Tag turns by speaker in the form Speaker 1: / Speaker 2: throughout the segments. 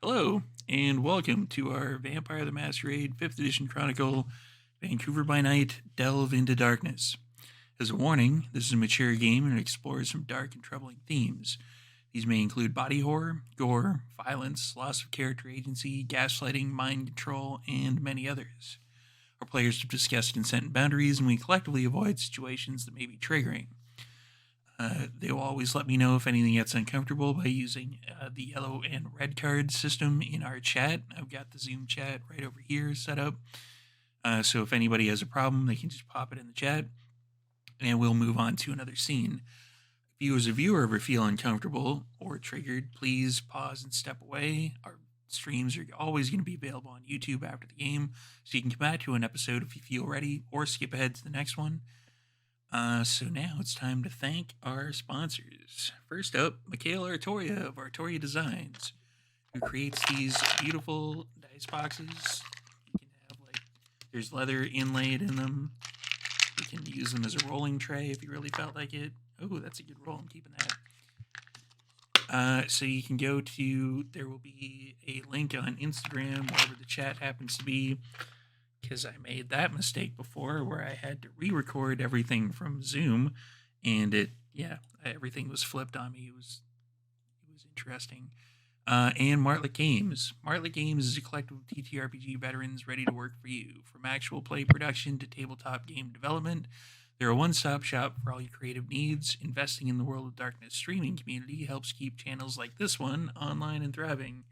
Speaker 1: Hello, and welcome to our Vampire the Masquerade 5th Edition Chronicle Vancouver by Night Delve into Darkness. As a warning, this is a mature game and it explores some dark and troubling themes. These may include body horror, gore, violence, loss of character agency, gaslighting, mind control, and many others. Our players have discussed consent and boundaries, and we collectively avoid situations that may be triggering. They will always let me know if anything gets uncomfortable by using the yellow and red card system in our chat. I've got the Zoom chat right over here set up. So if anybody has a problem, they can just pop it in the chat and we'll move on to another scene. If you as a viewer ever feel uncomfortable or triggered, please pause and step away. Our streams are always going to be available on YouTube after the game, so you can come back to an episode if you feel ready or skip ahead to the next one. So now it's time to thank our sponsors. First up, Michaela Artoria of Artoria Designs, who creates these beautiful dice boxes. You can have there's leather inlaid in them. You can use them as a rolling tray if you really felt like it. Oh, that's a good roll. I'm keeping that. So you can go to, there will be a link on Instagram, wherever the chat happens to be, because I made that mistake before where I had to re-record everything from Zoom, and everything was flipped on me. It was interesting. And Martlet Games. Martlet Games is a collective of TTRPG veterans ready to work for you. From actual play production to tabletop game development, they're a one-stop shop for all your creative needs. Investing in the World of Darkness streaming community helps keep channels like this one online and thriving.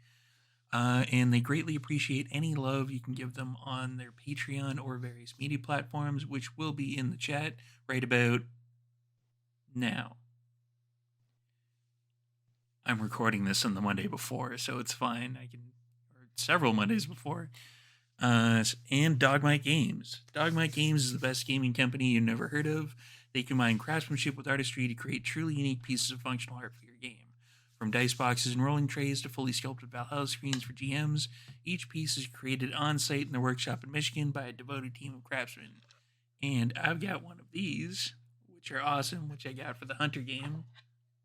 Speaker 1: And they greatly appreciate any love you can give them on their Patreon or various media platforms, which will be in the chat right about now. I'm recording this on the Monday before, so it's fine. Or several Mondays before. And Dogmite Games. Dogmite Games is the best gaming company you've never heard of. They combine craftsmanship with artistry to create truly unique pieces of functional art for your game. From dice boxes and rolling trays to fully sculpted Valhalla screens for GMs, each piece is created on-site in their workshop in Michigan by a devoted team of craftsmen. And I've got one of these, which are awesome, which I got for the Hunter game,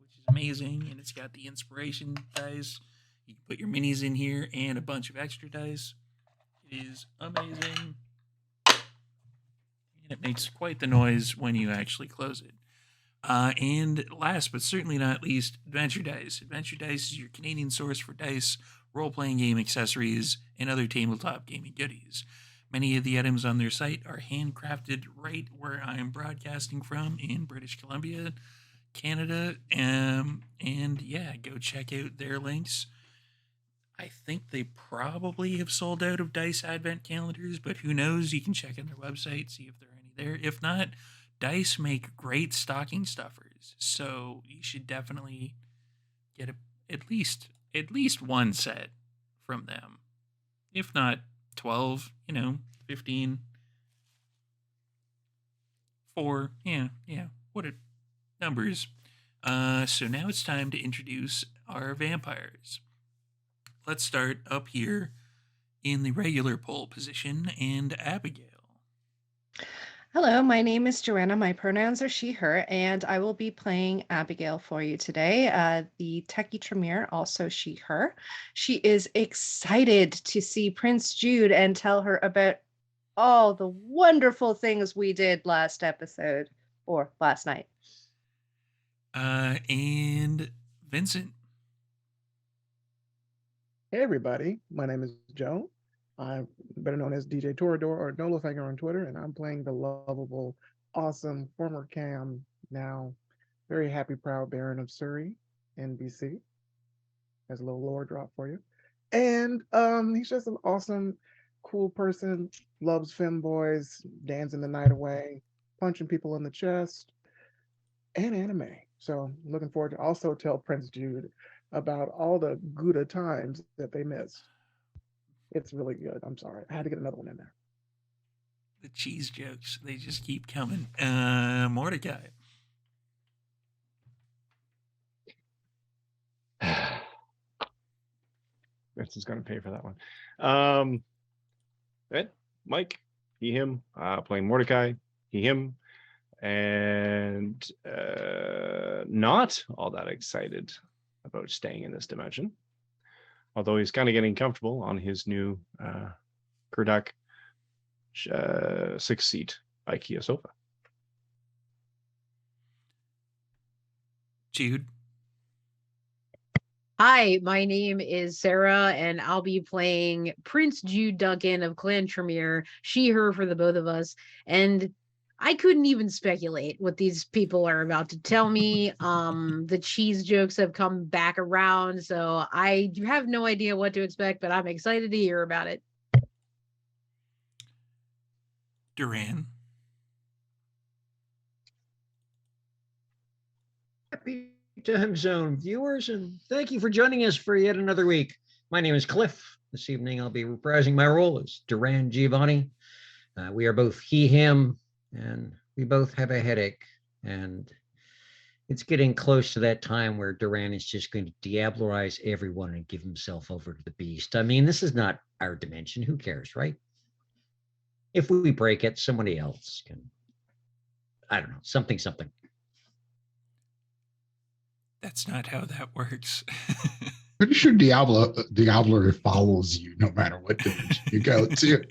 Speaker 1: which is amazing, and it's got the inspiration dice. You can put your minis in here and a bunch of extra dice. It is amazing. And it makes quite the noise when you actually close it. And last but certainly not least, Adventure Dice. Adventure Dice is your Canadian source for dice, role-playing game accessories, and other tabletop gaming goodies. Many of the items on their site are handcrafted right where I am broadcasting from in British Columbia, Canada. And yeah, go check out their links. I think they probably have sold out of dice advent calendars, but who knows? You can check on their website, see if there are any there. If not, dice make great stocking stuffers, so you should definitely get at least one set from them. If not 12, 15, 4, yeah, what are numbers? So now it's time to introduce our vampires. Let's start up here in the regular pole position, and Abigail.
Speaker 2: Hello, my name is Joanna. My pronouns are she, her, and I will be playing Abigail for you today. The Techie Tremere, also she, her. She is excited to see Prince Jude and tell her about all the wonderful things we did last episode or last night.
Speaker 1: And Vincent.
Speaker 3: Hey everybody, my name is Joe. I'm better known as DJ Torador or Nolofinger on Twitter, and I'm playing the lovable, awesome former Cam, now very happy, proud Baron of Surrey, NBC. There's a little lore drop for you. And he's just an awesome, cool person, loves femboys, dancing the night away, punching people in the chest, and anime. So looking forward to also tell Prince Jude about all the Gouda times that they missed. It's really good. I'm sorry. I had to get another one in there.
Speaker 1: The cheese jokes, they just keep coming. Mordecai.
Speaker 4: Vincent's going to pay for that one. Ed, Mike, he, him, playing Mordecai, he, him, and not all that excited about staying in this dimension. although he's kind of getting comfortable on his new Kurdak 6-seat IKEA sofa.
Speaker 1: Jude.
Speaker 5: Hi, my name is Sara, and I'll be playing Prince Jude Duncan of Clan Tremere, she, her for the both of us. And I couldn't even speculate what these people are about to tell me. The cheese jokes have come back around, so I have no idea what to expect, but I'm excited to hear about it.
Speaker 1: Duran.
Speaker 6: Happy Time Zone viewers, and thank you for joining us for yet another week. My name is Cliff. This evening I'll be reprising my role as Duran Giovanni. We are both he, him, and we both have a headache. And it's getting close to that time where Duran is just going to diablerize everyone and give himself over to the beast. I mean, this is not our dimension. Who cares, right? If we break it, somebody else can, I don't know, something.
Speaker 1: That's not how that works.
Speaker 7: Pretty sure Diablo follows you no matter what dimension you go to.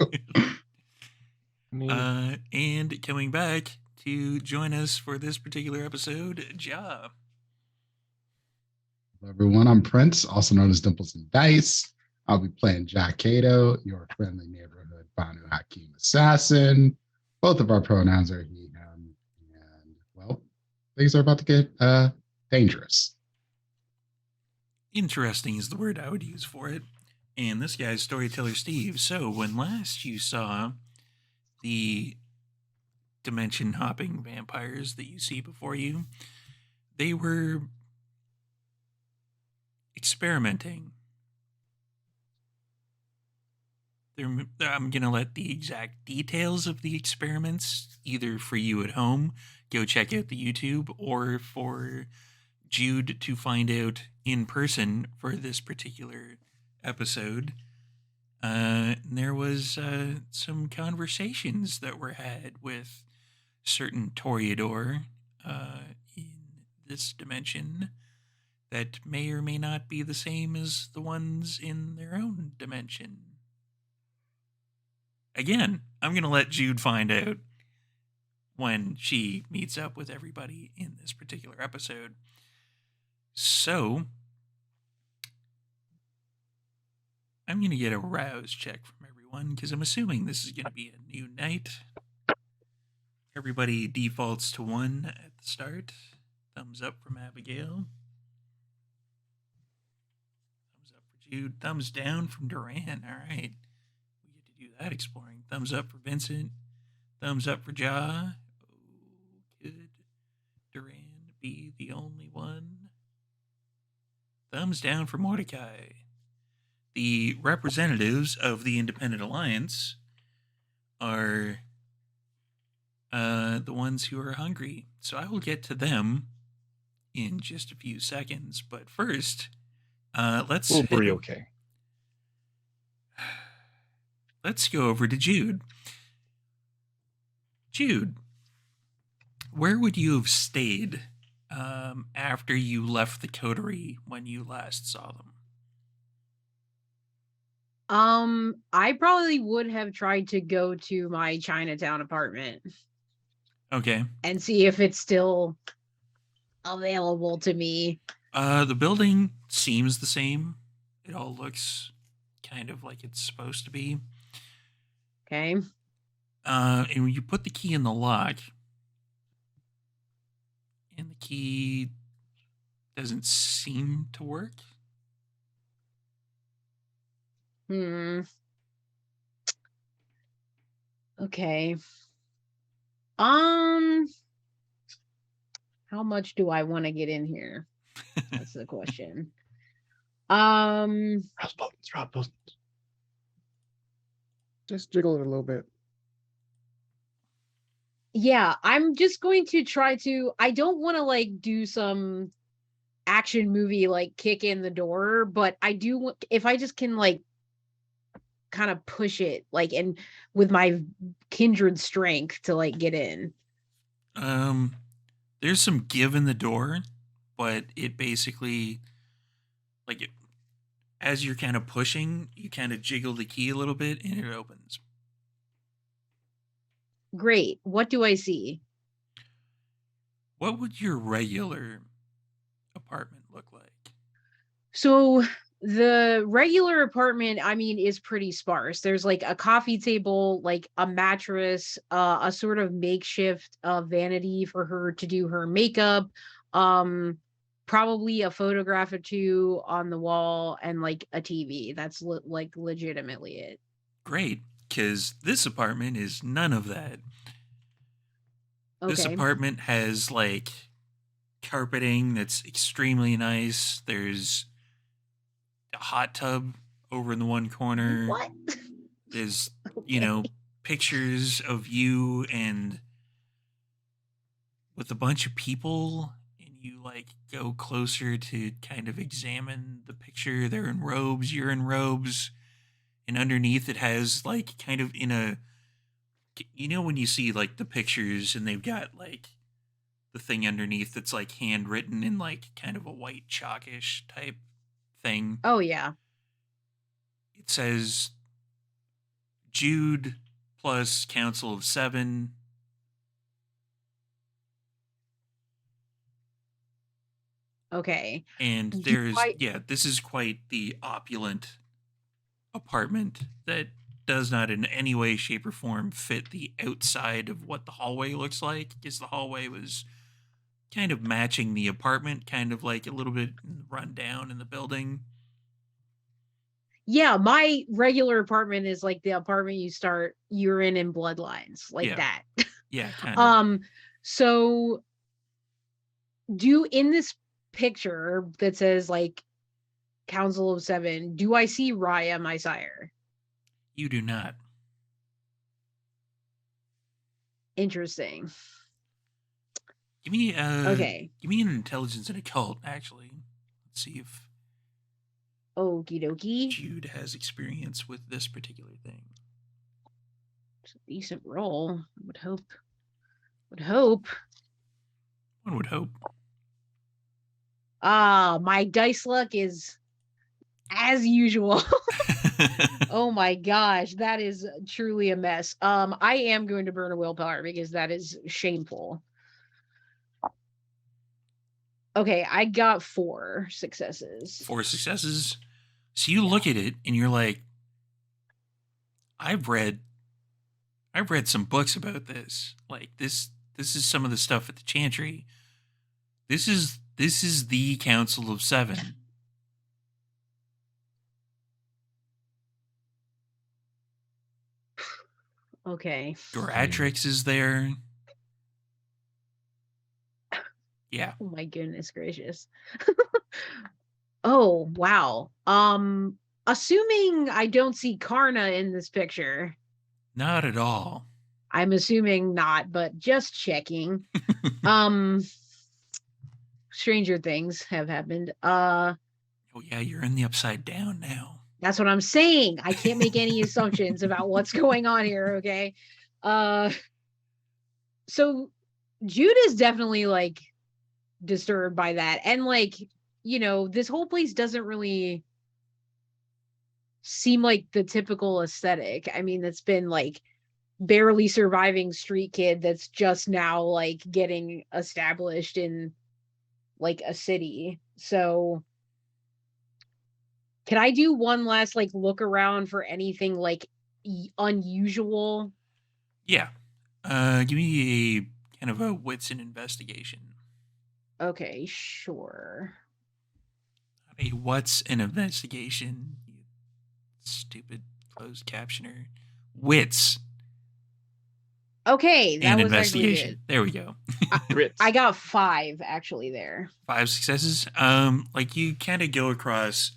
Speaker 1: And coming back to join us for this particular episode, Ja.
Speaker 7: Hello, everyone, I'm Prince, also known as Dimples and Dice. I'll be playing Jack Cato, your friendly neighborhood Banu Hakim assassin. Both of our pronouns are he, him, and, well, things are about to get dangerous.
Speaker 1: Interesting is the word I would use for it. And this guy's Storyteller Steve. So when last you saw the dimension hopping vampires that you see before you, they were experimenting. I'm going to let the exact details of the experiments, either for you at home, go check out the YouTube, or for Jude to find out in person for this particular episode. There was some conversations that were had with certain Toreador in this dimension that may or may not be the same as the ones in their own dimension. Again, I'm going to let Jude find out when she meets up with everybody in this particular episode. So, I'm going to get a rouse check from everyone because I'm assuming this is going to be a new night. Everybody defaults to 1 at the start. Thumbs up from Abigail. Thumbs up for Jude. Thumbs down from Duran. All right. We get to do that exploring. Thumbs up for Vincent. Thumbs up for Ja. Oh, could Duran be the only one? Thumbs down for Mordecai. The representatives of the Independent Alliance are the ones who are hungry. So I will get to them in just a few seconds. But first, let's...
Speaker 4: We'll be okay.
Speaker 1: Let's go over to Jude. Jude, where would you have stayed after you left the coterie when you last saw them?
Speaker 5: I probably would have tried to go to my Chinatown apartment.
Speaker 1: Okay.
Speaker 5: And see if it's still available to me.
Speaker 1: The building seems the same. It all looks kind of like it's supposed to be.
Speaker 5: Okay.
Speaker 1: And when you put the key in the lock, and the key doesn't seem to work.
Speaker 5: Okay. How much do I want to get in here? That's the question.
Speaker 4: Rouse buttons.
Speaker 3: Just jiggle it a little bit.
Speaker 5: Yeah, I'm just going to try to, I don't want to like do some action movie like kick in the door, but I do want, if I just can like kind of push it like and with my kindred strength to like get in.
Speaker 1: There's some give in the door, but it basically like as you're kind of pushing, you kind of jiggle the key a little bit and it opens.
Speaker 5: Great. What do I see?
Speaker 1: What would your regular apartment look like?
Speaker 5: So the regular apartment, I mean, is pretty sparse. There's like a coffee table, like a mattress, a sort of makeshift vanity for her to do her makeup, probably a photograph or two on the wall, and like a TV. That's like legitimately it.
Speaker 1: Great, because this apartment is none of that. This
Speaker 5: Okay.
Speaker 1: apartment has like carpeting that's extremely nice. There's a hot tub over in the one corner.
Speaker 5: What?
Speaker 1: There's,
Speaker 5: Okay.
Speaker 1: pictures of you and with a bunch of people, and you like go closer to kind of examine the picture. They're in robes, you're in robes, and underneath it has like kind of in a, when you see like the pictures and they've got like the thing underneath that's like handwritten in like kind of a white chalkish type thing.
Speaker 5: Oh yeah.
Speaker 1: It says Jude plus Council of 7.
Speaker 5: Okay.
Speaker 1: And
Speaker 5: Do I
Speaker 1: this is quite the opulent apartment that does not in any way, shape, or form fit the outside of what the hallway looks like, because the hallway was kind of matching the apartment, kind of like a little bit run down in the building.
Speaker 5: Yeah, my regular apartment is like the apartment you start urine and bloodlines, like
Speaker 1: Yeah.
Speaker 5: that.
Speaker 1: Yeah, kind of.
Speaker 5: So do in this picture that says like Council of 7, do I see Raya, my sire?
Speaker 1: You do not.
Speaker 5: Interesting.
Speaker 1: Give me
Speaker 5: Okay.
Speaker 1: give me an intelligence and occult, actually. Let's see if
Speaker 5: Okie dokie.
Speaker 1: Jude has experience with this particular thing.
Speaker 5: It's a decent roll. I would hope. Would hope.
Speaker 1: One would hope.
Speaker 5: My dice luck is as usual. Oh my gosh, that is truly a mess. I am going to burn a willpower because that is shameful. Okay, I got 4 successes.
Speaker 1: 4 successes. So you look at it and you're like, I've read some books about this. Like this is some of the stuff at the Chantry. This is the Council of 7.
Speaker 5: Okay.
Speaker 1: Doratrix is there. Yeah.
Speaker 5: Oh my goodness gracious. Oh, wow. Assuming I don't see Karna in this picture.
Speaker 1: Not at all.
Speaker 5: I'm assuming not, but just checking. Stranger things have happened.
Speaker 1: Oh yeah, you're in the Upside Down now.
Speaker 5: That's what I'm saying. I can't make any assumptions about what's going on here, okay? So Jude is definitely like disturbed by that. And like, this whole place doesn't really seem like the typical aesthetic. I mean, it's been like barely surviving street kid that's just now like getting established in like a city. So can I do one last like look around for anything like unusual?
Speaker 1: Yeah. Give me a kind of a wits and investigation.
Speaker 5: Okay, sure.
Speaker 1: A what's an investigation? You stupid closed captioner. Wits.
Speaker 5: Okay, that
Speaker 1: and
Speaker 5: was
Speaker 1: investigation. There we go.
Speaker 5: I got 5 actually there.
Speaker 1: 5 successes. Like you kind of go across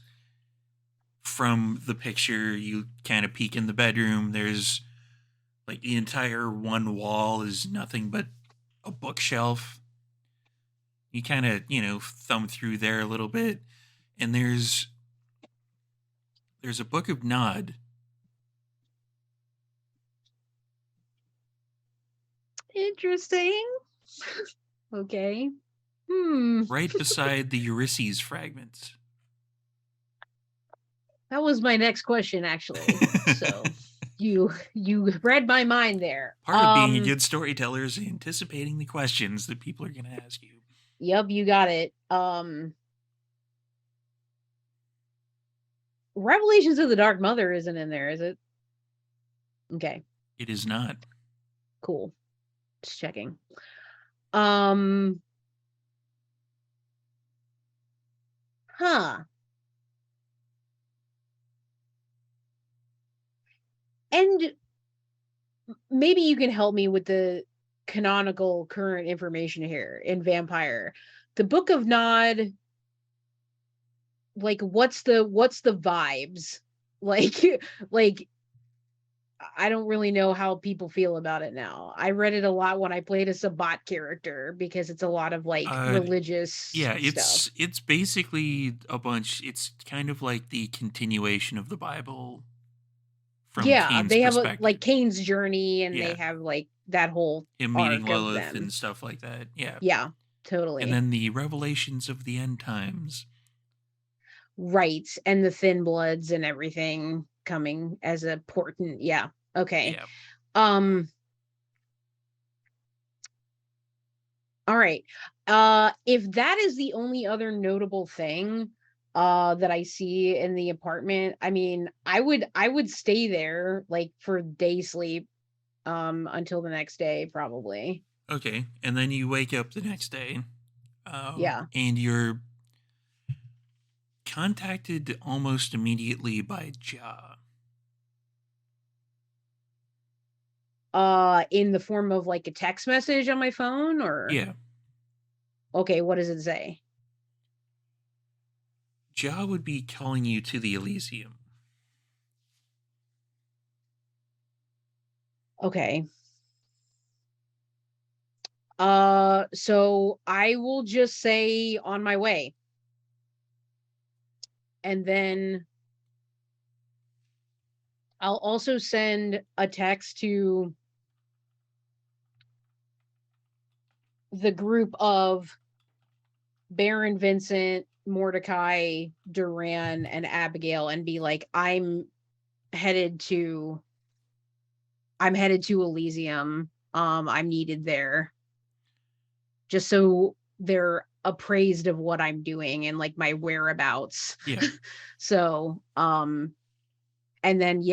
Speaker 1: from the picture, you kind of peek in the bedroom. There's like the entire one wall is nothing but a bookshelf. You kind of, thumb through there a little bit, and there's a book of Nod.
Speaker 5: Interesting. Okay.
Speaker 1: Right beside the Ulysses fragments.
Speaker 5: That was my next question, actually. So you read my mind there.
Speaker 1: Part of being a good storyteller is anticipating the questions that people are going to ask you.
Speaker 5: Yep, you got it. Revelations of the Dark Mother isn't in there, is it? Okay.
Speaker 1: It is not.
Speaker 5: Cool. Just checking. And maybe you can help me with the canonical current information here in Vampire. The Book of Nod, like what's the vibes? Like I don't really know how people feel about it now. I read it a lot when I played a Sabbat character because it's a lot of like religious stuff.
Speaker 1: It's basically a bunch. It's kind of like the continuation of the Bible. From Cain's
Speaker 5: they have
Speaker 1: like
Speaker 5: Cain's journey, and they have like that whole
Speaker 1: him meeting Lilith and stuff like that.
Speaker 5: Yeah, totally.
Speaker 1: And then the revelations of the end times.
Speaker 5: Right, and the Thin Bloods and everything coming as a portent. Yeah. Okay.
Speaker 1: Yeah.
Speaker 5: All right. If that is the only other notable thing that I see in the apartment, I mean, I would stay there like for day sleep until the next day, probably.
Speaker 1: Okay. And then you wake up the next day.
Speaker 5: Yeah.
Speaker 1: And you're contacted almost immediately by Ja.
Speaker 5: In the form of like a text message on my phone, or
Speaker 1: yeah.
Speaker 5: Okay, what does it say?
Speaker 1: Ja would be calling you to the Elysium.
Speaker 5: Okay. So I will just say on my way. And then I'll also send a text to the group of Baron Vincent, Mordecai, Duran, and Abigail and be like, I'm headed to Elysium. I'm needed there. Just so they're appraised of what I'm doing and like my whereabouts.
Speaker 1: Yeah.
Speaker 5: So, and then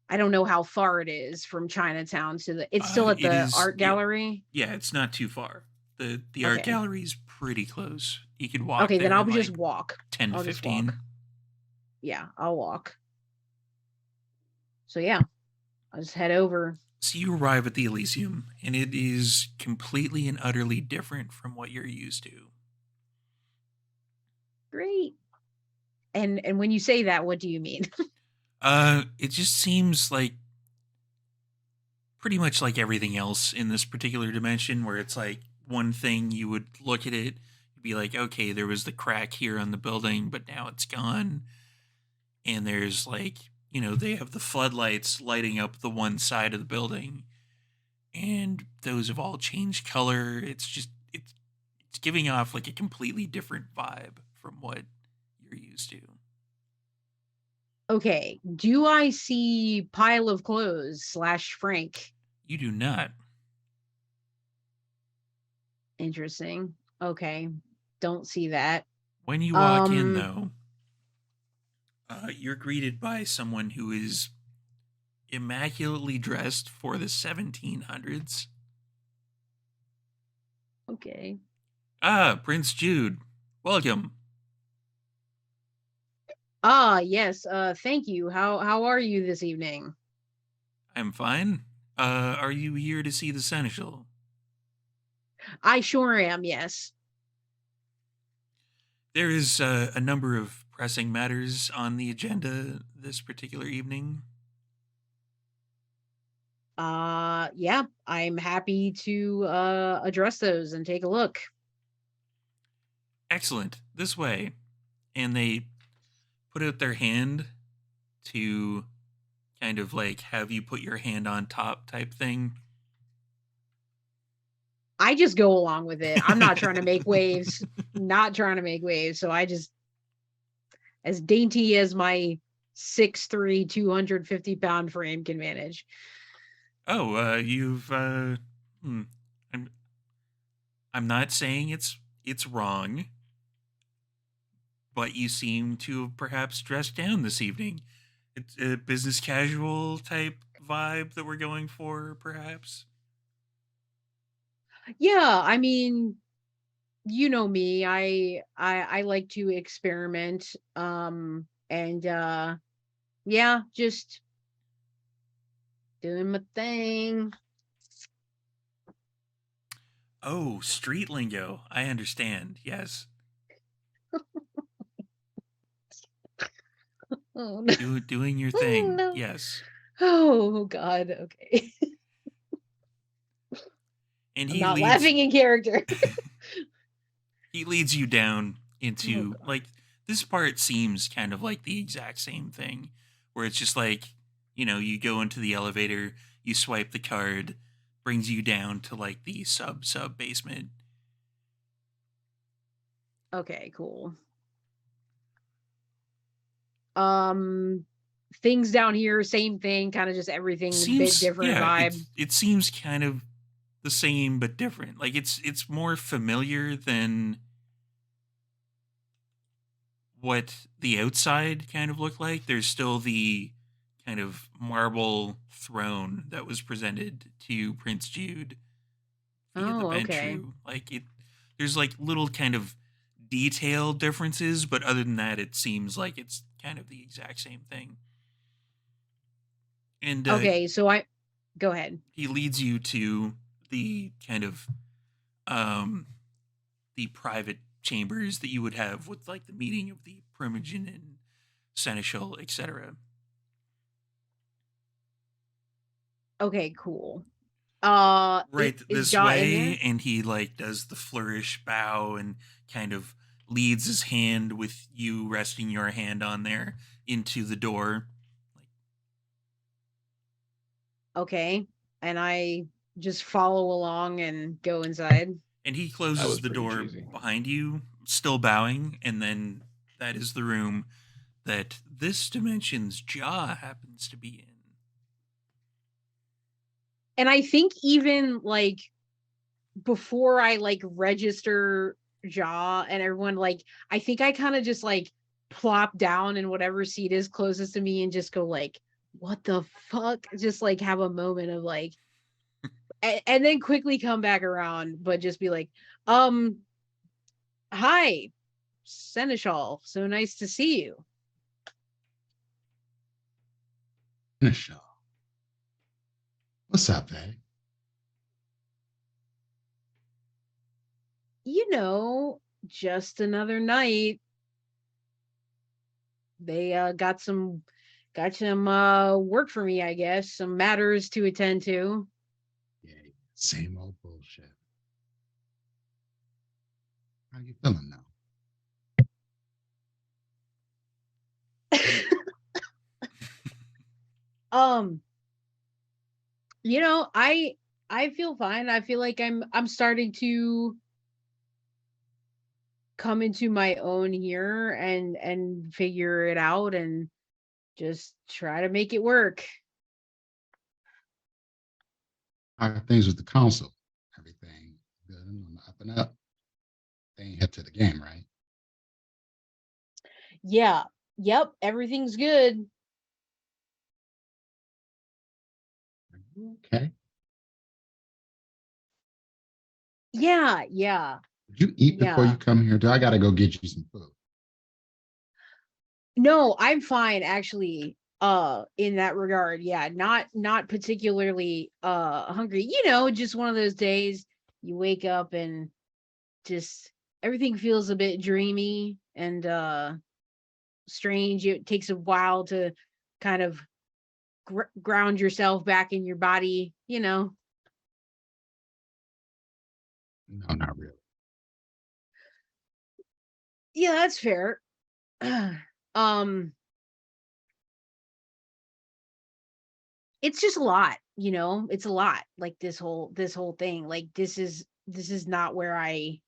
Speaker 5: I don't know how far it is from Chinatown to it's still at the art gallery.
Speaker 1: Yeah, it's not too far. The art gallery is pretty close. You could walk.
Speaker 5: Okay, then I'll just walk.
Speaker 1: 10 to 15.
Speaker 5: Yeah, I'll walk. So yeah, I'll just head over.
Speaker 1: So you arrive at the Elysium, and it is completely and utterly different from what you're used to.
Speaker 5: Great. And when you say that, what do you mean?
Speaker 1: It just seems like pretty much like everything else in this particular dimension, where it's like one thing you would look at it, you'd be like, okay, there was the crack here on the building, but now it's gone. And there's like, they have the floodlights lighting up the one side of the building, and those have all changed color. It's just, it's giving off like a completely different vibe from what you're used to.
Speaker 5: Okay. Do I see pile of clothes / Frank?
Speaker 1: You do not.
Speaker 5: Interesting. Okay. Don't see that.
Speaker 1: When you walk in, though, you're greeted by someone who is immaculately dressed for the 1700s.
Speaker 5: Okay.
Speaker 1: Prince Jude. Welcome.
Speaker 5: Yes. Thank you. How are you this evening?
Speaker 1: I'm fine. Are you here to see the Seneschal?
Speaker 5: I sure am, yes.
Speaker 1: There is a number of pressing matters on the agenda this particular evening.
Speaker 5: Yeah, I'm happy to address those and take a look.
Speaker 1: Excellent. This way. And they put out their hand to kind of like have you put your hand on top type thing.
Speaker 5: I just go along with it. I'm not trying to make waves. So I just as dainty as my 6'3", 250-pound frame can manage.
Speaker 1: Oh, you've I'm I'm not saying it's wrong, but you seem to have perhaps dressed down this evening. It's a business casual type vibe that we're going for, perhaps.
Speaker 5: Yeah, I mean, you know me. I like to experiment. And yeah, just doing my thing.
Speaker 1: Oh, street lingo. I understand. Yes.
Speaker 5: Oh no.
Speaker 1: Doing your
Speaker 5: Oh
Speaker 1: thing.
Speaker 5: no.
Speaker 1: Yes.
Speaker 5: Oh god, okay.
Speaker 1: And
Speaker 5: I'm not laughing in character.
Speaker 1: he leads you down
Speaker 5: Oh
Speaker 1: into
Speaker 5: god.
Speaker 1: like this part seems kind of like the exact same thing where it's just like, you go into the elevator, you swipe the card, brings you down to like the sub basement.
Speaker 5: Okay, cool. Um Things down here, same thing, kind of just everything's a bit
Speaker 1: Seems
Speaker 5: different
Speaker 1: yeah, it
Speaker 5: vibe.
Speaker 1: it seems kind of the same but different. Like it's more familiar than what the outside kind of looked like. There's still the kind of marble throne that was presented to Prince Jude via the
Speaker 5: Oh, okay.
Speaker 1: Ventru. There's like little kind of detail differences, but other than that, it seems like it's kind of the exact same thing. And
Speaker 5: Okay, so I go ahead.
Speaker 1: he leads you to the kind of um, the private chambers that you would have with like the meeting of the Primogen and Seneschal, etc.
Speaker 5: Okay, cool.
Speaker 1: Right
Speaker 5: Is
Speaker 1: this
Speaker 5: Ja in there?
Speaker 1: way, and he like does the flourish bow and kind of leads his hand with you resting your hand on there into the door.
Speaker 5: Okay. And I just follow along and go inside.
Speaker 1: And he
Speaker 4: That
Speaker 1: closes
Speaker 4: was
Speaker 1: the
Speaker 4: pretty
Speaker 1: door
Speaker 4: cheesy.
Speaker 1: behind you, still bowing, and then that is the room that this dimension's jaw happens to be in.
Speaker 5: And I think even like before I like register Ja and everyone, like I think I kind of just like plop down in whatever seat is closest to me and just go like, what the fuck? Just like have a moment of like, and then quickly come back around, but just be like, um, hi, Seneschal. So nice to see you.
Speaker 7: Michelle. What's up, eh?
Speaker 5: You know, just another night. They got some work for me, I guess, some matters to attend to.
Speaker 7: Yeah, same old bullshit. How you feeling now?
Speaker 5: um I feel fine. I feel like I'm starting to come into my own here and figure it out and just try to make it work.
Speaker 7: How are things with the council? Everything good and on the up and up? They ain't hip to the game, right?
Speaker 5: Yeah. Yep, everything's good.
Speaker 7: Okay.
Speaker 5: Yeah.
Speaker 7: Did you eat before
Speaker 5: Yeah.
Speaker 7: you come here? Do I gotta go get you some food?
Speaker 5: No, I'm fine actually in that regard. Yeah, not particularly hungry. Just one of those days you wake up and just everything feels a bit dreamy and strange. It takes a while to kind of ground yourself back in your body.
Speaker 7: No, not really.
Speaker 5: Yeah, that's fair. um it's just a lot. It's a lot. Like this whole thing. Like this is not where I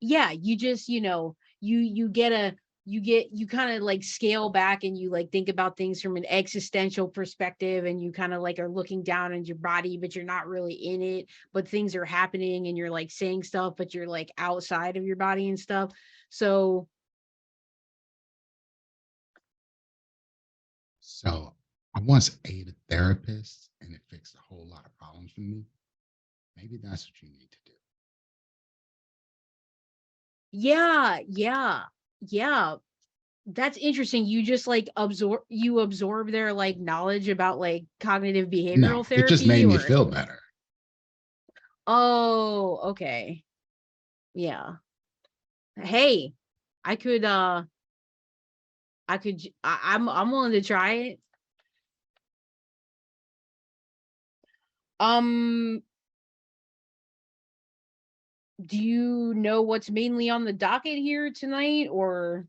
Speaker 5: yeah, you just, you kind of like scale back and you like think about things from an existential perspective, and you kind of like are looking down on your body, but you're not really in it, but things are happening and you're like saying stuff, but you're like outside of your body and stuff. So
Speaker 7: So I once ate a therapist and it fixed a whole lot of problems for me. Maybe that's what you need to do.
Speaker 5: yeah, yeah, yeah. That's interesting. You just like absorb their like knowledge about like cognitive
Speaker 7: No,
Speaker 5: behavioral
Speaker 7: it just
Speaker 5: therapy,
Speaker 7: made me
Speaker 5: or
Speaker 7: feel better.
Speaker 5: oh, okay. Yeah. Hey, I could I'm willing to try it. Um, do you know what's mainly on the docket here tonight, or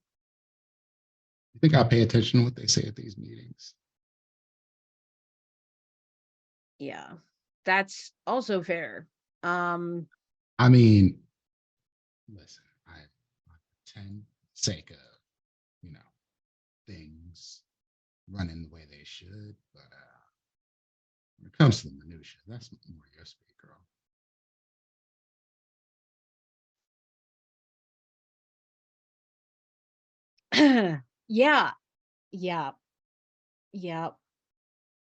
Speaker 7: You think I pay attention to what they say at these meetings?
Speaker 5: yeah, that's also fair. Um,
Speaker 7: I mean, listen, I pretend for the sake of, you know, things running the way they should, but when it comes to the minutia, that's more your speed, girl.
Speaker 5: yeah, yeah, yeah,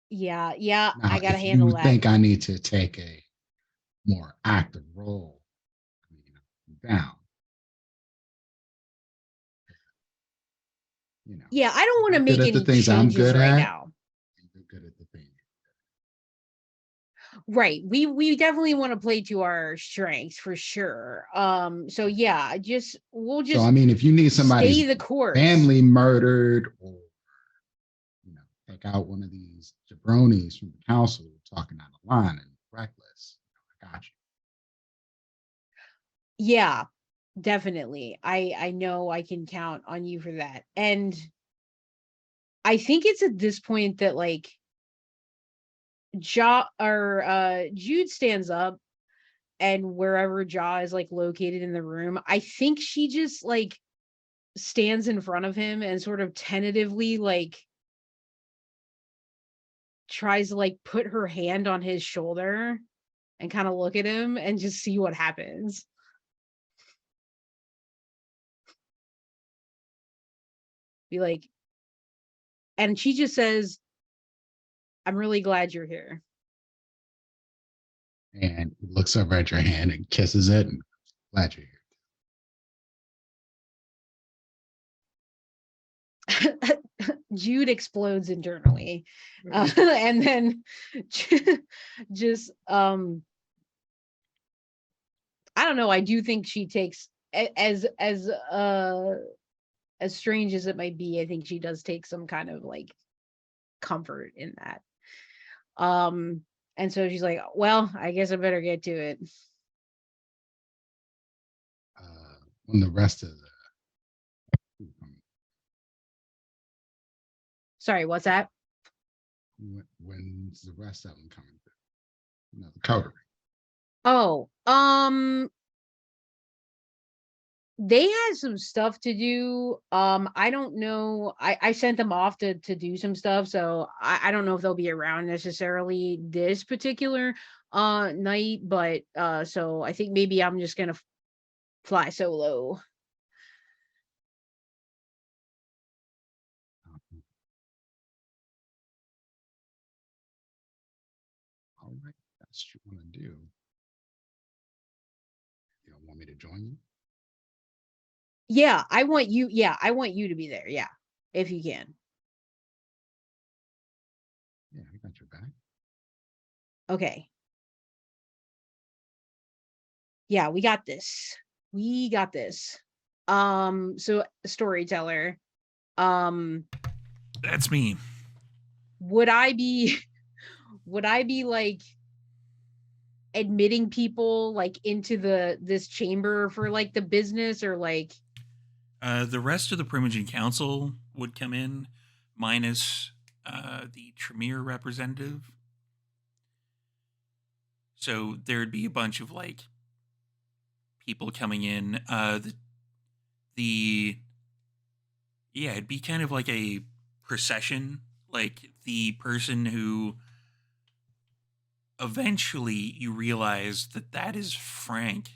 Speaker 5: yeah,
Speaker 7: Now,
Speaker 5: I gotta
Speaker 7: if you
Speaker 5: handle that.
Speaker 7: think I need to take a more active role, I mean, down, you know,
Speaker 5: Yeah, I don't want to
Speaker 7: you're good
Speaker 5: make
Speaker 7: at the
Speaker 5: any
Speaker 7: things I'm
Speaker 5: changes
Speaker 7: good
Speaker 5: right
Speaker 7: at,
Speaker 5: now.
Speaker 7: and you're good at the things.
Speaker 5: Right. We definitely want to play to our strengths for sure. So yeah, we'll
Speaker 7: So, I
Speaker 5: just
Speaker 7: mean, if you need
Speaker 5: stay
Speaker 7: somebody's
Speaker 5: the course.
Speaker 7: family murdered, or take out one of these jabronis from the council talking out of line and reckless, I got you.
Speaker 5: Yeah, definitely. I know I can count on you for that. And I think it's at this point that like Jude stands up, and wherever Jaw is like located in the room, I think she just like stands in front of him and sort of tentatively like tries to like put her hand on his shoulder and kind of look at him and just see what happens. Be like, and she just says, I'm really glad you're here.
Speaker 7: And he looks over at your hand and kisses it, and glad you're here.
Speaker 5: Jude explodes internally. And then just I don't know, I do think she takes as strange as it might be, I think she does take some kind of like comfort in that. And so she's like, well, I guess I better get to it.
Speaker 7: When the rest of
Speaker 5: Sorry, what's that?
Speaker 7: when's the rest of them coming through? The coterie.
Speaker 5: Oh, they had some stuff to do. I don't know. I sent them off to do some stuff, so I don't know if they'll be around necessarily this particular night, but so I think maybe I'm just gonna fly solo.
Speaker 7: All right, that's what you want to do. You don't want me to join you?
Speaker 5: Yeah, I want you. Yeah, I want you to be there. Yeah, if you can.
Speaker 7: Yeah, I got your back.
Speaker 5: Okay. Yeah, we got this. We got this. So storyteller.
Speaker 1: That's me.
Speaker 5: Would I be like admitting people like into this chamber for like the business, or like
Speaker 1: The rest of the Primogen Council would come in, minus the Tremere representative. So there'd be a bunch of like people coming in. Yeah, it'd be kind of like a procession. Like the person who eventually you realize that is Frank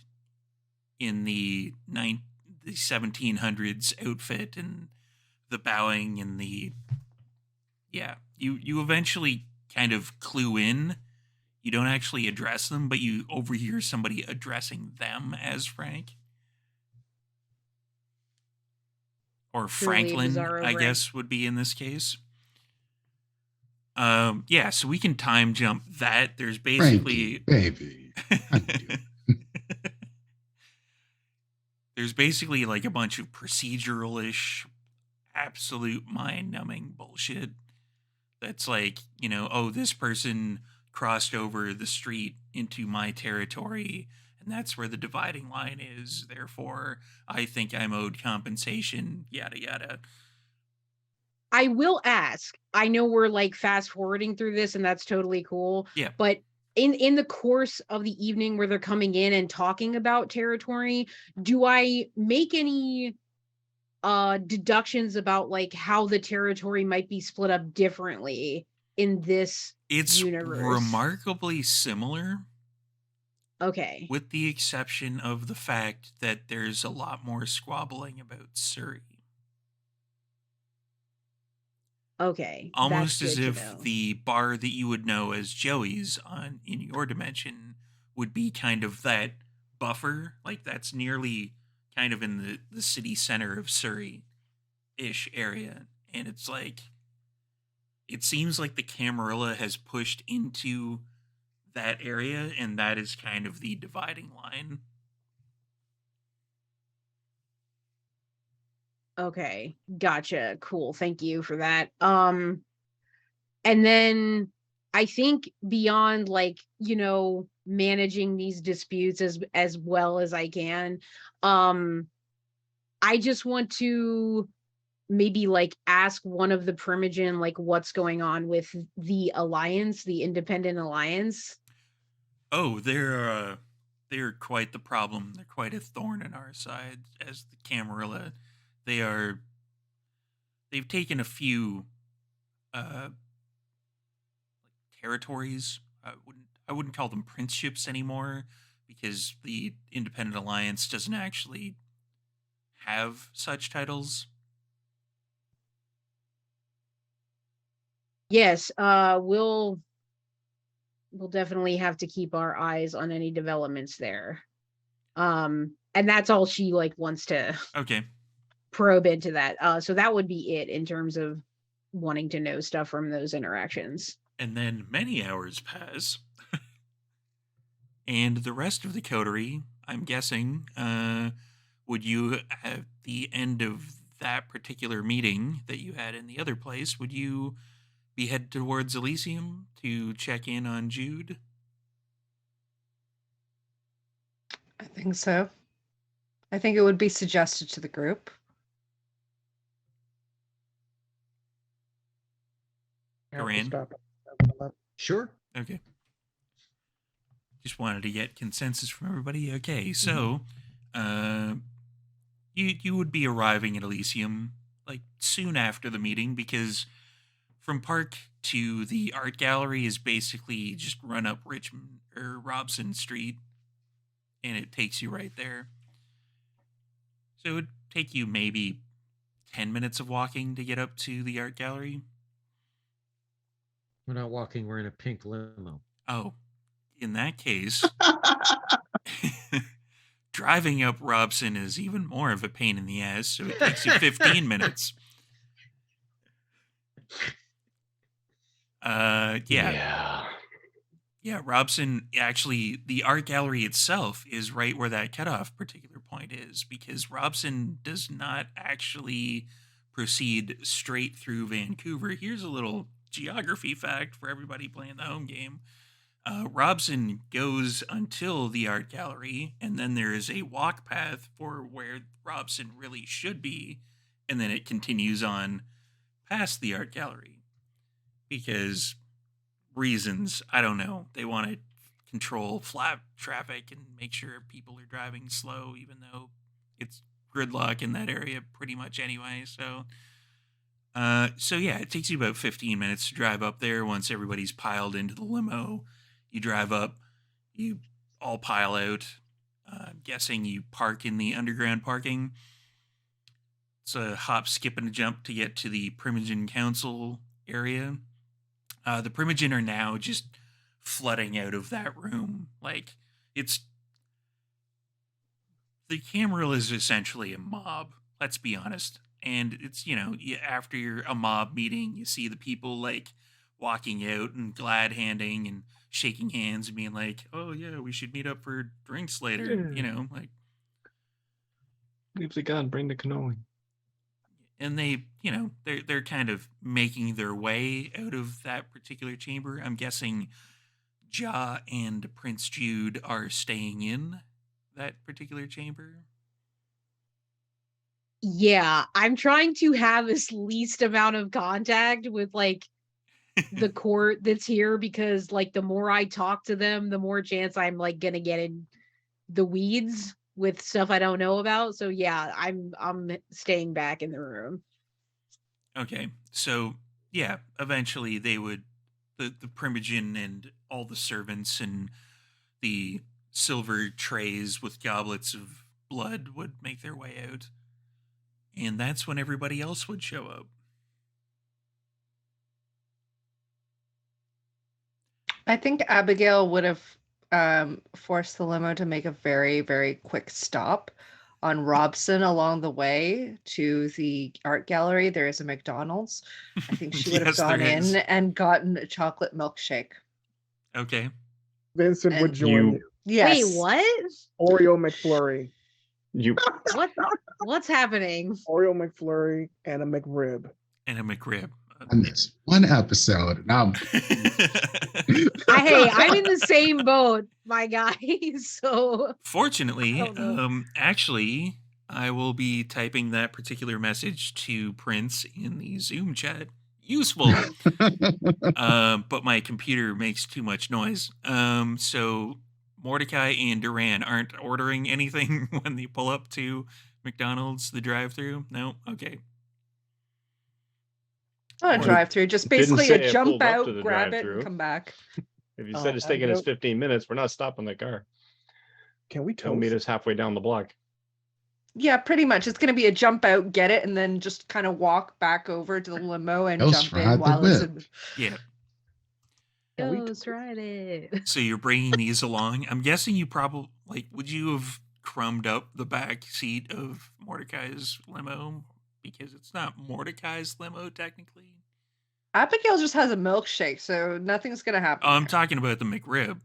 Speaker 1: in the 1700s outfit and the bowing and you eventually kind of clue in. You don't actually address them, but you overhear somebody addressing them as Frank. Or
Speaker 5: Truly
Speaker 1: Franklin,
Speaker 5: bizarro
Speaker 1: I
Speaker 5: Frank.
Speaker 1: guess, would be in this case. Yeah, so we can time jump that. There's basically
Speaker 7: Frankie, baby. How you doing?
Speaker 1: there's basically like a bunch of procedural-ish, absolute mind-numbing bullshit. That's like, oh, this person crossed over the street into my territory, and that's where the dividing line is. Therefore, I think I'm owed compensation, yada yada.
Speaker 5: I will ask. I know we're like fast forwarding through this, and that's totally cool.
Speaker 1: Yeah.
Speaker 5: But in the course of the evening where they're coming in and talking about territory, do I make any deductions about like how the territory might be split up differently in this
Speaker 1: It's
Speaker 5: universe?
Speaker 1: remarkably similar,
Speaker 5: Okay.
Speaker 1: with the exception of the fact that there's a lot more squabbling about Surrey.
Speaker 5: Okay.
Speaker 1: Almost
Speaker 5: that's
Speaker 1: as
Speaker 5: good
Speaker 1: if
Speaker 5: to know.
Speaker 1: the bar that you would know as Joey's in your dimension would be kind of that buffer. Like that's nearly kind of in the city center of Surrey-ish area. And it's like, it seems like the Camarilla has pushed into that area, and that is kind of the dividing line.
Speaker 5: Okay, gotcha. Cool. Thank you for that. And then I think beyond like, managing these disputes as well as I can, I just want to maybe like ask one of the Primogen like what's going on with the alliance, the independent alliance.
Speaker 1: Oh, they're quite the problem. They're quite a thorn in our side as the Camarilla. They've taken a few territories. I wouldn't call them princeships anymore because the Independent Alliance doesn't actually have such titles.
Speaker 5: Yes, we'll definitely have to keep our eyes on any developments there. And that's all she like wants to
Speaker 1: Okay.
Speaker 5: probe into that. So that would be it in terms of wanting to know stuff from those interactions.
Speaker 1: And then many hours pass. And the rest of the coterie, I'm guessing, would you, at the end of that particular meeting that you had in the other place, would you be headed towards Elysium to check in on Jude?
Speaker 2: I think so. I think it would be suggested to the group.
Speaker 3: I have to
Speaker 1: Duran?
Speaker 3: stop.
Speaker 6: Sure.
Speaker 1: Okay. Just wanted to get consensus from everybody. Okay, so you would be arriving at Elysium like soon after the meeting, because from Park to the art gallery is basically just run up Richmond or Robson Street, and it takes you right there. So it would take you maybe 10 minutes of walking to get up to the art gallery.
Speaker 6: We're not walking. We're in a pink limo.
Speaker 1: Oh, in that case, driving up Robson is even more of a pain in the ass, so it takes you 15 minutes. Yeah, Robson, actually, the art gallery itself is right where that cutoff particular point is, because Robson does not actually proceed straight through Vancouver. Here's a little geography fact for everybody playing the home game. Robson goes until the art gallery, and then there is a walk path for where Robson really should be, and then it continues on past the art gallery. Because reasons, I don't know, they want to control flat traffic and make sure people are driving slow, even though it's gridlock in that area pretty much anyway. So yeah, it takes you about 15 minutes to drive up there. Once everybody's piled into the limo, you drive up, you all pile out. I'm guessing you park in the underground parking. It's a hop, skip, and a jump to get to the Primogen Council area. The Primogen are now just flooding out of that room. Like, it's. The Camarilla is essentially a mob, let's be honest. And it's, after a mob meeting, you see the people, like, walking out and glad handing and shaking hands and being like, oh, yeah, we should meet up for drinks later, like.
Speaker 4: Leave the gun, bring the cannoli.
Speaker 1: And they, they're kind of making their way out of that particular chamber. I'm guessing Ja and Prince Jude are staying in that particular chamber.
Speaker 5: Yeah, I'm trying to have as least amount of contact with like the court that's here, because like the more I talk to them, the more chance I'm like gonna get in the weeds with stuff I don't know about. So yeah, I'm staying back in the room.
Speaker 1: Okay, so yeah, eventually they would, the Primogen and all the servants and the silver trays with goblets of blood would make their way out, and that's when everybody else would show up.
Speaker 2: I think Abigail would have forced the limo to make a very, very quick stop on Robson along the way to the art gallery. There is a McDonald's. I think she would have
Speaker 1: Yes,
Speaker 2: gone
Speaker 1: there is.
Speaker 2: in and gotten a chocolate milkshake.
Speaker 1: Okay.
Speaker 3: Vincent would
Speaker 2: And
Speaker 3: join
Speaker 4: You-
Speaker 3: you.
Speaker 2: Yes.
Speaker 5: Wait, what?
Speaker 3: Oreo McFlurry.
Speaker 4: You
Speaker 5: What's happening?
Speaker 3: Oreo McFlurry and a McRib.
Speaker 1: And a McRib.
Speaker 7: On this one episode. Now,
Speaker 5: I'm in the same boat, my guy. So
Speaker 1: Fortunately,
Speaker 5: I don't know.
Speaker 1: actually, I will be typing that particular message to Prince in the Zoom chat. Useful. But my computer makes too much noise. So Mordecai and Duran aren't ordering anything when they pull up to McDonald's, the drive-through. No, okay.
Speaker 2: Not a
Speaker 4: Or-
Speaker 2: drive-through, just
Speaker 4: Didn't
Speaker 2: basically
Speaker 4: say
Speaker 2: a
Speaker 4: it
Speaker 2: jump
Speaker 4: pulled up
Speaker 2: out,
Speaker 4: to the
Speaker 2: grab it,
Speaker 4: drive-thru.
Speaker 2: and come back.
Speaker 4: if you
Speaker 3: Oh,
Speaker 4: said it's taking us
Speaker 3: Abigail?
Speaker 4: 15 minutes, we're not stopping the car.
Speaker 3: Can we
Speaker 4: They'll meet
Speaker 3: toast?
Speaker 4: us halfway down the block.
Speaker 2: Yeah, pretty much. It's going to be a jump out, get it, and then just kind of walk back over to the limo and
Speaker 7: Ghost
Speaker 2: jump in
Speaker 7: ride the
Speaker 2: while it's
Speaker 7: whip.
Speaker 2: in.
Speaker 1: Yeah.
Speaker 3: Can we
Speaker 5: Ghost ride it.
Speaker 1: So you're bringing these along. I'm guessing you probably, would you have crumbed up the back seat of Mordecai's limo? Because it's not Mordecai's limo, technically.
Speaker 2: Abigail just has a milkshake, so nothing's going to happen.
Speaker 1: Oh, I'm
Speaker 2: here.
Speaker 1: talking about the McRib.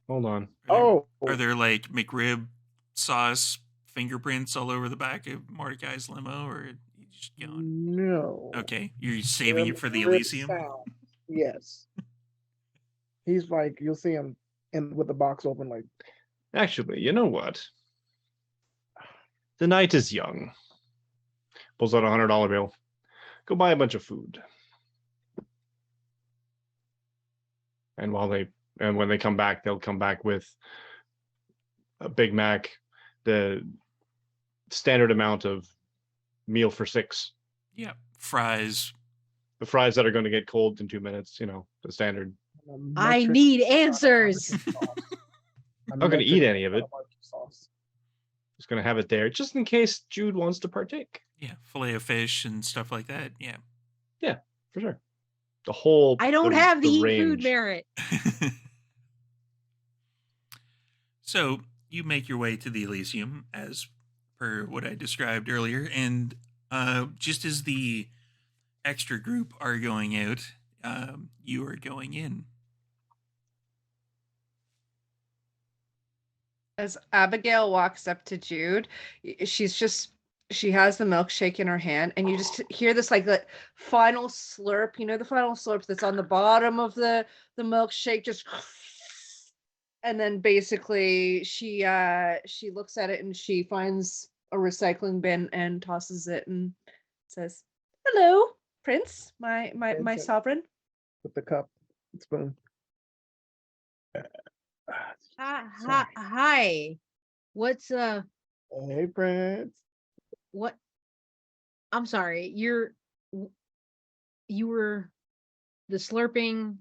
Speaker 4: Hold on.
Speaker 1: Are there like McRib sauce fingerprints all over the back of Mordecai's limo, or you just going?
Speaker 3: No.
Speaker 1: Okay, you're saving it for the
Speaker 3: Rib
Speaker 1: Elysium.
Speaker 3: sound. Yes. He's like, you'll see him with the box open, like,
Speaker 4: Actually, you know what? The night is young. Pulls out a $100 bill. Go buy a bunch of food. And when they come back, they'll come back with a Big Mac, the standard amount of meal for 6.
Speaker 1: Yeah, fries.
Speaker 4: The fries that are going to get cold in 2 minutes, the standard.
Speaker 5: I
Speaker 3: metric
Speaker 5: need
Speaker 3: amount of
Speaker 5: answers.
Speaker 3: barbecue sauce.
Speaker 4: I'm not going to eat
Speaker 3: metric
Speaker 4: any of it.
Speaker 3: amount barbecue sauce.
Speaker 4: Just going to have it there just in case Jude wants to partake.
Speaker 1: Yeah, fillet of fish and stuff like that. Yeah.
Speaker 4: For sure. The whole.
Speaker 5: I don't have the eat food
Speaker 4: range.
Speaker 5: merit.
Speaker 1: So you make your way to the Elysium as per what I described earlier, and just as the extra group are going out, you are going in.
Speaker 2: As Abigail walks up to Jude, she has the milkshake in her hand, and you just hear this like the final slurp, the final slurp that's on the bottom of the milkshake, just, and then basically she looks at it and she finds a recycling bin and tosses it and says, "Hello, Prince, my
Speaker 3: Vincent.
Speaker 2: sovereign."
Speaker 3: With the cup and spoon. Sorry.
Speaker 5: Hi. What's
Speaker 3: Hey, Prince.
Speaker 5: what? I'm sorry. You were the slurping.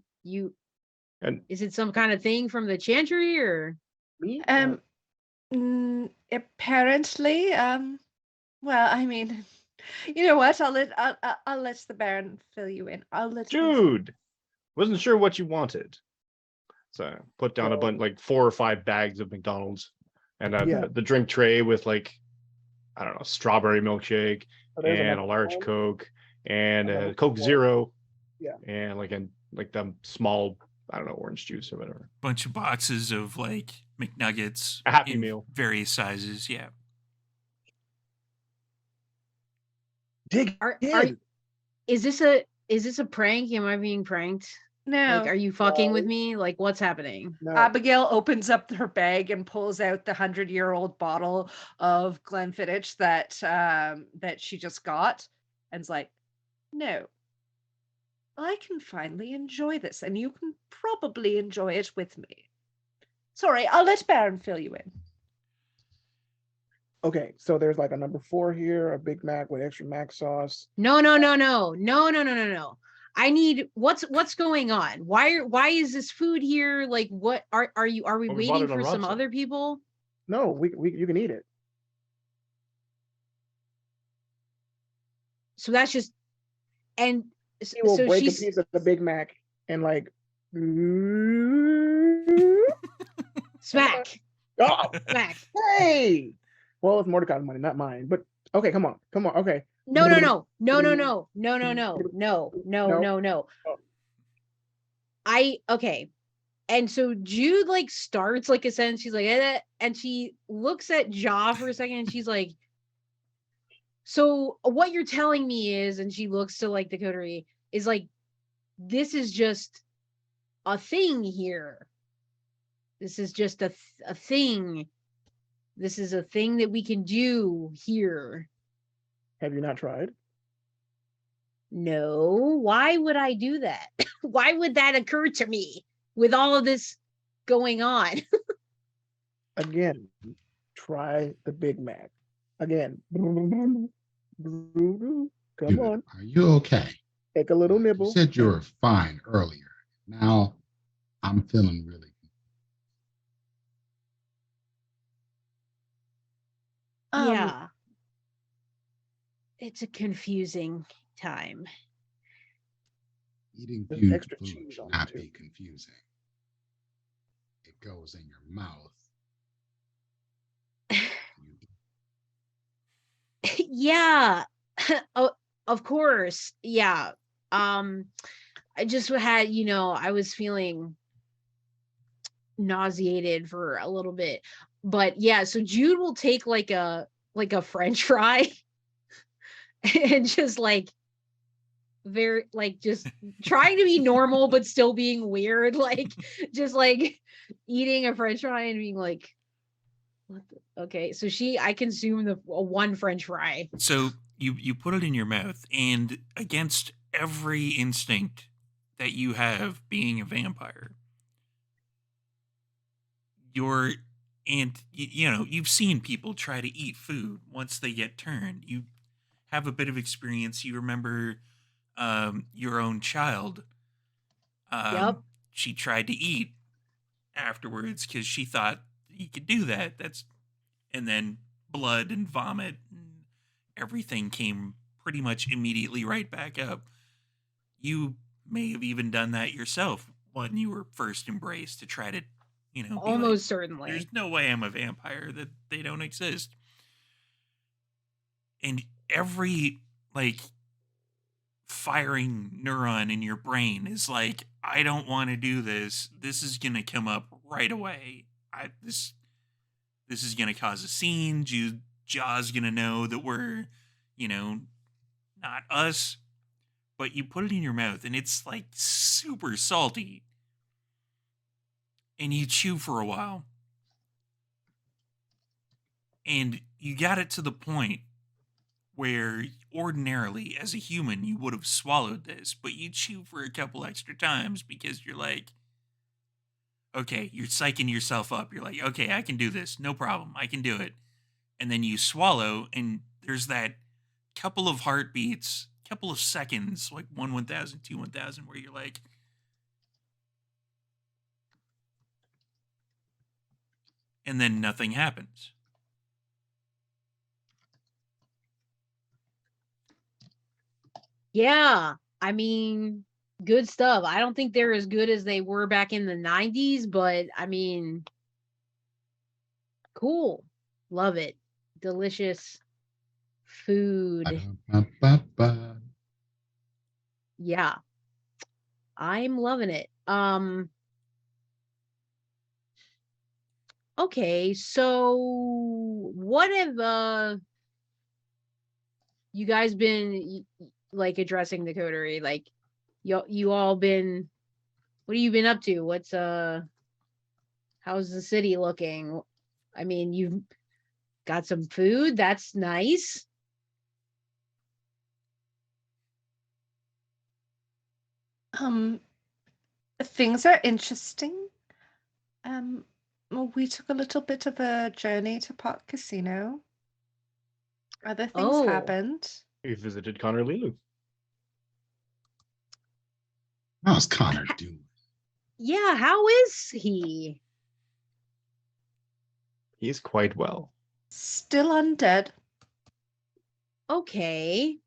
Speaker 4: And
Speaker 5: Is it some kind of thing from the chantry or?
Speaker 3: Me?
Speaker 2: Apparently, well, I mean, you know what? I'll let the Baron fill you in. I'll let him.
Speaker 4: Jude, wasn't sure what you wanted. So I put down a bunch, like 4 or 5 bags of McDonald's, and
Speaker 3: Yeah.
Speaker 4: the drink tray with like, I don't know, strawberry milkshake
Speaker 3: So there's a
Speaker 4: and a
Speaker 3: number
Speaker 4: large
Speaker 3: 1,
Speaker 4: Coke and
Speaker 3: a
Speaker 4: a
Speaker 3: number
Speaker 4: Coke
Speaker 3: 4.
Speaker 4: Zero,
Speaker 3: Yeah.
Speaker 4: and like the small, I don't know, orange juice or whatever.
Speaker 1: Bunch of boxes of like McNuggets
Speaker 4: A Happy
Speaker 1: in
Speaker 4: Meal.
Speaker 1: various sizes. Yeah.
Speaker 3: Dig
Speaker 5: Are
Speaker 3: in.
Speaker 5: is this a prank? Am I being pranked? Like,
Speaker 2: No.
Speaker 5: are you fucking with
Speaker 3: No.
Speaker 5: me? Like, what's happening?
Speaker 3: No.
Speaker 2: Abigail opens up her bag and pulls out the 100-year-old bottle of Glenfiddich that she just got, and's like, "No, I can finally enjoy this, and you can probably enjoy it with me. Sorry, I'll let Baron fill you in."
Speaker 3: Okay, so there's like a number 4 here, a Big Mac with extra mac sauce.
Speaker 5: No. I need what's going on? Why is this food here? Like, what are we
Speaker 4: Well, we bought
Speaker 5: waiting
Speaker 4: it on
Speaker 5: for some
Speaker 4: Robson.
Speaker 5: other people?
Speaker 3: No, we you can eat it.
Speaker 5: So that's just and
Speaker 3: He will
Speaker 5: so
Speaker 3: break a
Speaker 5: she's
Speaker 3: piece of the Big Mac and like
Speaker 5: smack.
Speaker 3: oh,
Speaker 5: Smack.
Speaker 3: hey. Well, it's Mordecai's money, not mine. But okay, come on. Okay.
Speaker 5: No.
Speaker 3: No.
Speaker 5: Okay. And so Jude like starts like a sentence. She's like, and she looks at Ja for a second and she's like, so what you're telling me is, and she looks to like the coterie, is like, this is just a thing here. This is just a thing. This is a thing that we can do here.
Speaker 3: Have you not tried?
Speaker 5: No. Why would I do that? Why would that occur to me with all of this going on?
Speaker 3: Again, try the Big Mac. Again. Come
Speaker 7: Dude,
Speaker 3: on.
Speaker 7: are you okay?
Speaker 3: Take a little
Speaker 7: You
Speaker 3: nibble.
Speaker 7: said you were fine earlier. Now I'm feeling really
Speaker 5: Yeah. It's a confusing time.
Speaker 7: eating
Speaker 3: There's
Speaker 7: beauty
Speaker 3: extra
Speaker 7: food
Speaker 3: cheese
Speaker 7: should
Speaker 3: on
Speaker 7: not
Speaker 3: it, too.
Speaker 7: be confusing. It goes in your mouth.
Speaker 5: Yeah. Of course. Yeah. I just had, I was feeling nauseated for a little bit. But yeah, so Jude will take like a French fry and just like very like just trying to be normal but still being weird, like just like eating a French fry and being like, what okay. So I consume the one French fry.
Speaker 1: So you put it in your mouth, and against every instinct that you have being a vampire, you're and you've seen people try to eat food once they get turned. You have a bit of experience. You remember your own child.
Speaker 5: Yep.
Speaker 1: She tried to eat afterwards because she thought you could do that. And then blood and vomit and everything came pretty much immediately right back up. You may have even done that yourself when you were first embraced to try to, be like,
Speaker 5: Almost certainly.
Speaker 1: there's no way I'm a vampire, that they don't exist. And every like firing neuron in your brain is like, I don't want to do this. This is gonna come up right away. This is gonna cause a scene. Jaw's gonna know that we're, not us. But you put it in your mouth and it's like super salty. And you chew for a while. And you got it to the point where ordinarily, as a human, you would have swallowed this, but you chew for a couple extra times because you're like, okay, you're psyching yourself up. You're like, okay, I can do this. No problem. I can do it. And then you swallow, and there's that couple of heartbeats, couple of seconds, like 1,000, 1,000, where you're like, and then nothing happens.
Speaker 5: Yeah, I mean, good stuff. I don't think they're as good as they were back in the 90s, but I mean, cool. Love it. Delicious food.
Speaker 7: Ba-da-ba-ba-ba.
Speaker 5: Yeah. I'm loving it. Okay, so what have you guys been like addressing the coterie? Like you all been, what have you been up to? What's how's the city looking? I mean, you've got some food, that's nice.
Speaker 2: Things are interesting. Well, we took a little bit of a journey to Park Casino. Other things
Speaker 5: Oh.
Speaker 2: happened.
Speaker 4: We visited Connor Lilu.
Speaker 7: How's Connor doing?
Speaker 5: Yeah, how is he?
Speaker 4: He's quite well.
Speaker 2: Still undead.
Speaker 5: Okay.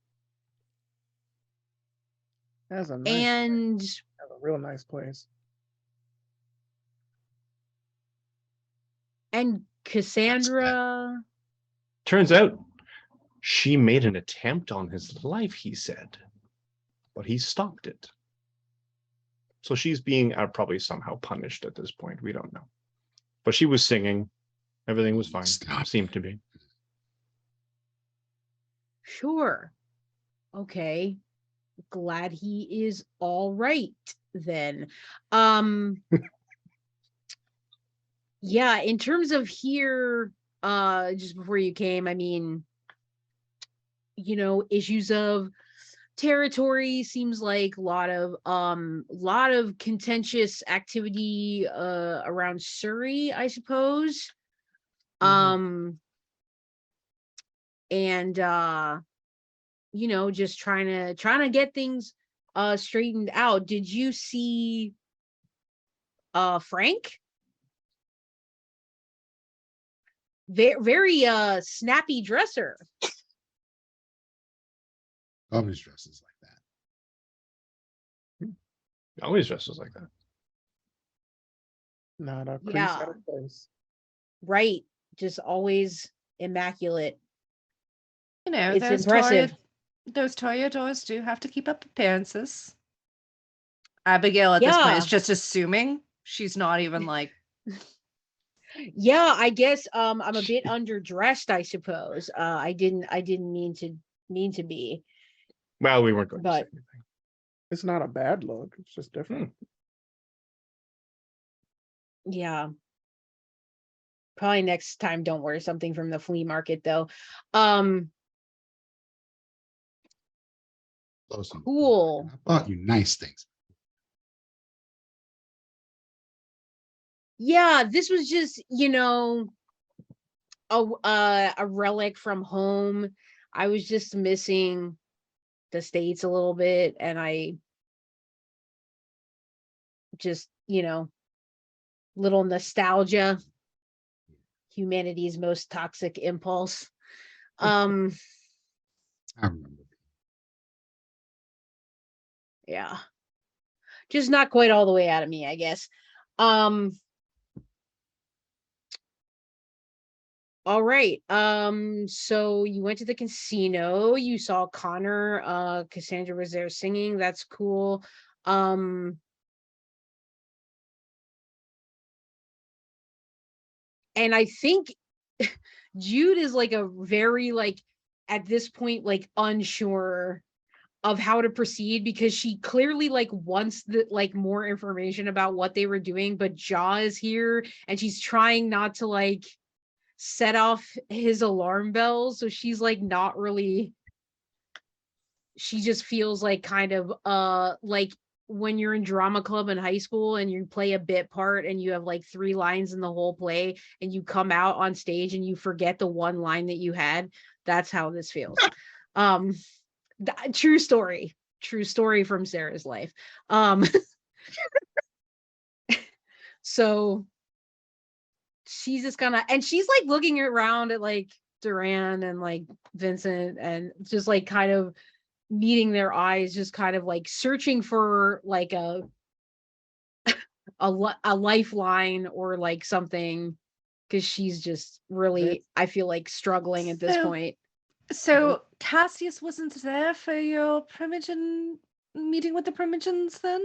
Speaker 3: That's a nice,
Speaker 5: And
Speaker 3: that's a real nice place.
Speaker 5: Cassandra.
Speaker 4: Turns out she made an attempt on his life, he said, but he stopped it. So she's being probably somehow punished at this point. We don't know. But she was singing. Everything was fine.
Speaker 7: Stop.
Speaker 4: Seemed to be.
Speaker 5: Sure. Okay. Glad he is all right then. Yeah, in terms of here, just before you came, I mean, you know, issues of territory seems like a lot of contentious activity around Surrey, I suppose. And you know, just trying to get things straightened out. Did you see Frank? Very snappy dresser.
Speaker 7: Always dresses like that.
Speaker 4: He always dresses like that.
Speaker 3: Not a crease
Speaker 5: Yeah.
Speaker 3: out of place.
Speaker 5: Right. Just always immaculate.
Speaker 2: You know,
Speaker 5: It's
Speaker 2: those
Speaker 5: impressive.
Speaker 2: those toreadors do have to keep up appearances. Abigail at this point
Speaker 5: Yeah.
Speaker 2: is just assuming. She's not even like,
Speaker 5: Yeah, I guess I'm a bit underdressed, I suppose. I didn't mean to be.
Speaker 4: Well, we weren't going to say
Speaker 5: But
Speaker 4: anything.
Speaker 3: It's not a bad look. It's just different.
Speaker 5: yeah. Probably next time don't wear something from the flea market though.
Speaker 7: Close enough.
Speaker 5: Cool.
Speaker 7: I bought you nice things.
Speaker 5: Yeah, this was just, you know, a relic from home. I was just missing the States a little bit, and I just, you know, little nostalgia, humanity's most toxic impulse.
Speaker 7: I remember.
Speaker 5: Yeah. Just not quite all the way out of me, I guess. All right. So you went to the casino, you saw Connor, Cassandra was there singing. That's cool. And I think Jude is like a very like at this point like unsure of how to proceed because she clearly like wants the like more information about what they were doing, but Jaw is here and she's trying not to like set off his alarm bells, so she's like not really, she just feels like kind of like when you're in drama club in high school and you play a bit part and you have like 3 lines in the whole play and you come out on stage and you forget the one line that you had. That's how this feels. Um, true story from Sarah's life. So she's just gonna, and she's like looking around at like Duran and like Vincent and just like kind of meeting their eyes, just kind of like searching for like a lifeline or like something, because she's just really, I feel like, struggling at this point.
Speaker 2: So Cassius wasn't there for your Primogen meeting with the Primogens then?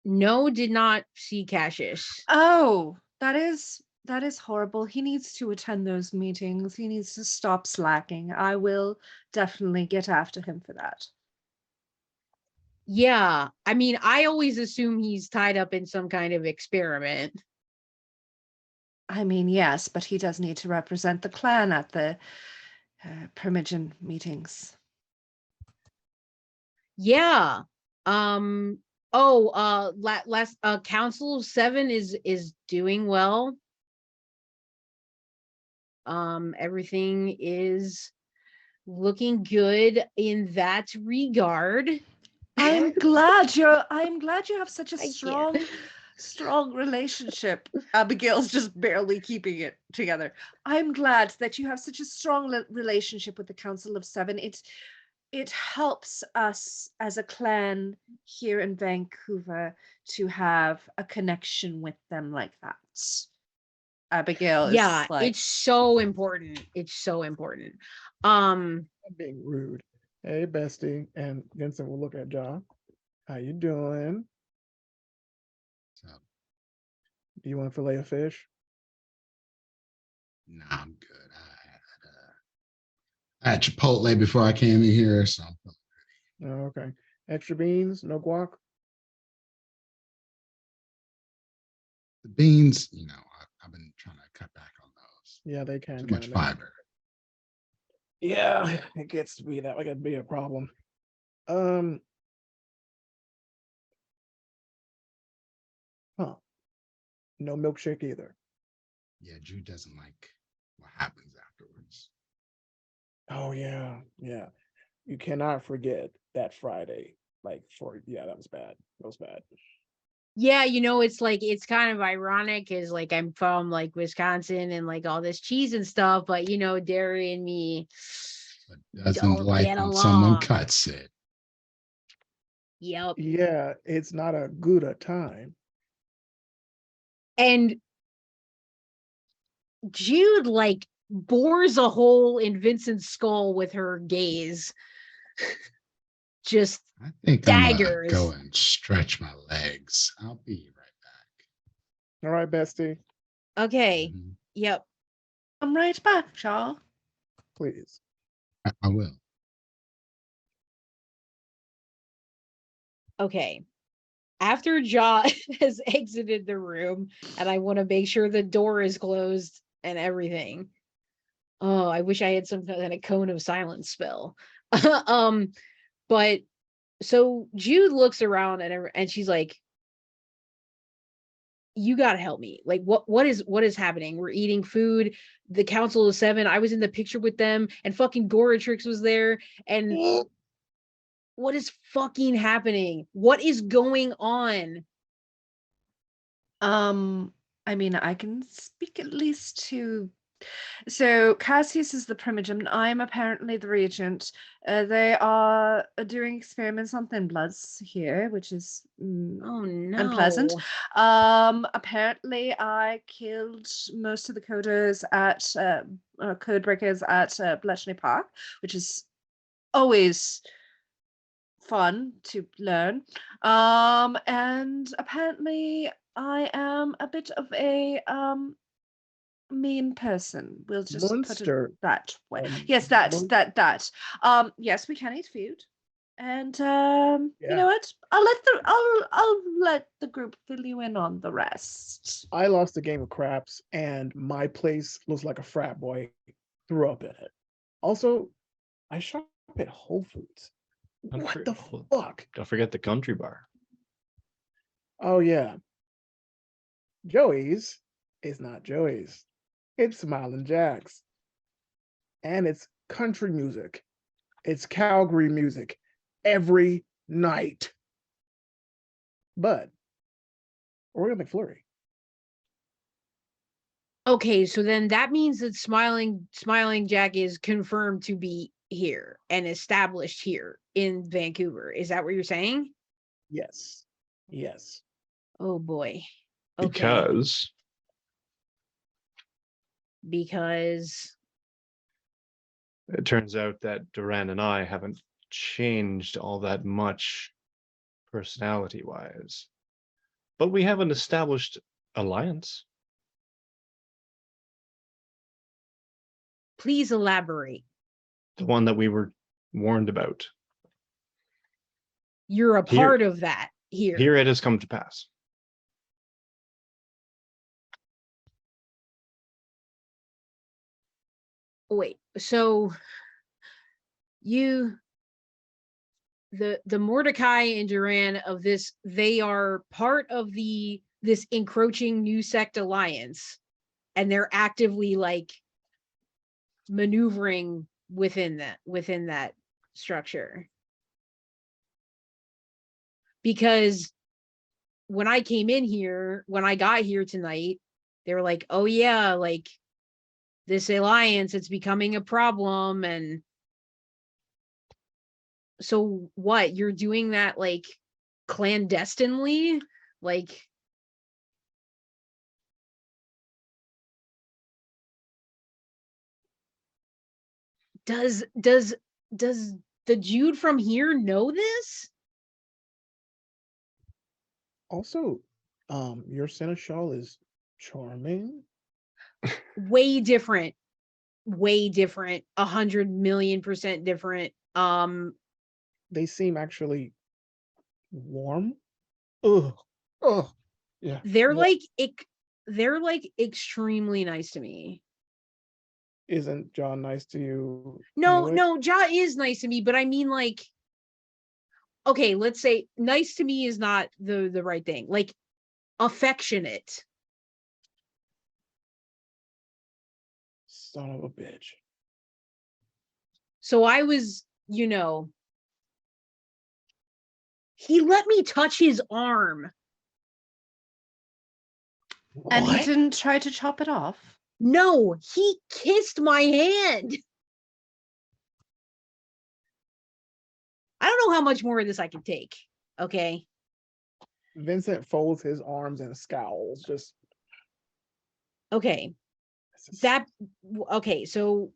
Speaker 5: No, did not see Cassius.
Speaker 2: Oh, that is horrible. He needs to attend those meetings. He needs to stop slacking. I will definitely get after him for that.
Speaker 5: Yeah, I mean, I always assume he's tied up in some kind of experiment.
Speaker 2: I mean, yes, but he does need to represent the clan at the Primogen meetings.
Speaker 5: Yeah. Last Council 7 is doing well. Everything is looking good in that regard.
Speaker 2: I'm glad you have such a strong relationship. Abigail's just barely keeping it together. I'm glad that you have such a strong relationship with the Council of 7. It helps us as a clan here in Vancouver to have a connection with them like that. Abigail
Speaker 5: Yeah,
Speaker 2: is like,
Speaker 5: it's so important. It's so important.
Speaker 3: I'm being rude. Hey, bestie. And Vincent will look at John. How you doing?
Speaker 7: So,
Speaker 3: Do you want a fillet of fish?
Speaker 7: nah, I'm good. I had Chipotle before I came in here, so I'm feeling
Speaker 3: Oh, okay. Extra beans, no guac.
Speaker 7: the beans. I've been trying to cut back on those.
Speaker 3: Yeah, they can.
Speaker 7: Too much fiber.
Speaker 3: Yeah, it gets to be that. Like, it'd be a problem. Huh. No milkshake either.
Speaker 7: Yeah, Drew doesn't like what happens afterwards.
Speaker 3: Oh yeah, yeah. You cannot forget that Friday. That was bad. That was bad.
Speaker 5: Yeah, it's like, it's kind of ironic is like I'm from like Wisconsin and like all this cheese and stuff, but Derry and me
Speaker 7: But doesn't
Speaker 5: don't
Speaker 7: like
Speaker 5: get
Speaker 7: when someone
Speaker 5: along.
Speaker 7: cuts it.
Speaker 5: Yep.
Speaker 3: Yeah, it's not a good a time.
Speaker 5: And Jude like bores a hole in Vincent's skull with her gaze. Just
Speaker 7: I think
Speaker 5: daggers.
Speaker 7: I'm gonna go and stretch my legs. I'll be right back.
Speaker 3: All right, bestie.
Speaker 5: Okay.
Speaker 7: Mhm.
Speaker 5: Yep.
Speaker 2: I'm right back, Charles.
Speaker 3: Please.
Speaker 7: I will.
Speaker 5: Okay. After Jaw has exited the room, and I want to make sure the door is closed and everything. Oh, I wish I had some kind of cone of silence spell. But so Jude looks around and she's like, you gotta help me. Like, what is happening? We're eating food. The Council of 7, I was in the picture with them, and fucking Goratrix was there. And what is fucking happening? What is going on?
Speaker 2: I mean, I can speak at least to. So Cassius is the Primogen. I'm apparently the regent. They are doing experiments on thin bloods here, which is
Speaker 5: Oh no.
Speaker 2: unpleasant. Apparently I killed most of the coders at code breakers at Bletchley Park, which is always fun to learn. And apparently I am a bit of a mean person. We'll just
Speaker 3: Monster.
Speaker 2: put it that way. Yes,
Speaker 3: Mon-
Speaker 2: that. Yes, we can eat food. And you
Speaker 3: Yeah.
Speaker 2: know what? I'll let the group fill you in on the rest.
Speaker 3: I lost a game of craps, and my place looks like a frat boy threw up in it. Also, I shop at Whole Foods. What the fuck?
Speaker 4: Don't forget the country bar.
Speaker 3: Oh yeah. Joey's is not Joey's. It's Smiling Jack's. And it's country music. It's Calgary music every night. But Royal McFlurry.
Speaker 5: Okay, so then that means that Smiling Jack is confirmed to be here and established here in Vancouver. Is that what you're saying?
Speaker 3: Yes. Yes.
Speaker 5: Oh boy. Okay. Because
Speaker 4: it turns out that Duran and I haven't changed all that much personality-wise. But we have an established alliance.
Speaker 5: please elaborate.
Speaker 4: The one that we were warned about.
Speaker 5: You're a part of that here.
Speaker 4: Here it has come to pass.
Speaker 5: Wait, so the Mordecai and Duran of this, they are part of this encroaching new sect alliance, and they're actively like maneuvering within that structure. Because when I got here tonight, they were like, oh yeah, like this alliance, it's becoming a problem. And so what, you're doing that like clandestinely? Like, does the Jude from here know this?
Speaker 3: Also, your seneschal is charming.
Speaker 5: Way different. 100,000,000% different.
Speaker 3: They seem actually warm. Ugh. Oh, yeah.
Speaker 5: They're
Speaker 3: Wa-
Speaker 5: like extremely nice to me.
Speaker 3: Isn't John nice to you?
Speaker 5: No,
Speaker 3: anyway?
Speaker 5: Ja is nice to me, but I mean, like, okay, let's say nice to me is not the right thing. Like, affectionate.
Speaker 3: Son of a bitch.
Speaker 5: So I was, he let me touch his arm.
Speaker 2: And he
Speaker 3: What?
Speaker 2: didn't try to chop it off.
Speaker 5: No, he kissed my hand. I don't know how much more of this I can take. Okay.
Speaker 3: Vincent folds his arms and scowls. Just
Speaker 5: Okay. Okay. So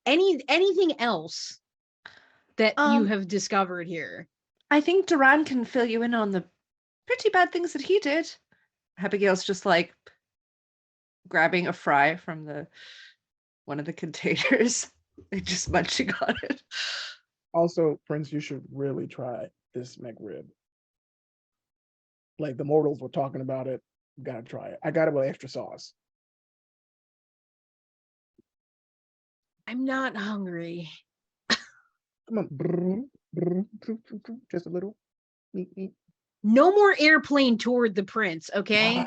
Speaker 5: anything else that you have discovered here?
Speaker 2: I think Duran can fill you in on the pretty bad things that he did. Abigail's just like grabbing a fry from one of the containers and just munching on it.
Speaker 3: Also, Prince, you should really try this McRib. Like the mortals were talking about it. You gotta try it. I got it with extra sauce.
Speaker 5: I'm not hungry.
Speaker 3: Come on. Just a little.
Speaker 5: No more airplane toward the prince, okay?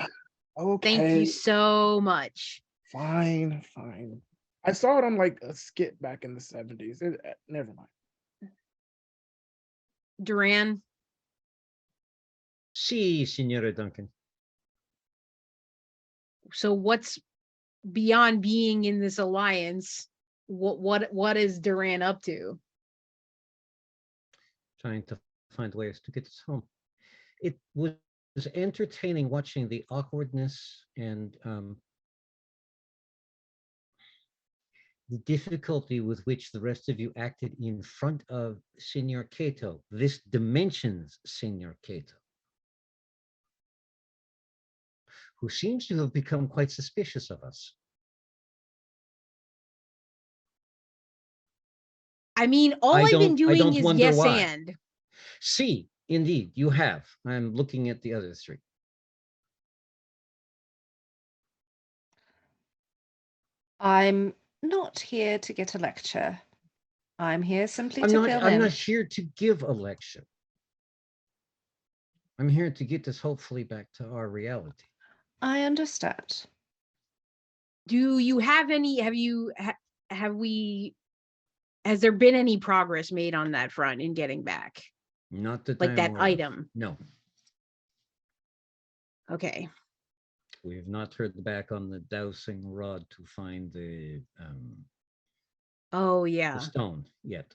Speaker 3: Okay.
Speaker 5: Thank you so much.
Speaker 3: Fine. I saw it on like a skit back in the 70s. Never mind.
Speaker 5: Duran?
Speaker 6: Si, Senora Duncan.
Speaker 5: So what's beyond being in this alliance? What is Duran up to?
Speaker 6: Trying to find ways to get us home. It was entertaining watching the awkwardness and the difficulty with which the rest of you acted in front of Senor Cato. This dimensions Senor Cato, who seems to have become quite suspicious of us.
Speaker 5: I mean, all I've been doing is yes why. And.
Speaker 6: See, indeed, you have. I'm looking at the other three.
Speaker 2: I'm not here to get a lecture. I'm here simply
Speaker 6: I'm
Speaker 2: to
Speaker 6: not.
Speaker 2: fill
Speaker 6: I'm
Speaker 2: in.
Speaker 6: not here to give a lecture. I'm here to get us hopefully back to our reality.
Speaker 2: I understand.
Speaker 5: Do you have any? Has there been any progress made on that front in getting back,
Speaker 6: Not that
Speaker 5: like
Speaker 6: I'm
Speaker 5: that
Speaker 6: aware of.
Speaker 5: item?
Speaker 6: No,
Speaker 5: Okay.
Speaker 6: we have not heard back on the dowsing rod to find
Speaker 5: Oh
Speaker 6: the
Speaker 5: yeah.
Speaker 6: stone yet.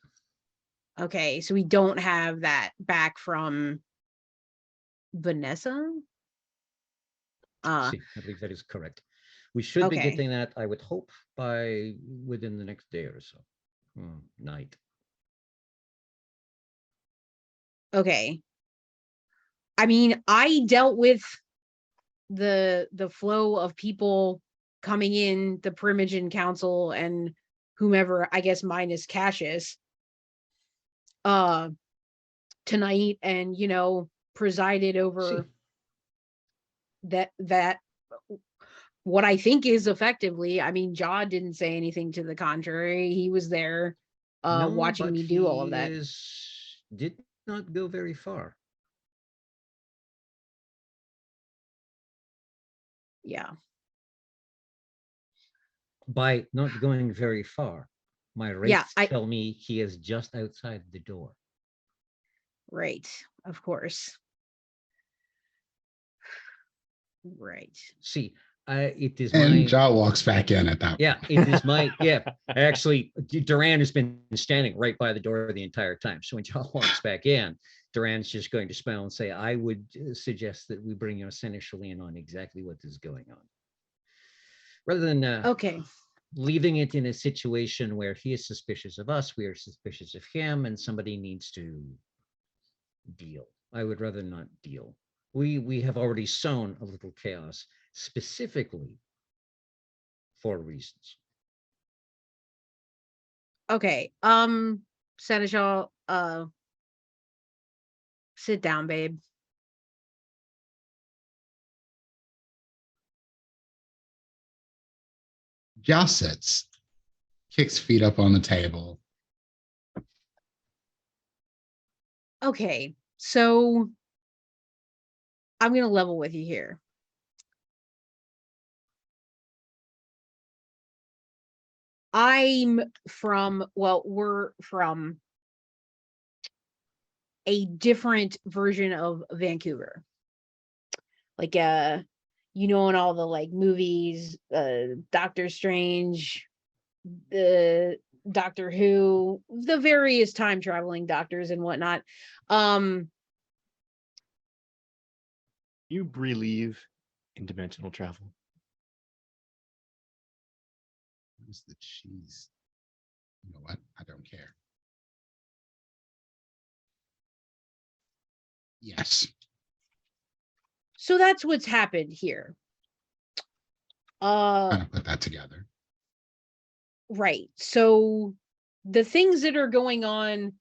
Speaker 5: Okay, so we don't have that back from Vanessa.
Speaker 6: See, I believe that is correct. We should be
Speaker 5: Okay.
Speaker 6: getting that, I would hope, by within the next day or so. Night.
Speaker 5: Okay. I mean, I dealt with the flow of people coming in, the Primogen Council and whomever, I guess minus Cassius, tonight, and presided over that what I think is effectively. I mean, Jaw didn't say anything to the contrary. He was there
Speaker 6: No,
Speaker 5: watching
Speaker 6: but
Speaker 5: me do all of
Speaker 6: he
Speaker 5: that.
Speaker 6: did not go very far.
Speaker 5: Yeah.
Speaker 6: By not going very far, my
Speaker 5: Yeah,
Speaker 6: wraiths tell me he is just outside the door.
Speaker 5: Right. Of course. Right.
Speaker 6: See, it is
Speaker 7: And
Speaker 6: my
Speaker 7: Jaw walks back in at that
Speaker 6: yeah,
Speaker 7: point.
Speaker 6: it is my Actually, Duran has been standing right by the door the entire time. So when Jaw walks back in, Duran's just going to smile and say, "I would suggest that we bring your seneschal in on exactly what is going on, rather than
Speaker 5: Okay.
Speaker 6: leaving it in a situation where he is suspicious of us, we are suspicious of him, and somebody needs to deal. I would rather not deal. We have already sown a little chaos specifically for reasons."
Speaker 5: Okay. Seneschal, sit down, babe.
Speaker 7: Jaw sits, kicks feet up on the table.
Speaker 5: Okay. So I'm going to level with you here. We're from a different version of Vancouver. Like in all the like movies, Doctor Strange, the Doctor Who, the various time traveling doctors and whatnot.
Speaker 4: You believe in dimensional travel?
Speaker 7: Where's the cheese? You know what? I don't care. Yes.
Speaker 5: So that's what's happened here.
Speaker 7: Kind of put that together.
Speaker 5: Right. So the things that are going on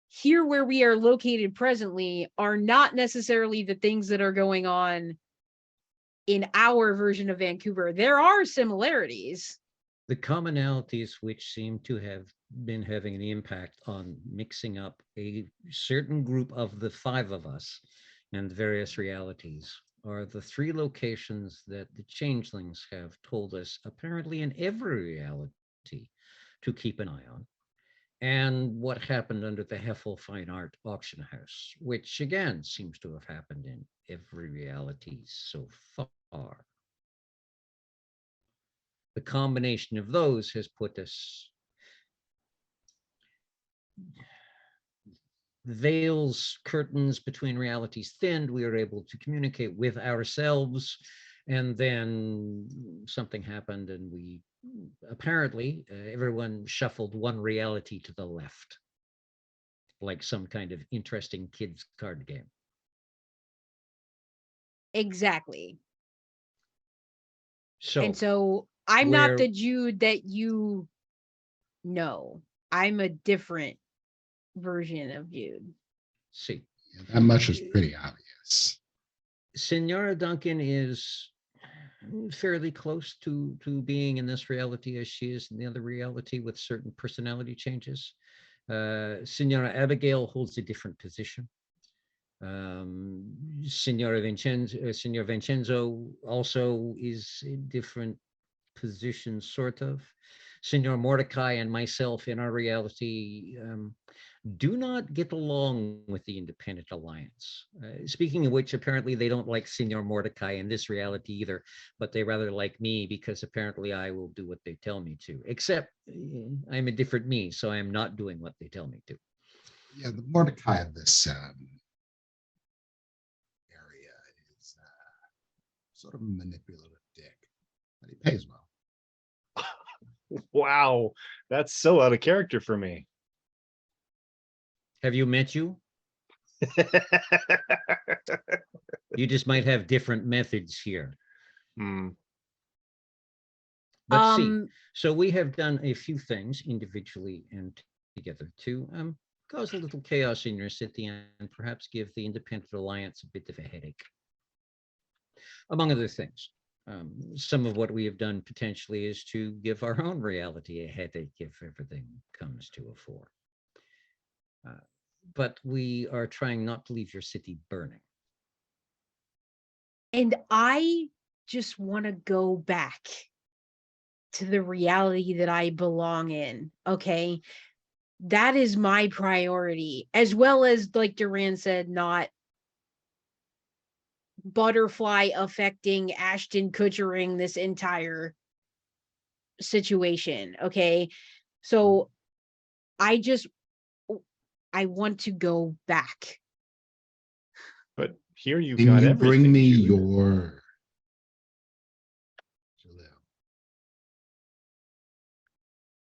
Speaker 5: here where we are located presently are not necessarily the things that are going on in our version of Vancouver. There are similarities.
Speaker 6: The commonalities which seem to have been having an impact on mixing up a certain group of the five of us and various realities are the three locations that the changelings have told us, apparently in every reality, to keep an eye on, and what happened under the Heffel Fine Art Auction House, which again seems to have happened in every reality so far. The combination of those has put us veils, curtains between realities thinned. We were able to communicate with ourselves, and then something happened, and we apparently everyone shuffled one reality to the left, like some kind of interesting kids card game.
Speaker 5: Exactly.
Speaker 6: So,
Speaker 5: and so I'm not the Jude that you know. I'm a different version of Jude.
Speaker 6: See,
Speaker 7: yeah, that much was pretty obvious.
Speaker 6: Senora Duncan is fairly close to being in this reality as she is in the other reality, with certain personality changes. Signora Abigail holds a different position. Signor Vincenzo also is in different positions, sort of. Signor Mordecai and myself in our reality do not get along with the Independent Alliance. Speaking of which, apparently they don't like Signor Mordecai in this reality either, but they rather like me because apparently I will do what they tell me to, except I'm a different me, so I'm not doing what they tell me to.
Speaker 7: Yeah, the Mordecai of this area is sort of a manipulative dick, but he pays well.
Speaker 4: Wow, that's so out of character for me.
Speaker 6: Have you met you? You just might have different methods here.
Speaker 4: Hmm.
Speaker 6: But see, so we have done a few things individually and together to cause a little chaos in your city and perhaps give the Independent Alliance a bit of a headache. Among other things, some of what we have done potentially is to give our own reality a headache if everything comes to a fore. But we are trying not to leave your city burning.
Speaker 5: And I just want to go back to the reality that I belong in. Okay. That is my priority, as well as, like Duran said, not butterfly affecting Ashton Kutchering this entire situation. Okay. So I want to go back.
Speaker 4: But here you've
Speaker 7: Can
Speaker 4: got
Speaker 7: you
Speaker 4: everything.
Speaker 7: bring me
Speaker 4: Jude.
Speaker 7: your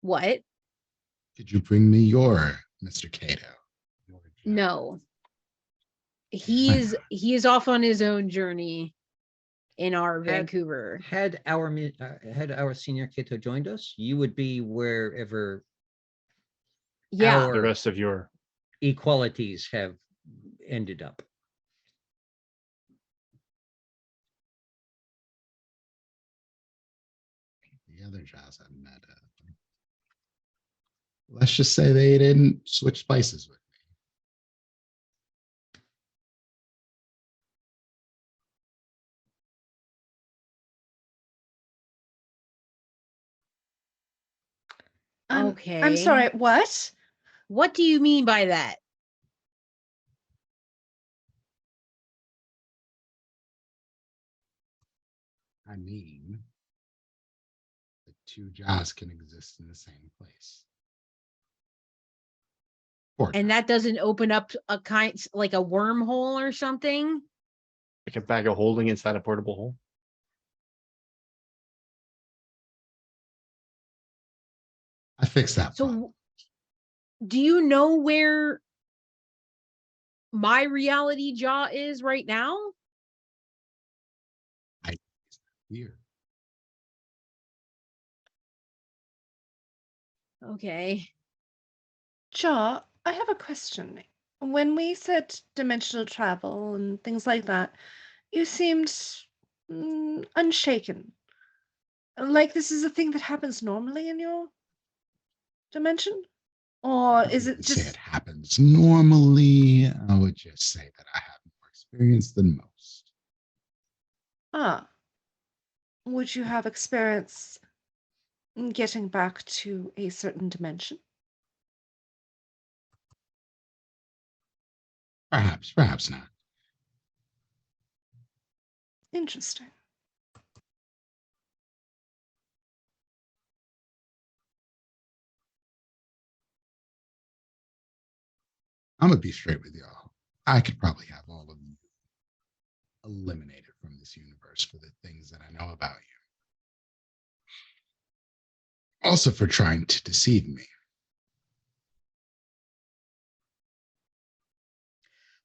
Speaker 5: What?
Speaker 7: Could you bring me your Mr. Cato?
Speaker 5: No. He is off on his own journey in our Vancouver.
Speaker 6: Had our senior Cato joined us, you would be wherever
Speaker 5: Yeah.
Speaker 4: The rest of your
Speaker 6: equalities have ended up.
Speaker 7: The other Jaws I've met. Let's just say they didn't switch spices with me.
Speaker 5: Okay.
Speaker 2: I'm sorry, what?
Speaker 5: What do you mean by that?
Speaker 7: I mean, the two Jaws can exist in the same place.
Speaker 5: And that doesn't open up a kind, like a wormhole or something?
Speaker 4: like a bag of holding inside a portable hole.
Speaker 7: I fixed that problem.
Speaker 5: So do you know where my reality jaw is right now?
Speaker 7: Here.
Speaker 5: Okay.
Speaker 2: Jaw, I have a question. When we said dimensional travel and things like that, you seemed unshaken. Like this is a thing that happens normally in your dimension? Or is it
Speaker 7: Say it
Speaker 2: just
Speaker 7: happens normally? I would just say that I have more experience than most.
Speaker 2: would you have experience in getting back to a certain dimension?
Speaker 7: Perhaps not.
Speaker 2: Interesting.
Speaker 7: I'm gonna be straight with y'all. I could probably have all of you eliminated from this universe for the things that I know about you. Also for trying to deceive me.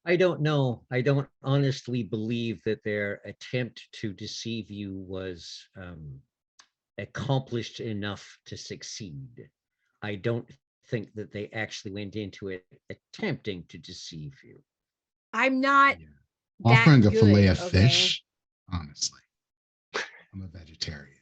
Speaker 6: I don't know. I don't honestly believe that their attempt to deceive you was accomplished enough to succeed. I don't think that they actually went into it attempting to deceive you.
Speaker 5: I'm not
Speaker 7: Offering a fillet of
Speaker 5: okay?
Speaker 7: fish, honestly. I'm a vegetarian.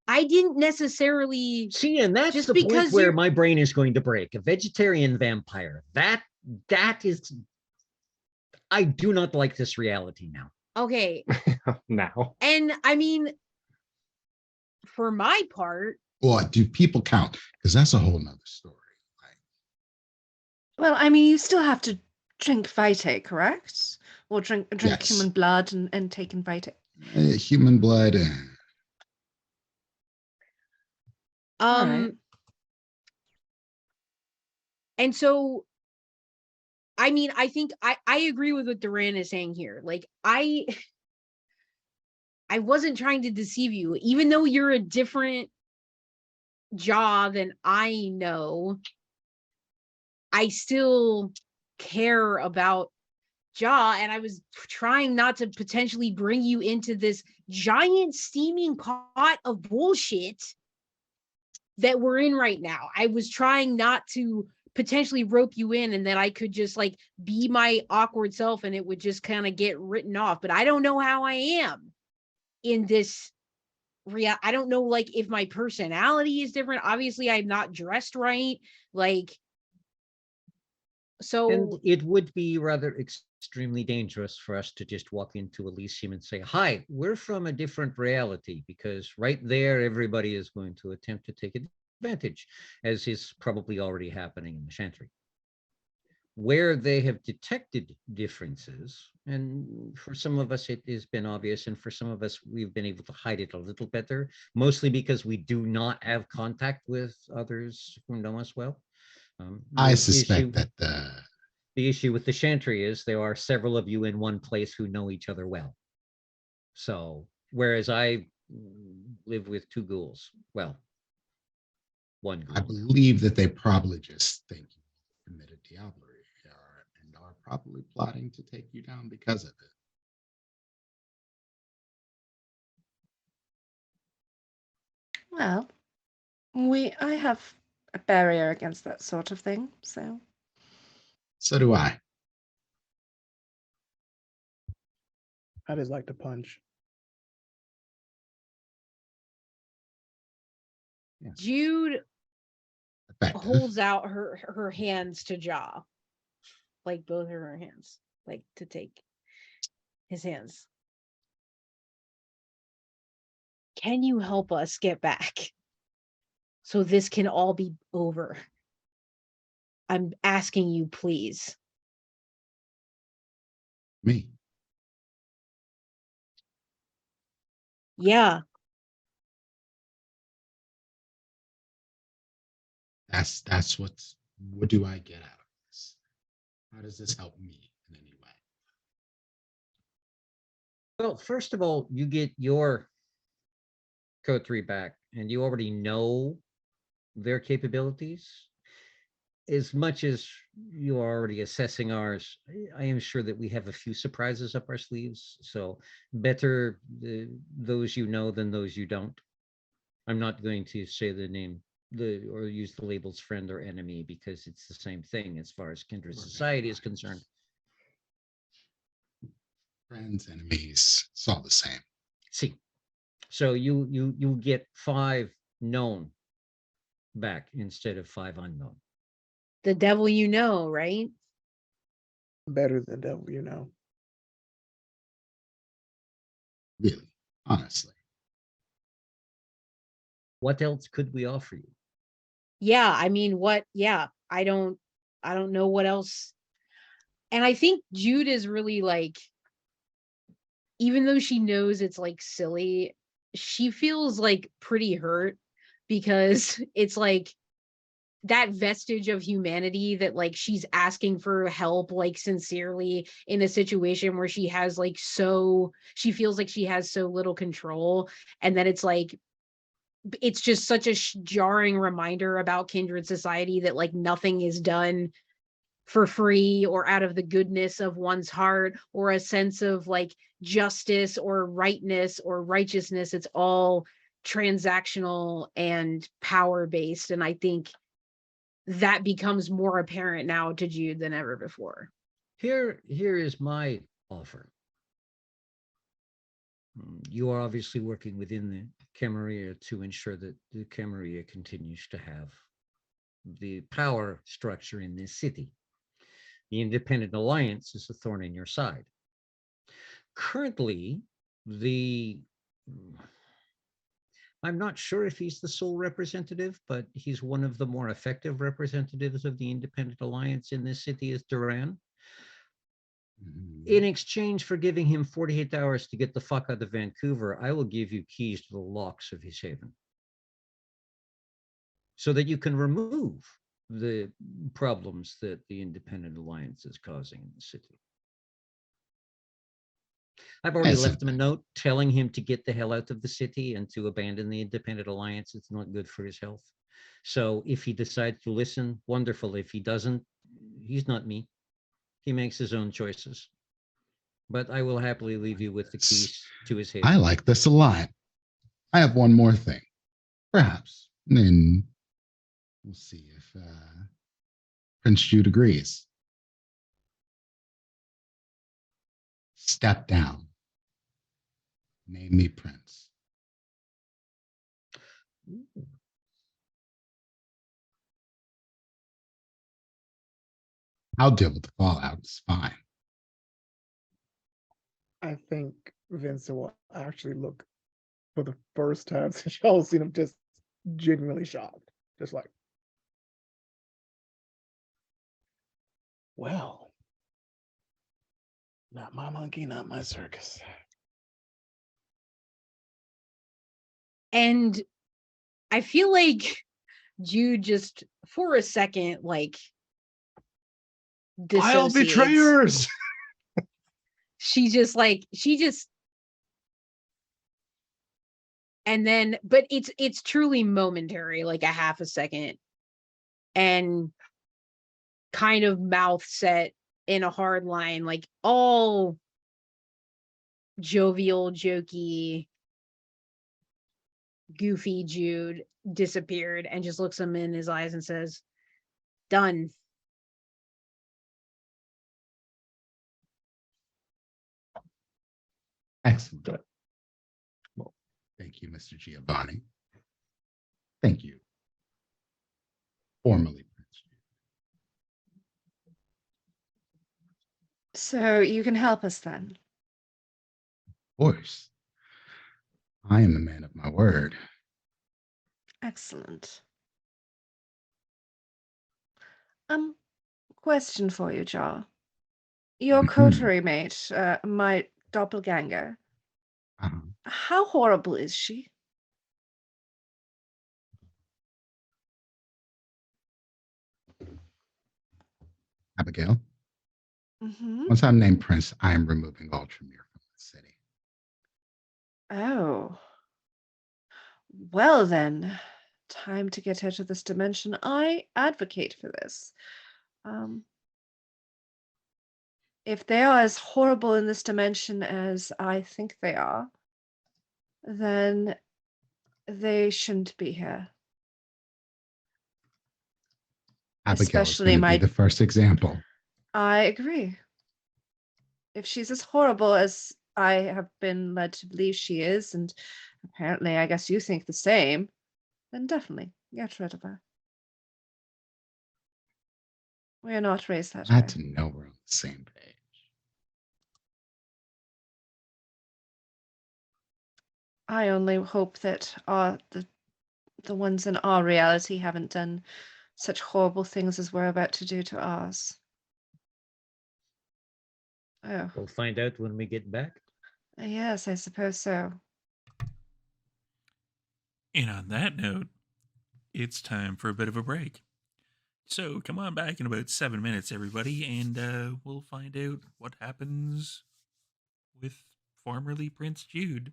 Speaker 5: I didn't necessarily
Speaker 6: See, and that's
Speaker 5: just
Speaker 6: the point
Speaker 5: because
Speaker 6: where
Speaker 5: you're
Speaker 6: my brain is going to break. A vegetarian vampire. That is. I do not like this reality now.
Speaker 5: okay.
Speaker 4: Now.
Speaker 5: And I mean, for my part,
Speaker 7: Well, do people count? Because that's a whole nother story.
Speaker 2: Well, I mean, you still have to drink vitae, correct? Or drink
Speaker 7: Yes.
Speaker 2: human blood and take in vitae.
Speaker 7: Human blood.
Speaker 2: All right.
Speaker 5: and so I mean, I think I agree with what Duran is saying here. Like I wasn't trying to deceive you, even though you're a different jaw than I know. I still care about jaw, and I was trying not to potentially bring you into this giant steaming pot of bullshit that we're in right now. I was trying not to potentially rope you in and that I could just like be my awkward self and it would just kind of get written off. But I don't know how I am in this I don't know, like, if my personality is different. Obviously I'm not dressed right, like, so.
Speaker 6: And it would be rather extremely dangerous for us to just walk into Elysium and say, hi, we're from a different reality, because right there, everybody is going to attempt to take advantage, as is probably already happening in the Chantry. Where they have detected differences, and for some of us it has been obvious, and for some of us we've been able to hide it a little better, mostly because we do not have contact with others who know us well.
Speaker 7: I suspect that
Speaker 6: the issue with the Chantry is there are several of you in one place who know each other well. So whereas I live with two ghouls, well, one ghoul.
Speaker 7: I believe that they probably just think you committed diablerie and are probably plotting to take you down because of it.
Speaker 2: Well, I have a barrier against that sort of thing, so.
Speaker 7: So do I.
Speaker 3: I just like to punch.
Speaker 7: Yes.
Speaker 5: Jude
Speaker 7: Effective.
Speaker 5: holds out her hands to Jaw, like both of her hands, like to take his hands. Can you help us get back so this can all be over? I'm asking you, please.
Speaker 7: Me.
Speaker 5: Yeah.
Speaker 7: That's what do I get out of this? How does this help me in any way?
Speaker 6: Well, first of all, you get your code 3 back, and you already know their capabilities. As much as you are already assessing ours, I am sure that we have a few surprises up our sleeves. So better those you know than those you don't. I'm not going to say the name or use the labels friend or enemy, because it's the same thing as far as kindred society is concerned.
Speaker 7: Friends, enemies, it's all the same.
Speaker 6: See, so you get 5 known back instead of 5 unknown.
Speaker 5: The devil you know, right?
Speaker 3: Better than devil, you know.
Speaker 7: Really, honestly.
Speaker 6: What else could we offer you?
Speaker 5: Yeah, I mean, what? Yeah, I don't know what else. And I think Jude is really like, even though she knows it's like silly, she feels like pretty hurt, because it's like that vestige of humanity that like she's asking for help, like sincerely, in a situation where she has like she feels like she has so little control, and then it's like it's just such a jarring reminder about kindred society that like nothing is done for free or out of the goodness of one's heart or a sense of like justice or rightness or righteousness. It's all transactional and power based, and I think that becomes more apparent now to Jude than ever before.
Speaker 6: Here is my offer. You are obviously working within the Camarilla to ensure that the Camarilla continues to have the power structure in this city. The Independent Alliance is a thorn in your side. Currently, I'm not sure if he's the sole representative, but he's one of the more effective representatives of the Independent Alliance in this city is Duran. In exchange for giving him 48 hours to get the fuck out of Vancouver, I will give you keys to the locks of his haven so that you can remove the problems that the Independent Alliance is causing in the city. I've already left him a note telling him to get the hell out of the city and to abandon the Independent Alliance. It's not good for his health. So if he decides to listen, wonderful. If he doesn't, he's not me. He makes his own choices. But I will happily leave you with the keys to his haven.
Speaker 7: I like this a lot. I have one more thing. Perhaps. And then we'll see if Prince Jude agrees. Step down. Name me Prince. I'll deal with the fallout. It's fine.
Speaker 3: I think Vincent will actually look for the first time since y'all seen him just genuinely shocked. Just like, well, not my monkey, not my circus.
Speaker 5: And I feel like Jude just for a second, like,
Speaker 4: Vile
Speaker 5: dissociates.
Speaker 4: betrayers.
Speaker 5: She just and then, but it's truly momentary, like a half a second, and kind of mouth set in a hard line, like all jovial, jokey, goofy Jude disappeared and just looks him in his eyes and says, "Done."
Speaker 7: Excellent. Well, thank you, Mr. Giovanni. Thank you. Formally, Prince.
Speaker 2: So you can help us then.
Speaker 7: Of course. I am the man of my word.
Speaker 2: Excellent. Question for you, Jar. Your coterie mate, my doppelganger, how horrible is she?
Speaker 7: Abigail,
Speaker 2: Mm-hmm.
Speaker 7: once I'm named Prince, I am removing all Tremere from the city.
Speaker 2: Oh. Well then, time to get out of this dimension. I advocate for this. If they are as horrible in this dimension as I think they are, then they shouldn't be here.
Speaker 7: Abigail
Speaker 2: Especially
Speaker 7: is going to be the first example.
Speaker 2: I agree. If she's as horrible as I have been led to believe she is, and apparently I guess you think the same, then definitely get rid of her. We are not raised that way.
Speaker 7: Glad to know we're on the same page.
Speaker 2: I only hope that the ones in our reality haven't done such horrible things as we're about to do to ours. Oh.
Speaker 6: We'll find out when we get back.
Speaker 2: Yes, I suppose so.
Speaker 1: And on that note, it's time for a bit of a break. So come on back in about 7 minutes, everybody, and we'll find out what happens with formerly Prince Jude.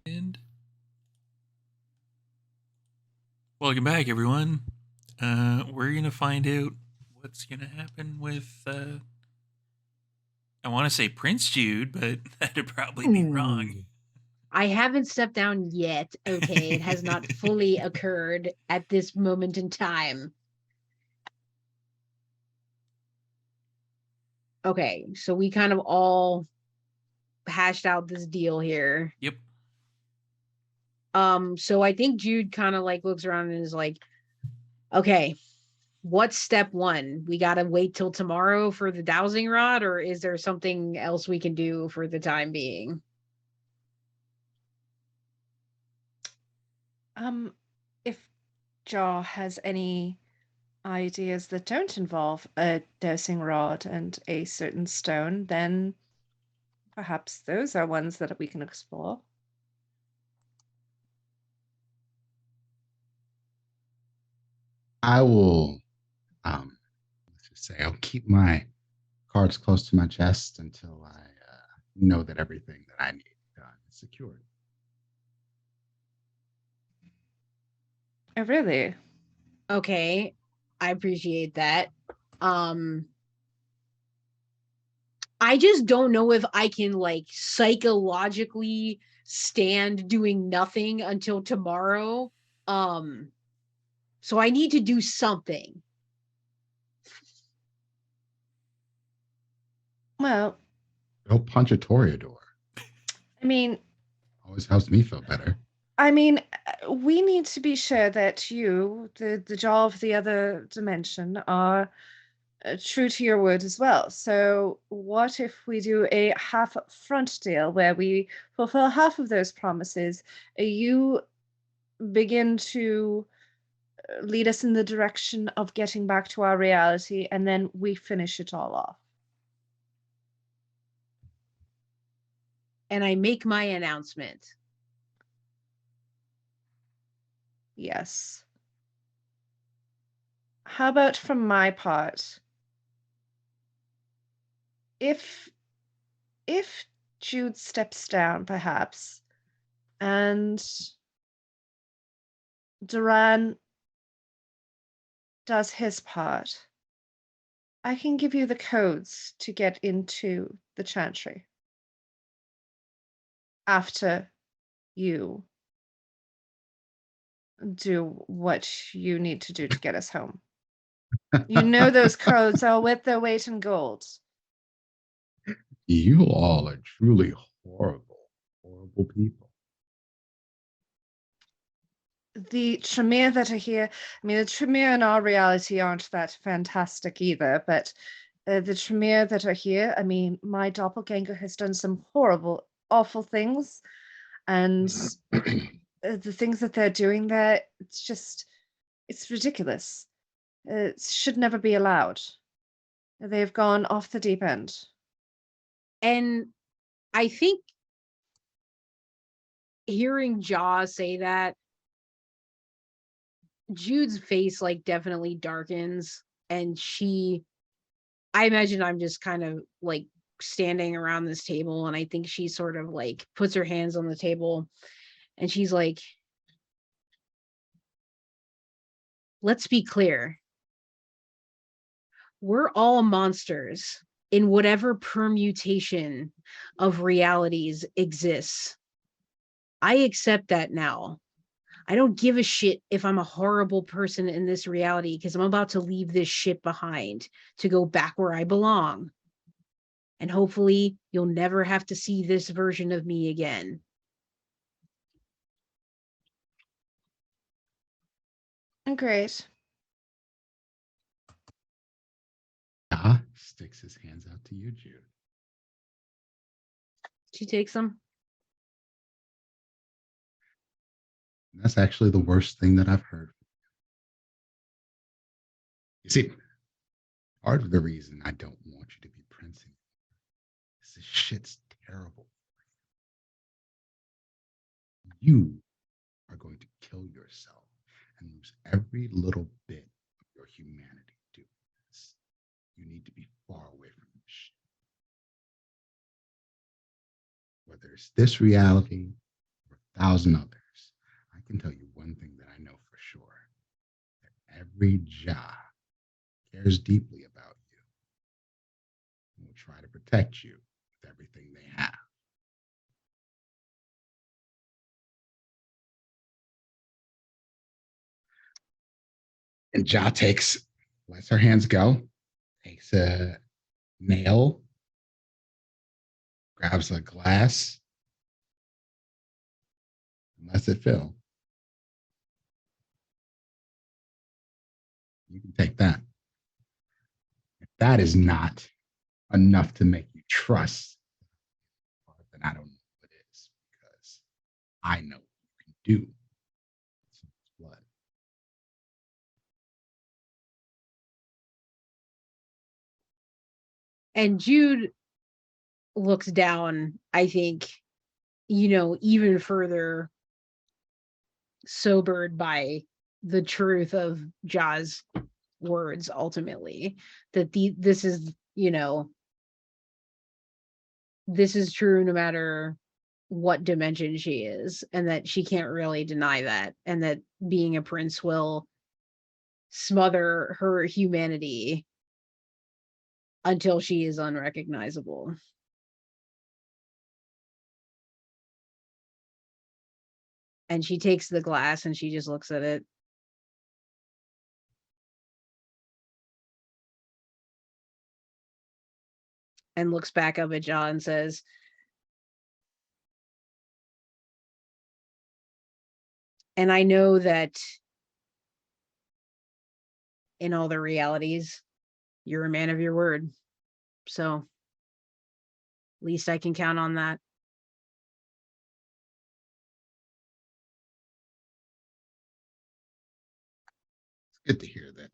Speaker 1: And welcome back, everyone. We're gonna find out what's gonna happen with. I want to say Prince Jude, but that'd probably be wrong.
Speaker 5: I haven't stepped down yet. Okay, it has not fully occurred at this moment in time. Okay, so we kind of all hashed out this deal here.
Speaker 1: Yep.
Speaker 5: So I think Jude kind of like looks around and is like, okay, what's step one? We gotta wait till tomorrow for the dowsing rod, or is there something else we can do for the time being?
Speaker 2: If Jaw has any ideas that don't involve a dowsing rod and a certain stone, then perhaps those are ones that we can explore.
Speaker 7: I will, let's just say, I'll keep my cards close to my chest until I know that everything that I need is secured.
Speaker 2: Oh, really?
Speaker 5: Okay, I appreciate that. I just don't know if I can like psychologically stand doing nothing until tomorrow. So I need to do something.
Speaker 2: Well,
Speaker 7: Go punch a toreador.
Speaker 2: I mean,
Speaker 7: Always helps me feel better.
Speaker 2: we need to be sure that you, the Jaw of the other dimension, are true to your word as well. So, what if we do a half front deal where we fulfill half of those promises? You begin to lead us in the direction of getting back to our reality, and then we finish it all off.
Speaker 5: And I make my announcement.
Speaker 2: Yes. How about from my part? If Jude steps down, perhaps, and Duran does his part, I can give you the codes to get into the chantry. after you do what you need to do to get us home. You know those codes are worth their weight in gold.
Speaker 7: You all are truly horrible, horrible people.
Speaker 2: The Tremere that are here, I mean, the Tremere in our reality aren't that fantastic either, but the Tremere that are here, I mean, my doppelganger has done some horrible, awful things, and the things that they're doing there, it's ridiculous. It should never be allowed. They've gone off the deep end.
Speaker 5: And I think hearing Jaw say that, Jude's face like definitely darkens, and I imagine I'm just kind of like standing around this table, and I think she sort of like puts her hands on the table and she's like, let's be clear. We're all monsters in whatever permutation of realities exists. I accept that now. I don't give a shit if I'm a horrible person in this reality because I'm about to leave this shit behind to go back where I belong. And hopefully you'll never have to see this version of me again.
Speaker 2: Great.
Speaker 7: Sticks his hands out to you, Jude.
Speaker 5: She takes them.
Speaker 7: And that's actually the worst thing that I've heard. You see, part of the reason I don't want you to be princing is this shit's terrible. You are going to kill yourself and lose every little bit of your humanity doing this. You need to be far away from this shit. Whether it's this reality or 1,000 others, I can tell you one thing that I know for sure, that every Jah cares deeply about you and will try to protect you with everything they have. And Jah lets her hands go, takes a nail, grabs a glass, and lets it fill. You can take that. If that is not enough to make you trust, then I don't know what is, because I know what you can do. Blood.
Speaker 5: And Jude looks down, I think, even further sobered by the truth of Jah's words ultimately, that this is true no matter what dimension she is, and that she can't really deny that, and that being a prince will smother her humanity until she is unrecognizable. And she takes the glass and she just looks at it. And looks back up at Jah and says, and I know that in all the realities, you're a man of your word. So at least I can count on that.
Speaker 7: It's good to hear that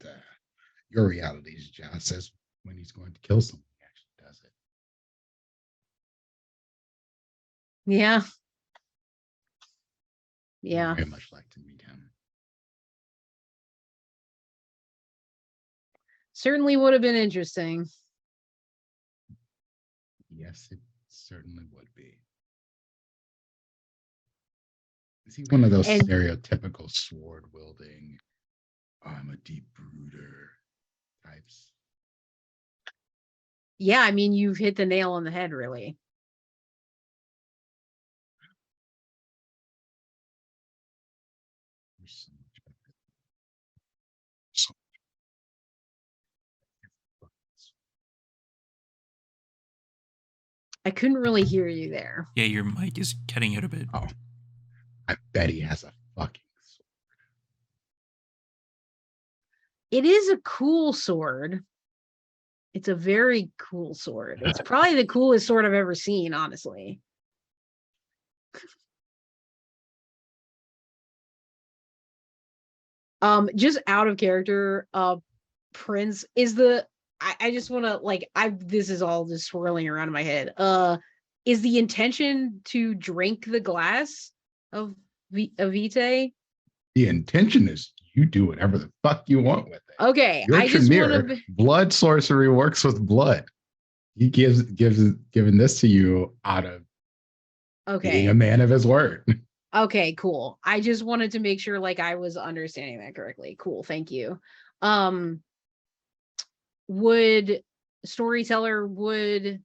Speaker 7: your reality is Jah says when he's going to kill someone, he actually does it.
Speaker 5: Yeah.
Speaker 7: I'd very much like to meet him.
Speaker 5: Certainly would have been interesting.
Speaker 7: Yes, it certainly would be. Is he one of those stereotypical sword wielding, I'm a deep brooder types?
Speaker 5: Yeah, I mean, you've hit the nail on the head, really.
Speaker 7: so much better. So
Speaker 5: I couldn't really hear you there.
Speaker 1: Yeah, your mic is cutting out a bit.
Speaker 7: Oh, I bet he has a fucking sword.
Speaker 5: It is a cool sword. It's a very cool sword. It's probably the coolest sword I've ever seen, honestly. Just out of character, Prince is the I just want to like this is all just swirling around in my head. Is the intention to drink the glass of Vitae?
Speaker 7: The intention is you do whatever the fuck you want with it.
Speaker 5: Okay,
Speaker 7: You're
Speaker 5: I just
Speaker 7: Tremere.
Speaker 5: want to
Speaker 7: Blood sorcery works with blood. He given this to you out of being a man of his word.
Speaker 5: Okay, cool. I just wanted to make sure like I was understanding that correctly. Cool, thank you. Would storyteller would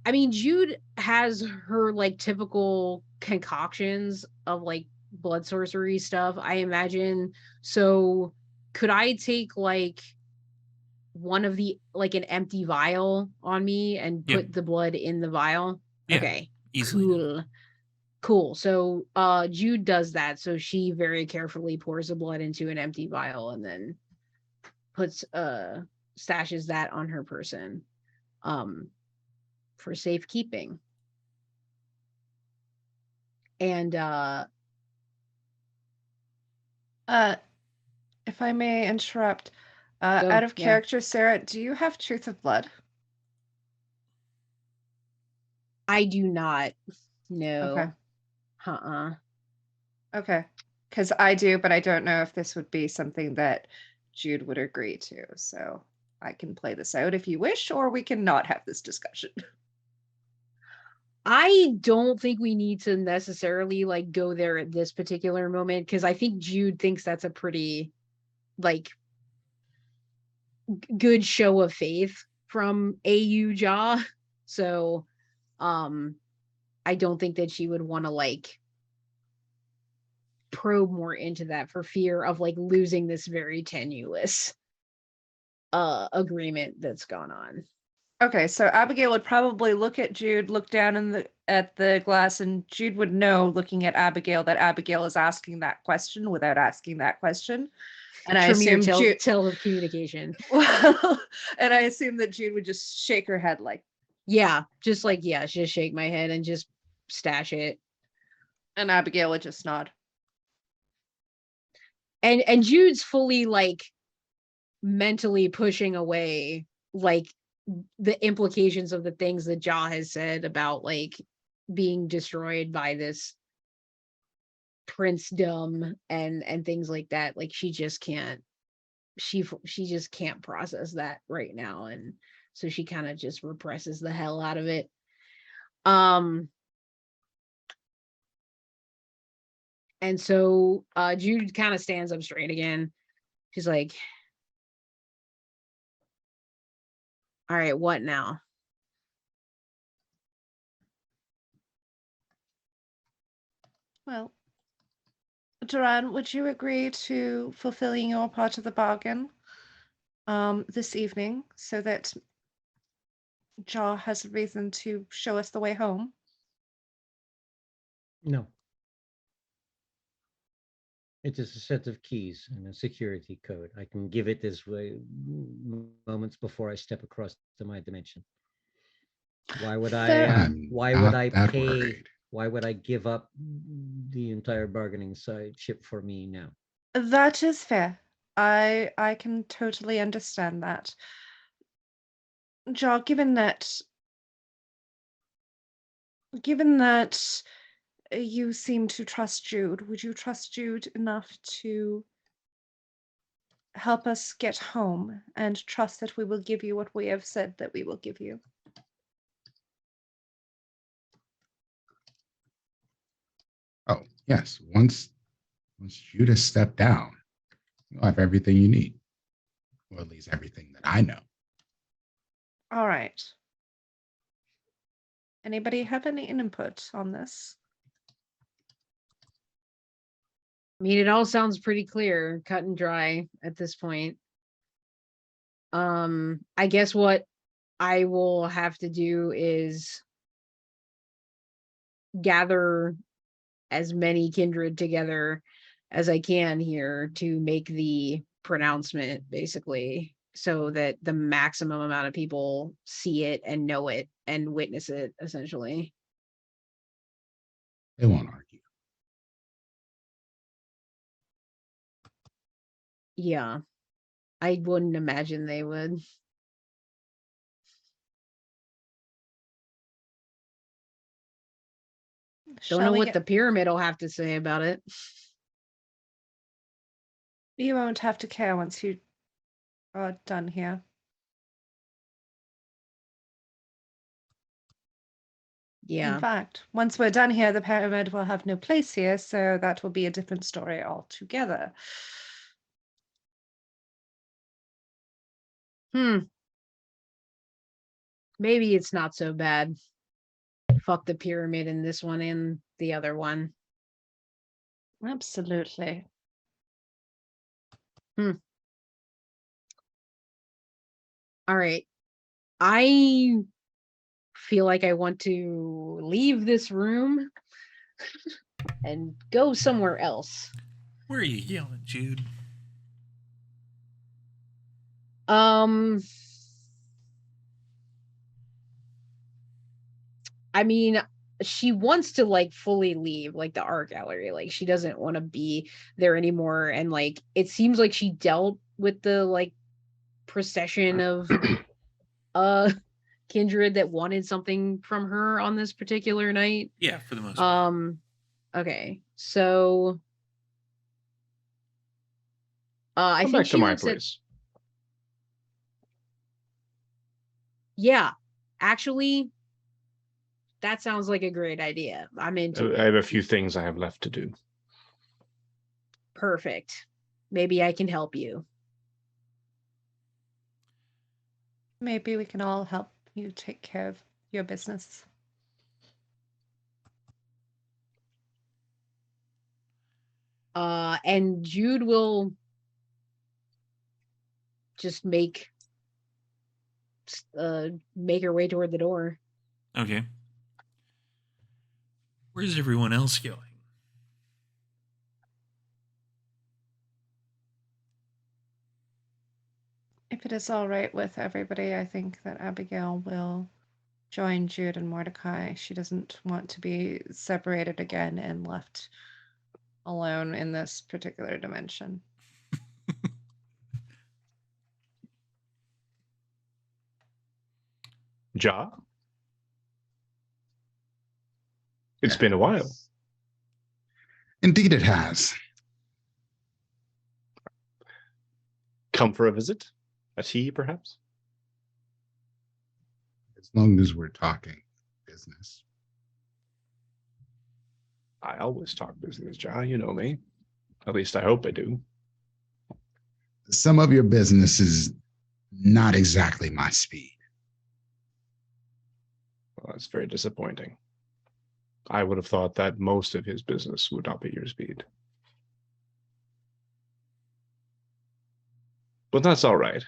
Speaker 5: I mean Jude has her like typical concoctions of like blood sorcery stuff, I imagine. So could I take like one of the like an empty vial on me and
Speaker 1: Yeah.
Speaker 5: put the blood in the vial?
Speaker 1: Yeah,
Speaker 5: Okay.
Speaker 1: easily enough.
Speaker 5: Cool. So Jude does that. So she very carefully pours the blood into an empty vial and then puts stashes that on her person for safekeeping. And
Speaker 2: if I may interrupt, out of character, Sarah, do you have Truth of Blood?
Speaker 5: I do not. No.
Speaker 2: Okay.
Speaker 5: Uh-uh.
Speaker 2: Okay. Because I do, but I don't know if this would be something that Jude would agree to. So I can play this out if you wish, or we can not have this discussion.
Speaker 5: I don't think we need to necessarily like go there at this particular moment because I think Jude thinks that's a pretty like good show of faith from AU Jaw. So I don't think that she would want to like probe more into that for fear of like losing this very tenuous agreement that's gone on.
Speaker 2: Okay, so Abigail would probably look at Jude, look down at the glass, and Jude would know, looking at Abigail, that Abigail is asking that question without asking that question. And I assume Jude
Speaker 5: telecommunication.
Speaker 2: Well, and I assume that Jude would just shake her head like,
Speaker 5: just shake my head and just stash it.
Speaker 2: And Abigail would just nod.
Speaker 5: And Jude's fully like mentally pushing away like the implications of the things that Jaw has said about like being destroyed by this princedom and things like that. Like she just can't she just can't process that right now, and so she kind of just represses the hell out of it. And so Jude kind of stands up straight again. She's like, all right, what now?
Speaker 2: Well, Duran, would you agree to fulfilling your part of the bargain this evening so that Jaw has a reason to show us the way home?
Speaker 6: No. It is a set of keys and a security code. I can give it this way moments before I step across to my dimension. Why would I? Why would I pay? Worried. Why would I give up the entire bargaining side chip for me now?
Speaker 2: That is fair. I can totally understand that. Jaw, given that you seem to trust Jude, would you trust Jude enough to help us get home and trust that we will give you what we have said that we will give you?
Speaker 7: Oh, yes. Once Jude has stepped down, you'll have everything you need. Or at least everything that I know.
Speaker 2: All right. Anybody have any input on this?
Speaker 5: mean, it all sounds pretty clear, cut and dry at this point. I guess what I will have to do is gather as many kindred together as I can here to make the pronouncement, basically, so that the maximum amount of people see it and know it and witness it, essentially.
Speaker 7: They won't argue.
Speaker 5: Yeah, I wouldn't imagine they would. Don't know
Speaker 2: Shall we
Speaker 5: what
Speaker 2: get?
Speaker 5: the pyramid will have to say about it.
Speaker 2: You won't have to care once you are done here.
Speaker 5: Yeah.
Speaker 2: In fact, once we're done here, the pyramid will have no place here, so that will be a different story altogether.
Speaker 5: Maybe it's not so bad. Fuck the pyramid in this one and the other one.
Speaker 2: Absolutely.
Speaker 5: All right. I feel like I want to leave this room and go somewhere else.
Speaker 1: Where are you going, Jude?
Speaker 5: I mean, she wants to like fully leave like the art gallery. Like she doesn't want to be there anymore. And like it seems like she dealt with the like procession of kindred that wanted something from her on this particular night.
Speaker 1: Yeah, for the most part.
Speaker 5: Okay. So I
Speaker 4: Come
Speaker 5: think
Speaker 4: back to
Speaker 5: she
Speaker 4: my
Speaker 5: looks at
Speaker 4: place.
Speaker 5: yeah. Actually, that sounds like a great idea. I'm into
Speaker 4: I
Speaker 5: it.
Speaker 4: have a few things I have left to do.
Speaker 5: Perfect. Maybe I can help you.
Speaker 2: Maybe we can all help you take care of your business.
Speaker 5: And Jude will just make her way toward the door.
Speaker 1: Okay. Where's everyone else going?
Speaker 2: If it is all right with everybody, I think that Abigail will join Jude and Mordecai. She doesn't want to be separated again and left alone in this particular dimension.
Speaker 4: Ja? It's been a while.
Speaker 7: Indeed, it has.
Speaker 4: Come for a visit? A tea, perhaps?
Speaker 7: As long as we're talking business.
Speaker 4: I always talk business, Ja. You know me. At least I hope I do.
Speaker 7: Some of your business is not exactly my speed.
Speaker 4: Well, that's very disappointing. I would have thought that most of his business would not be your speed. But that's all right.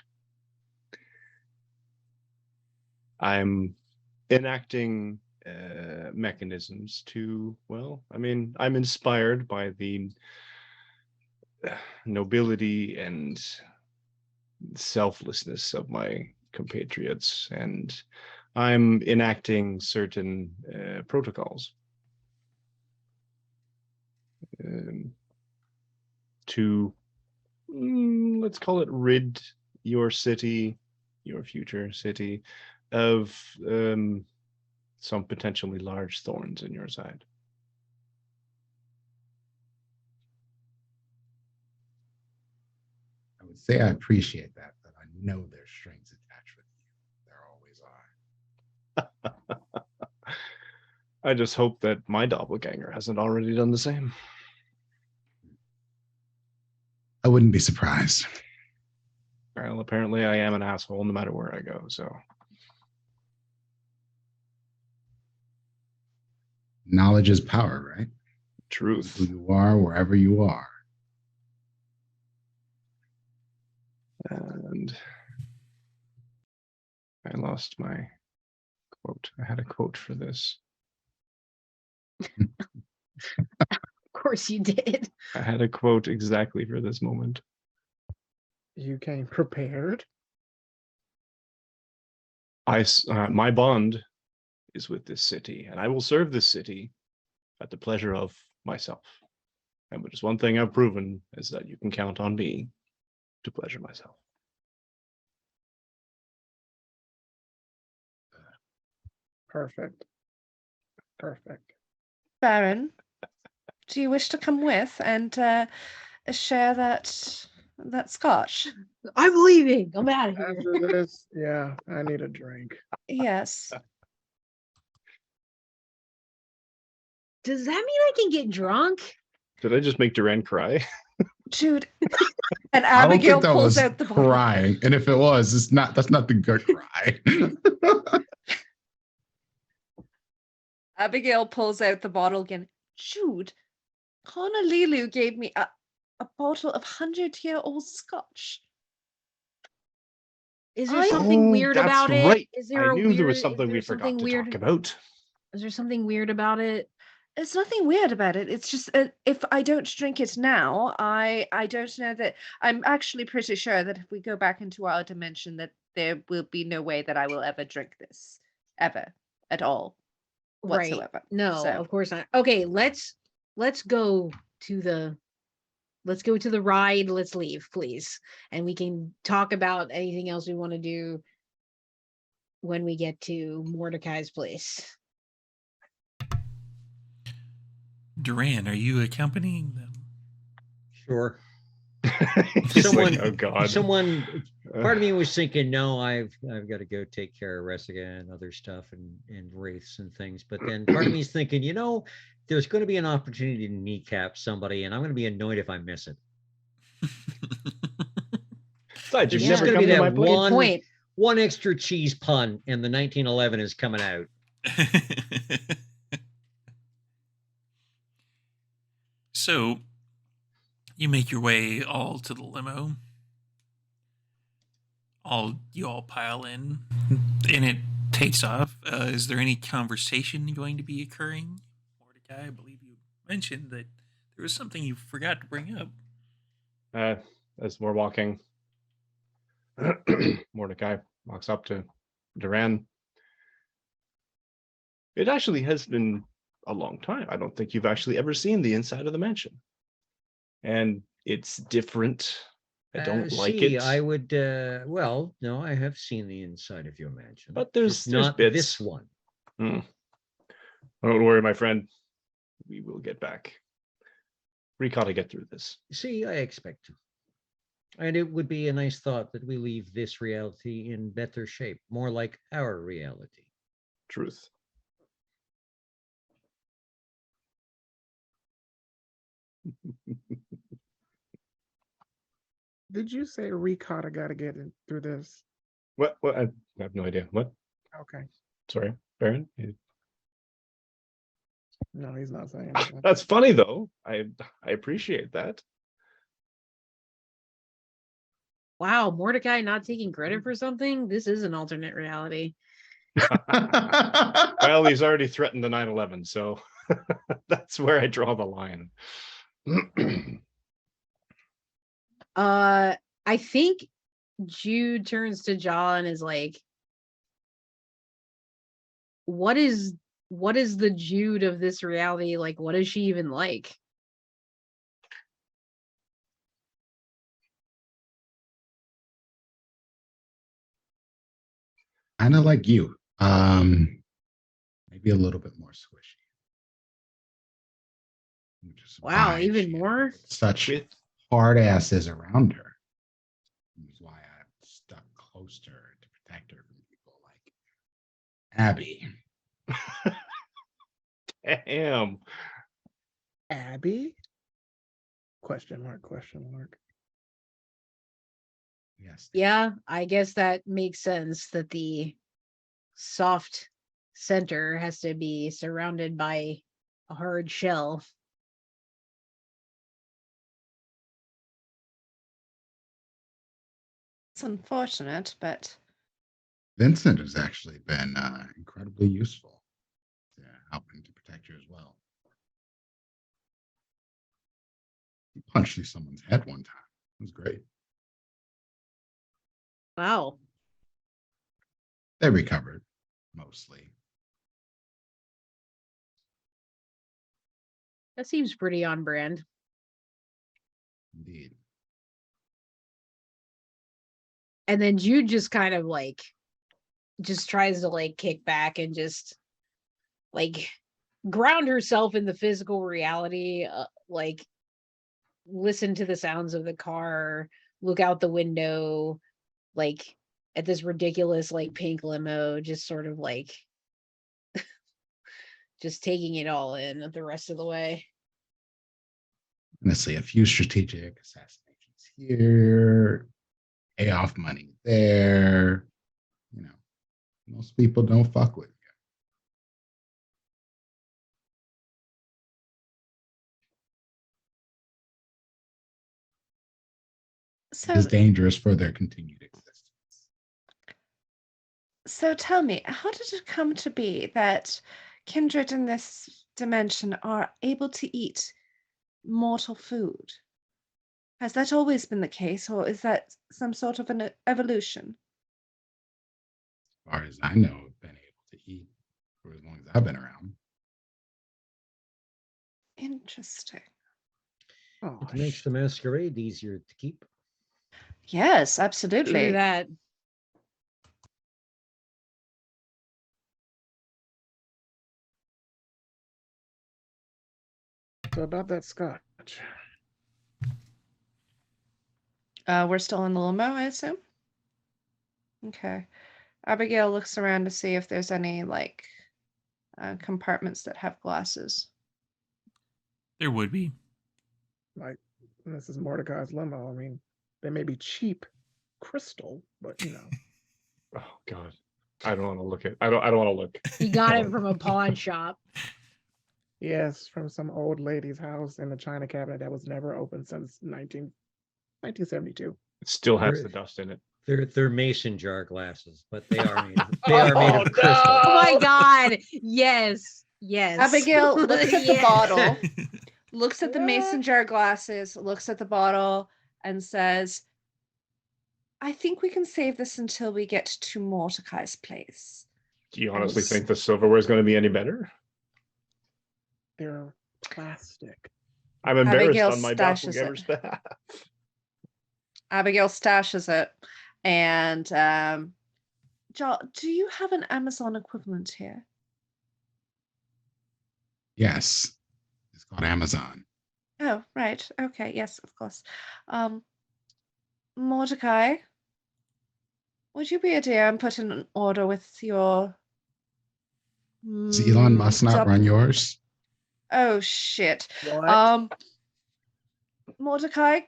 Speaker 4: I'm enacting mechanisms to, well, I mean, I'm inspired by the nobility and selflessness of my compatriots, and I'm enacting certain protocols to, let's call it, rid your city, your future city, of some potentially large thorns in your side.
Speaker 7: I would say I appreciate that, but I know there's strings attached with you. There always are.
Speaker 4: I just hope that my doppelganger hasn't already done the same.
Speaker 7: I wouldn't be surprised.
Speaker 4: Well, apparently I am an asshole no matter where I go, so.
Speaker 7: Knowledge is power, right?
Speaker 4: Truth.
Speaker 7: Who you are, wherever you are.
Speaker 4: And I lost my quote. I had a quote for this.
Speaker 5: Of course you did.
Speaker 4: I had a quote exactly for this moment.
Speaker 3: You came prepared.
Speaker 4: My bond is with this city, and I will serve this city at the pleasure of myself. And but just one thing I've proven is that you can count on me to pleasure myself.
Speaker 3: Perfect. Perfect.
Speaker 2: Baron, do you wish to come with and share that scotch?
Speaker 5: I'm leaving. I'm out of here.
Speaker 3: After this, yeah, I need a drink.
Speaker 2: Yes.
Speaker 5: Does that mean I can get drunk?
Speaker 4: Did I just make Duran cry?
Speaker 2: Jude. And
Speaker 7: I don't
Speaker 2: Abigail
Speaker 7: think that
Speaker 2: pulls
Speaker 7: was
Speaker 2: out the bottle.
Speaker 7: crying. And if it was, it's not. That's not the good cry.
Speaker 2: Abigail pulls out the bottle again. Jude, Honolulu gave me a bottle of 100-year-old scotch.
Speaker 5: Is there
Speaker 2: I-
Speaker 5: something weird
Speaker 4: That's
Speaker 5: about
Speaker 4: right.
Speaker 5: it? Is there
Speaker 4: I
Speaker 5: a
Speaker 4: knew
Speaker 5: weird,
Speaker 4: there was
Speaker 5: is
Speaker 4: something
Speaker 5: there
Speaker 4: we forgot
Speaker 5: something
Speaker 4: to
Speaker 5: weird?
Speaker 4: talk about.
Speaker 5: Is there something weird about it?
Speaker 2: There's nothing weird about it. It's just if I don't drink it now, I don't know that. I'm actually pretty sure that if we go back into our dimension, that there will be no way that I will ever drink this ever at all
Speaker 5: Right.
Speaker 2: whatsoever.
Speaker 5: No,
Speaker 2: So-
Speaker 5: of course not. Okay, let's go to the ride. Let's leave, please. And we can talk about anything else we want to do when we get to Mordecai's place.
Speaker 1: Duran, are you accompanying them?
Speaker 6: Sure.
Speaker 4: He's
Speaker 6: Someone-
Speaker 4: like, oh God.
Speaker 6: Someone, part of me was thinking, no, I've got to go take care of Ressiga and other stuff and wraiths and things. But then part of me is thinking, there's going to be an opportunity to kneecap somebody, and I'm going to be annoyed if I miss it.
Speaker 4: Besides, you've
Speaker 6: There's
Speaker 5: just
Speaker 4: never
Speaker 6: gonna
Speaker 4: come
Speaker 6: be
Speaker 4: to my
Speaker 6: that
Speaker 4: place.
Speaker 6: one-
Speaker 5: Point.
Speaker 6: One extra cheese pun, and the 1911 is coming out.
Speaker 1: So, you make your way all to the limo. You all pile in, and it takes off. Is there any conversation going to be occurring? Mordecai, I believe you mentioned that there was something you forgot to bring up.
Speaker 4: As we're walking, Mordecai walks up to Duran. It actually has been a long time. I don't think you've actually ever seen the inside of the mansion. And it's different. I don't like it.
Speaker 6: I would, well, no, I have seen the inside of your mansion.
Speaker 4: But there's
Speaker 6: Just not
Speaker 4: bits.
Speaker 6: this one.
Speaker 4: Don't worry, my friend. We will get back. We gotta get through this.
Speaker 6: See, I expect to. And it would be a nice thought that we leave this reality in better shape, more like our reality.
Speaker 4: Truth.
Speaker 3: Did you say Ricotta got to get through this?
Speaker 4: What? I have no idea. What?
Speaker 3: Okay.
Speaker 4: Sorry, Baron.
Speaker 3: No, he's not saying that.
Speaker 4: That's funny though. I appreciate that.
Speaker 5: Wow, Mordecai not taking credit for something? This is an alternate reality.
Speaker 4: Well, he's already threatened the 9/11, so that's where I draw the line.
Speaker 5: I think Jude turns to Jaw and is like, what is the Jude of this reality? Like, what is she even like?
Speaker 7: Kind of like you. Maybe a little bit more squishy. Which is
Speaker 5: Wow,
Speaker 7: why
Speaker 5: even
Speaker 7: she
Speaker 5: more?
Speaker 7: has such
Speaker 4: With
Speaker 7: hard asses around her. Which is why I stuck close to her to protect her from people like Abby.
Speaker 4: damn.
Speaker 3: Abby? Question mark, question mark.
Speaker 7: Yes.
Speaker 5: Yeah, I guess that makes sense that the soft center has to be surrounded by a hard shell.
Speaker 2: It's unfortunate, but
Speaker 7: Vincent has actually been incredibly useful to helping to protect you as well. He punched through someone's head one time. It was great.
Speaker 5: Wow.
Speaker 7: They recovered mostly.
Speaker 5: That seems pretty on brand.
Speaker 7: Indeed.
Speaker 5: And then Jude just kind of like just tries to like kick back and just like ground herself in the physical reality, like listen to the sounds of the car, look out the window, like at this ridiculous like pink limo, just sort of like just taking it all in the rest of the way.
Speaker 7: Honestly, a few strategic assassinations here, payoff money there. You know, most people don't fuck with you.
Speaker 2: so
Speaker 7: It is dangerous for their continued existence.
Speaker 2: so tell me, how did it come to be that kindred in this dimension are able to eat mortal food? Has that always been the case, or is that some sort of an evolution?
Speaker 7: As far as I know, I've been able to eat for as long as I've been around.
Speaker 2: Interesting.
Speaker 3: Oh,
Speaker 6: It makes the masquerade easier to keep.
Speaker 2: Yes,
Speaker 5: True
Speaker 2: absolutely.
Speaker 5: that.
Speaker 3: so about that scotch.
Speaker 2: We're still in the limo, I assume. Okay. Abigail looks around to see if there's any like compartments that have glasses.
Speaker 1: There would be.
Speaker 3: Like, this is Mordecai's limo. I mean, they may be cheap crystal, but you know.
Speaker 4: Oh God, I don't want to look at. I don't want to look.
Speaker 5: He got it from a pawn shop.
Speaker 3: Yes, from some old lady's house in a china cabinet that was never opened since 1972.
Speaker 4: It still has
Speaker 6: They're-
Speaker 4: the dust in it.
Speaker 6: They're mason jar glasses, but they are made of crystal.
Speaker 5: Oh my God. Yes. Yes.
Speaker 2: Abigail looks at the
Speaker 5: Yes.
Speaker 2: bottle, looks at the mason jar glasses, looks at the bottle, and says, I think we can save this until we get to Mordecai's place.
Speaker 4: Do you honestly
Speaker 2: Yes.
Speaker 4: think the silverware is going to be any better?
Speaker 3: They're plastic.
Speaker 4: I'm embarrassed
Speaker 2: Abigail
Speaker 4: on my
Speaker 2: stashes
Speaker 4: doppelganger's
Speaker 2: it.
Speaker 4: behalf.
Speaker 2: Abigail stashes it. And do you have an Amazon equivalent here?
Speaker 7: Yes, it's called Amazon.
Speaker 2: Oh, right. Okay. Yes, of course. Mordecai, would you be a dear and put in an order with your
Speaker 7: Elon must not
Speaker 2: dub-
Speaker 7: run yours.
Speaker 2: Oh shit.
Speaker 3: What?
Speaker 2: Mordecai,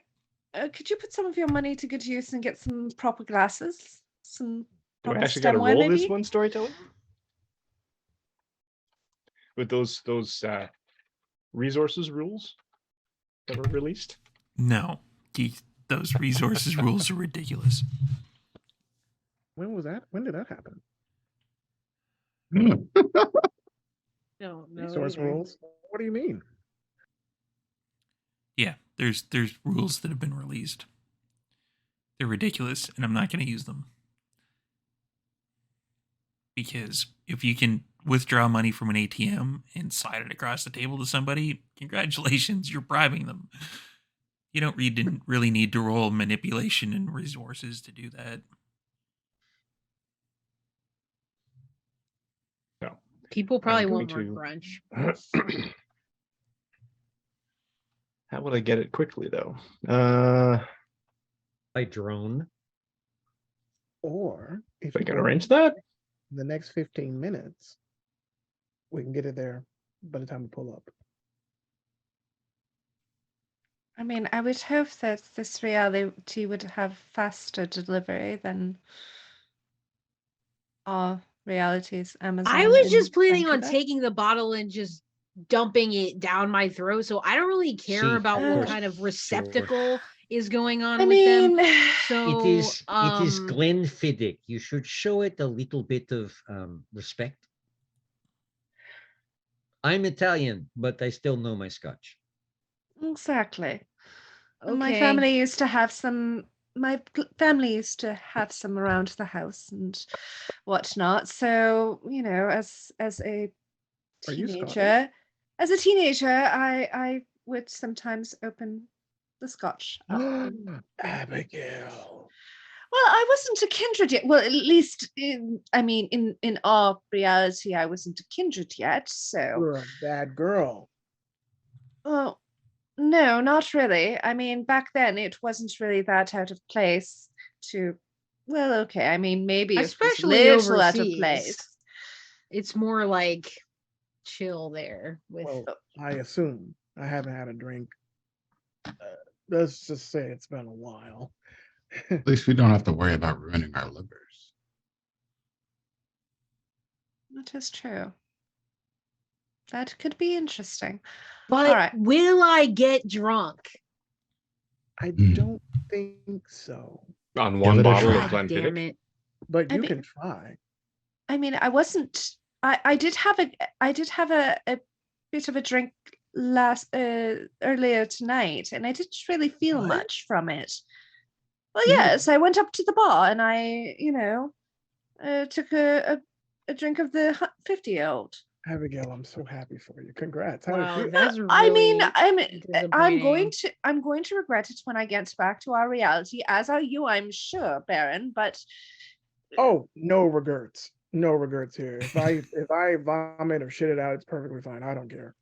Speaker 2: could you put some of your money to good use and get some proper glasses? Some
Speaker 4: Do I
Speaker 2: proper
Speaker 4: actually got to
Speaker 2: stemware,
Speaker 4: roll this
Speaker 2: maybe?
Speaker 4: one, storytelling? With those resources rules that were released?
Speaker 1: No. Those resources rules are ridiculous.
Speaker 3: When was that? When did that happen?
Speaker 5: Don't know
Speaker 3: Resource
Speaker 5: either.
Speaker 3: rules? What do you mean?
Speaker 1: Yeah, there's rules that have been released. They're ridiculous, and I'm not going to use them. Because if you can withdraw money from an ATM and slide it across the table to somebody, congratulations, you're bribing them. You don't really need to roll manipulation and resources to do that.
Speaker 4: No.
Speaker 5: People probably
Speaker 4: I'm
Speaker 5: want
Speaker 4: going
Speaker 5: more
Speaker 4: to-
Speaker 5: crunch.
Speaker 4: How would I get it quickly, though?
Speaker 6: By drone.
Speaker 3: Or if
Speaker 4: I
Speaker 3: you
Speaker 4: can
Speaker 3: go
Speaker 4: arrange that?
Speaker 3: in the next 15 minutes, we can get it there by the time we pull up.
Speaker 2: I mean, I would hope that this reality would have faster delivery than our realities. Amazon.
Speaker 5: I was
Speaker 2: in
Speaker 5: just planning on
Speaker 2: Vancouver.
Speaker 5: taking the bottle and just dumping it down my throat. So I don't really care
Speaker 6: See,
Speaker 5: about what
Speaker 2: of
Speaker 5: kind of
Speaker 6: course,
Speaker 5: receptacle is going on
Speaker 2: I
Speaker 5: with them.
Speaker 2: mean,
Speaker 5: So
Speaker 6: It is Glenfiddich. You should show it a little bit of respect. I'm Italian, but I still know my Scotch.
Speaker 2: exactly. And my
Speaker 5: okay.
Speaker 2: family used to have some. Family used to have some around the house and whatnot. So as a
Speaker 3: Are you Scottish?
Speaker 2: teenager, I would sometimes open the Scotch up.
Speaker 3: Abigail.
Speaker 2: Well, I wasn't a kindred yet. Well, at least in our reality, I wasn't a kindred yet. So,
Speaker 3: You're a bad girl.
Speaker 2: well, no, not really. I mean, back then it wasn't really that out of place to. Well, okay. I mean, maybe it was a
Speaker 5: Especially
Speaker 2: little out of
Speaker 5: overseas.
Speaker 2: place.
Speaker 5: It's more like chill there with
Speaker 3: Well, I assume I haven't had a drink. Let's just say it's been a while.
Speaker 7: At least we don't have to worry about ruining our livers.
Speaker 2: That is true. That could be interesting.
Speaker 5: but
Speaker 2: All right.
Speaker 5: will I get drunk?
Speaker 3: I
Speaker 7: Hmm.
Speaker 3: don't think so,
Speaker 4: On
Speaker 7: Give
Speaker 4: one
Speaker 7: it a
Speaker 4: bottle
Speaker 7: try.
Speaker 4: of
Speaker 5: God damn
Speaker 4: Glenfiddich.
Speaker 5: it.
Speaker 3: but
Speaker 2: I
Speaker 3: you
Speaker 2: mean-
Speaker 3: can try.
Speaker 2: I mean, I wasn't. I did have a bit of a drink earlier tonight, and I didn't really feel
Speaker 3: What?
Speaker 2: much from it. Well,
Speaker 3: You-
Speaker 2: yes, I went up to the bar and I, took a drink of the 50-year-old.
Speaker 3: Abigail, I'm so happy for you. Congrats. How
Speaker 5: Wow,
Speaker 3: did you?
Speaker 5: that's really
Speaker 2: I mean, I'm going
Speaker 5: disappointing.
Speaker 2: to regret it when I get back to our reality, as are you, I'm sure, Baron. But
Speaker 3: Oh, no regrets. No regrets here. If I vomit or shit it out, it's perfectly fine. I don't care.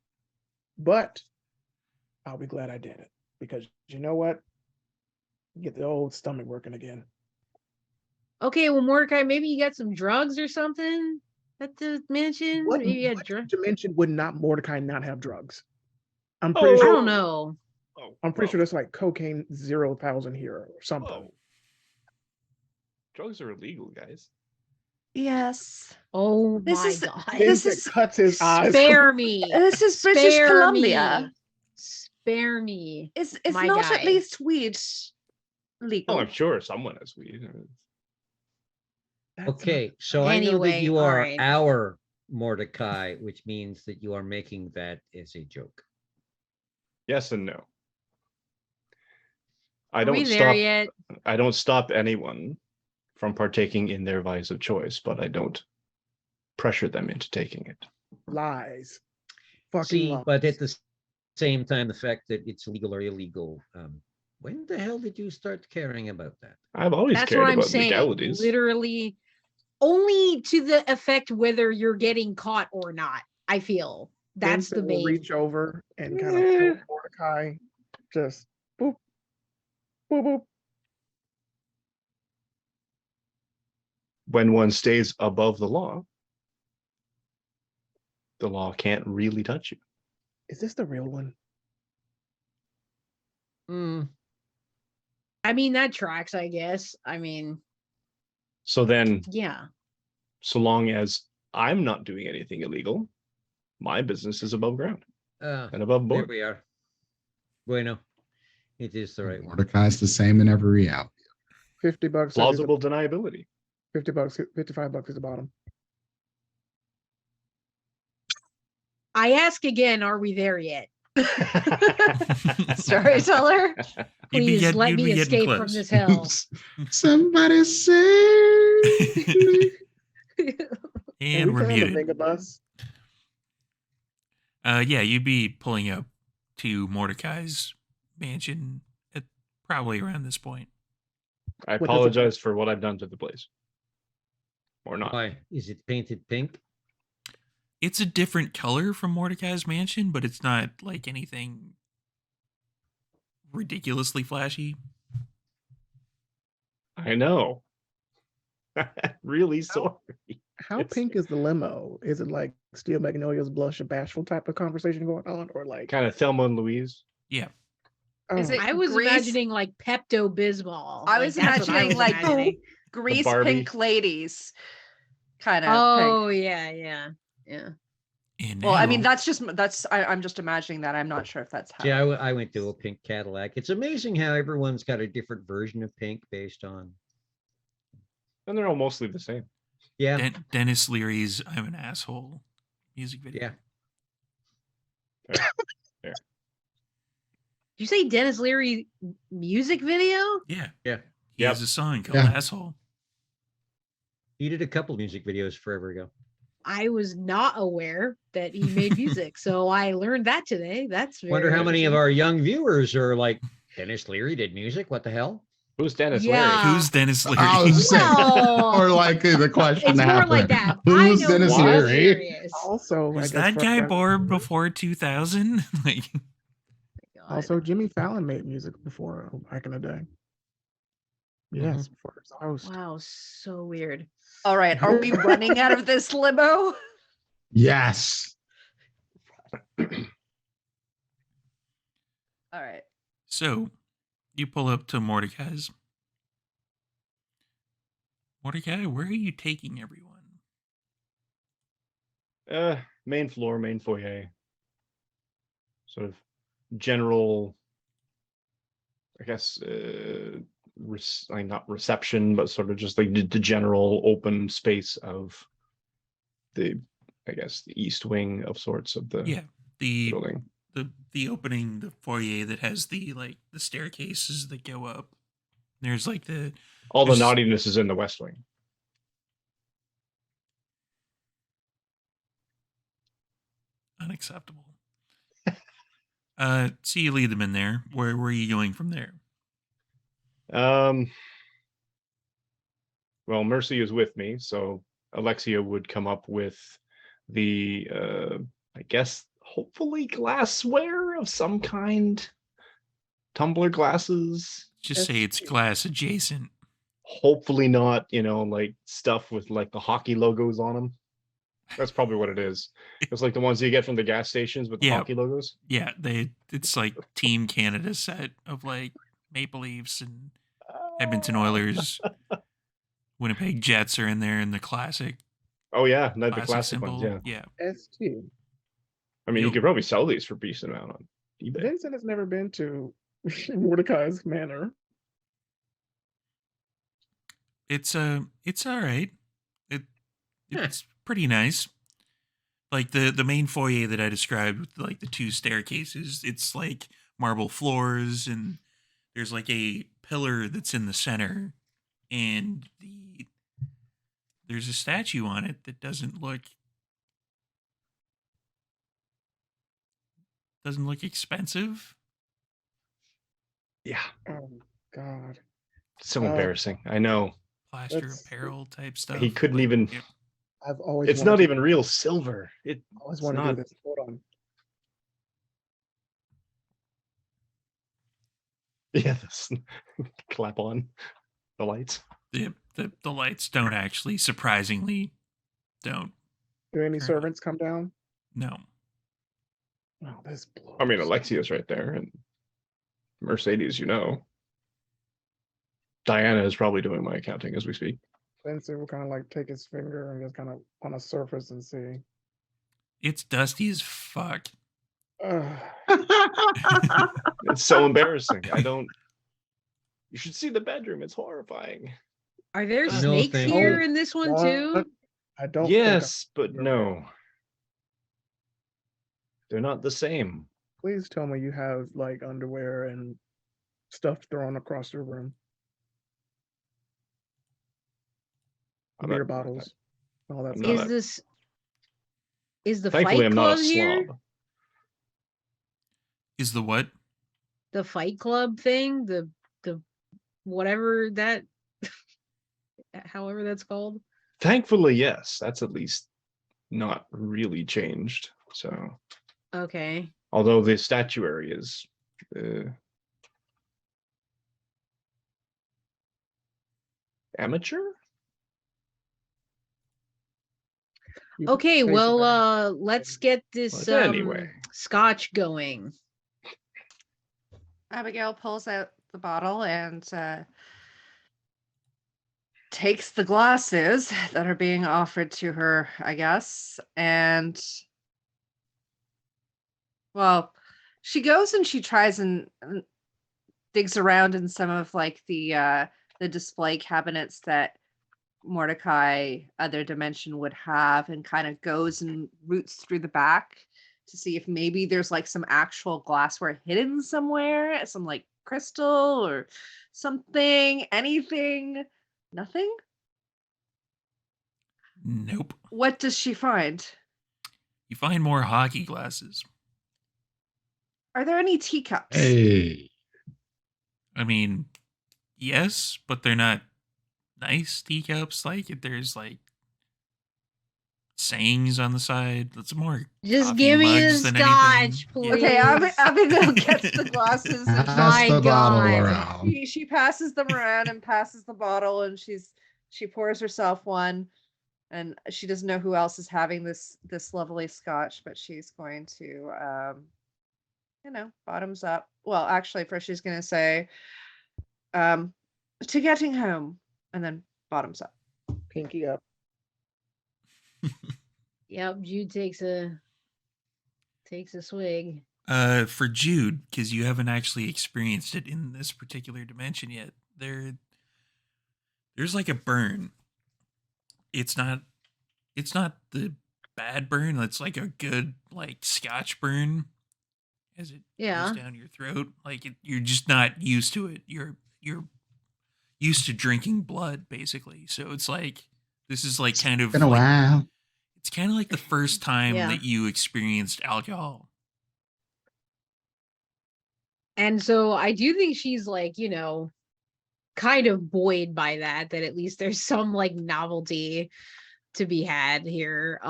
Speaker 3: But I'll be glad I did it because you know what? Get the old stomach working again.
Speaker 5: Okay, well, Mordecai, maybe you got some drugs or something at the mansion.
Speaker 3: What,
Speaker 5: Maybe you had
Speaker 3: what
Speaker 5: drugs.
Speaker 3: dimension would not Mordecai not have drugs? I'm
Speaker 4: Oh,
Speaker 3: pretty
Speaker 5: I
Speaker 3: sure.
Speaker 5: don't know.
Speaker 4: Oh,
Speaker 3: I'm pretty
Speaker 4: well,
Speaker 3: sure that's like cocaine 0,000 here or something.
Speaker 4: whoa. Drugs are illegal, guys.
Speaker 2: yes,
Speaker 5: Oh
Speaker 2: This
Speaker 5: my
Speaker 2: is-
Speaker 5: god.
Speaker 2: this
Speaker 3: Vincent
Speaker 2: is-
Speaker 3: cuts his eyes.
Speaker 5: Spare me.
Speaker 2: this is British
Speaker 5: Spare
Speaker 2: Columbia.
Speaker 5: me. Spare me.
Speaker 2: Is
Speaker 5: My
Speaker 2: not at
Speaker 5: guy.
Speaker 2: least weed legal?
Speaker 4: Oh, I'm sure someone has weed.
Speaker 3: That's
Speaker 6: Okay, so I know that
Speaker 5: Anyway,
Speaker 6: you
Speaker 5: all
Speaker 6: are
Speaker 5: right.
Speaker 6: our Mordecai, which means that you are making that as a joke.
Speaker 4: Yes and no. I
Speaker 5: Are we
Speaker 4: don't
Speaker 5: there
Speaker 4: stop.
Speaker 5: yet?
Speaker 4: I don't stop anyone from partaking in their vice of choice, but I don't pressure them into taking it.
Speaker 3: lies. Fucking
Speaker 6: See,
Speaker 3: lies.
Speaker 6: but at the same time, the fact that it's legal or illegal, when the hell did you start caring about that?
Speaker 4: I've always
Speaker 5: That's
Speaker 4: cared
Speaker 5: what I'm
Speaker 4: about
Speaker 5: saying.
Speaker 4: legalities.
Speaker 5: Literally, only to the effect whether you're getting caught or not. I feel that's
Speaker 3: Vincent
Speaker 5: the
Speaker 3: will
Speaker 5: main.
Speaker 3: reach over and kind of poke Mordecai. Just boop, boop, boop.
Speaker 4: When one stays above the law can't really touch you.
Speaker 3: Is this the real one?
Speaker 5: I mean, that tracks, I guess. I mean,
Speaker 4: So then,
Speaker 5: yeah.
Speaker 4: so long as I'm not doing anything illegal, my business is above ground and above
Speaker 6: There
Speaker 4: board.
Speaker 6: we are. Bueno, it is the right one.
Speaker 7: Mordecai's the same in every reality.
Speaker 3: $50 says he's
Speaker 4: Plausible deniability.
Speaker 3: $50, $55 is the bottom.
Speaker 5: I ask again, are we there yet?
Speaker 2: Storyteller.
Speaker 5: Please let me escape from this hell.
Speaker 7: Somebody save me.
Speaker 3: Can
Speaker 1: And we're
Speaker 3: we turn on the
Speaker 1: muted.
Speaker 3: megabus?
Speaker 1: Yeah, you'd be pulling up to Mordecai's mansion at probably around this point.
Speaker 4: I
Speaker 3: What does it do?
Speaker 4: apologize for what I've done to the place. Or not.
Speaker 6: Why? Is it painted pink?
Speaker 1: It's a different color from Mordecai's mansion, but it's not like anything ridiculously flashy.
Speaker 4: I know. Really sorry.
Speaker 3: How
Speaker 4: It's-
Speaker 3: pink is the limo? Is it like Steel Magnolia's blush and bashful type of conversation going on? Or like
Speaker 4: Kind of Thelma and Louise.
Speaker 1: Yeah.
Speaker 2: Is
Speaker 3: oh,
Speaker 2: it
Speaker 5: I was
Speaker 2: Grease?
Speaker 5: imagining like Pepto Bismol.
Speaker 2: I was imagining like grease
Speaker 4: Barbie.
Speaker 2: pink ladies kind of
Speaker 5: Oh yeah, yeah, yeah.
Speaker 1: And And
Speaker 2: Well, I mean,
Speaker 1: now-
Speaker 2: I'm just imagining that. I'm not sure if that's how.
Speaker 6: Yeah, I went to a pink Cadillac. It's amazing how everyone's got a different version of pink based on.
Speaker 4: And they're all mostly the same.
Speaker 6: Yeah,
Speaker 1: Dennis Leary's "I'm an Asshole" music video.
Speaker 6: yeah.
Speaker 4: There.
Speaker 5: Did you say Dennis Leary music video?
Speaker 1: Yeah.
Speaker 6: Yeah.
Speaker 1: He
Speaker 4: Yep.
Speaker 1: has a song called
Speaker 7: Yeah.
Speaker 1: "Asshole."
Speaker 6: He did a couple music videos forever ago.
Speaker 5: I was not aware that he made music, so I learned that today. That's very
Speaker 6: Wonder how many of
Speaker 5: interesting.
Speaker 6: our young viewers are like, Dennis Leary did music? What the hell?
Speaker 4: Who's Dennis
Speaker 5: Yeah.
Speaker 1: Who's Dennis Leary?
Speaker 7: I was saying,
Speaker 5: Well,
Speaker 7: more likely the question
Speaker 5: it's
Speaker 7: to
Speaker 5: more
Speaker 7: happen.
Speaker 5: like that. I
Speaker 7: Who's
Speaker 5: know
Speaker 7: Dennis
Speaker 5: who Dennis
Speaker 7: Leary?
Speaker 5: Leary is.
Speaker 3: Also,
Speaker 1: Was
Speaker 3: I guess
Speaker 1: that
Speaker 3: for
Speaker 1: guy
Speaker 3: that-
Speaker 1: born before 2000? Like,
Speaker 5: God.
Speaker 3: Also, Jimmy Fallon made music before back in the day. Yes, before he was a host.
Speaker 5: Wow, so weird.
Speaker 2: All right, are we running out of this limo?
Speaker 7: Yes.
Speaker 2: All right.
Speaker 1: so you pull up to Mordecai's. Mordecai, where are you taking everyone?
Speaker 4: Main floor, main foyer. Sort of general, I guess, not reception, but sort of just like the general open space of the, I guess, the east wing of sorts of the
Speaker 1: Yeah, the
Speaker 4: building.
Speaker 1: the opening, the foyer that has the staircases that go up. There's like the
Speaker 4: All the
Speaker 1: there's-
Speaker 4: naughtiness is in the west wing.
Speaker 1: unacceptable. So you lead them in there. Where are you going from there?
Speaker 4: Well, Mercy is with me, so Alexia would come up with the, I guess, hopefully glassware of some kind. Tumbler glasses.
Speaker 1: Just say it's glass adjacent.
Speaker 4: Hopefully not, like stuff with like the hockey logos on them. That's probably what it is. It's like the ones you get from the gas stations with the
Speaker 1: Yeah.
Speaker 4: hockey logos.
Speaker 1: Yeah, it's like Team Canada set of like Maple Leafs and Edmonton Oilers. Winnipeg Jets are in there in the classic
Speaker 4: Oh yeah, not the
Speaker 1: classic
Speaker 4: classic
Speaker 1: symbol.
Speaker 4: ones. Yeah,
Speaker 3: ST.
Speaker 4: I mean, you
Speaker 1: Yo.
Speaker 4: could probably sell these for a decent amount on eBay.
Speaker 3: Vincent has never been to Mordecai's Manor.
Speaker 1: It's all right. It's pretty nice. Like the main foyer that I described with like the two staircases, it's like marble floors and there's like a pillar that's in the center and there's a statue on it that doesn't look expensive.
Speaker 4: Yeah,
Speaker 3: Oh God.
Speaker 4: so
Speaker 3: Oh.
Speaker 4: embarrassing. I know.
Speaker 1: Plaster
Speaker 3: That's-
Speaker 1: apparel type stuff.
Speaker 4: He couldn't
Speaker 1: Like,
Speaker 4: even.
Speaker 1: yeah.
Speaker 3: I've always
Speaker 4: It's
Speaker 3: wanted
Speaker 4: not
Speaker 3: to-
Speaker 4: even real silver. It.
Speaker 3: I always
Speaker 4: it's
Speaker 3: want to
Speaker 4: not-
Speaker 3: do this. Hold on.
Speaker 4: Yeah, this clap on the lights.
Speaker 1: The lights don't actually, surprisingly, don't.
Speaker 3: Do any
Speaker 1: Sure.
Speaker 3: servants come down?
Speaker 1: No.
Speaker 3: Oh, this blows.
Speaker 4: I mean, Alexia's right there, and Mercedes, Diana is probably doing my accounting as we speak.
Speaker 3: Vincent will kind of like take his finger and just kind of on a surface and see.
Speaker 1: It's dusty as fuck.
Speaker 3: Ugh.
Speaker 4: It's so embarrassing. You should see the bedroom. It's horrifying.
Speaker 5: Are there
Speaker 3: No,
Speaker 5: snakes
Speaker 6: thank
Speaker 5: here
Speaker 3: you.
Speaker 5: in this one
Speaker 3: What?
Speaker 5: too?
Speaker 3: I don't.
Speaker 4: Yes, but
Speaker 3: you're
Speaker 4: no. They're not the same.
Speaker 3: Please tell me you have like underwear and stuff thrown across your room.
Speaker 4: I'm
Speaker 3: Beer
Speaker 4: not-
Speaker 3: bottles. All that
Speaker 4: I'm
Speaker 3: stuff.
Speaker 4: not
Speaker 5: Is the
Speaker 4: Thankfully,
Speaker 5: Fight
Speaker 4: I'm not
Speaker 5: Club
Speaker 4: a
Speaker 5: here?
Speaker 4: slob.
Speaker 1: Is the what?
Speaker 5: The Fight Club thing? The whatever that however that's called.
Speaker 4: Thankfully, yes. That's at least not really changed. So,
Speaker 5: Okay.
Speaker 4: although the statuary is amateur.
Speaker 3: You
Speaker 5: Okay,
Speaker 3: face
Speaker 5: well
Speaker 3: that.
Speaker 5: let's get this
Speaker 4: But anyway.
Speaker 5: scotch going.
Speaker 2: Abigail pulls out the bottle and takes the glasses that are being offered to her, I guess, and Well, she goes and she tries and digs around in some of like the display cabinets that Mordecai Other Dimension would have, and kind of goes and roots through the back to see if maybe there's like some actual glassware hidden somewhere, some like crystal or something, anything. Nothing.
Speaker 1: Nope.
Speaker 2: What does she find?
Speaker 1: You find more hockey glasses.
Speaker 2: Are there any teacups?
Speaker 7: Hey.
Speaker 1: I mean, yes, but they're not nice teacups. Like there's like sayings on the side. That's more
Speaker 5: Just
Speaker 1: coffee
Speaker 5: give me the
Speaker 1: mugs than
Speaker 5: scotch,
Speaker 1: anything.
Speaker 5: please.
Speaker 2: Okay, Abigail gets the glasses and
Speaker 7: Pass
Speaker 5: My
Speaker 7: the bottle
Speaker 5: God.
Speaker 7: around.
Speaker 2: she passes them around and passes the bottle, and she pours herself one, and she doesn't know who else is having this lovely scotch, but she's going to bottoms up. Well, actually, first she's going to say to getting home, and then bottoms up.
Speaker 3: Pinky up.
Speaker 5: Yep, Jude takes a swig.
Speaker 1: For Jude, because you haven't actually experienced it in this particular dimension yet, there's like a burn. It's not the bad burn. It's like a good like scotch burn as it
Speaker 5: Yeah.
Speaker 1: goes down your throat. Like you're just not used to it. You're used to drinking blood, basically. So it's like this is like kind of
Speaker 7: Been a
Speaker 1: like,
Speaker 7: while.
Speaker 1: it's kind of like the first time
Speaker 5: Yeah.
Speaker 1: that you experienced alcohol.
Speaker 5: And so I do think she's like, kind of buoyed by that at least there's some like novelty to be had here.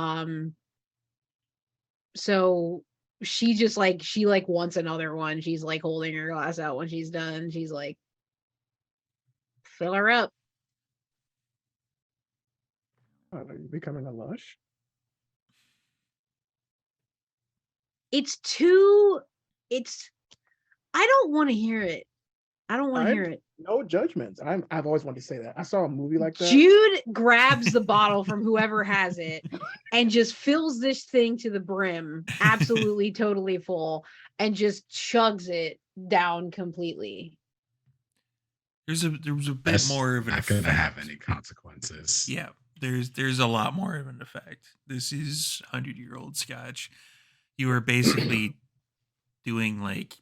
Speaker 5: So she just like she like wants another one. She's like holding her glass out when she's done. She's like, fill her up.
Speaker 3: Are you becoming a lush?
Speaker 5: It's I don't want to hear it. I don't want to hear it.
Speaker 3: No judgments. I've always wanted to say that. I saw a movie like that.
Speaker 5: Jude grabs the bottle from whoever has it and just fills this thing to the brim, absolutely totally full, and just chugs it down completely.
Speaker 1: There was a bit
Speaker 7: That's
Speaker 1: more of an
Speaker 7: not going to have
Speaker 1: effect.
Speaker 7: any consequences.
Speaker 1: Yeah, there's a lot more of an effect. This is 100-year-old scotch. You are basically doing like,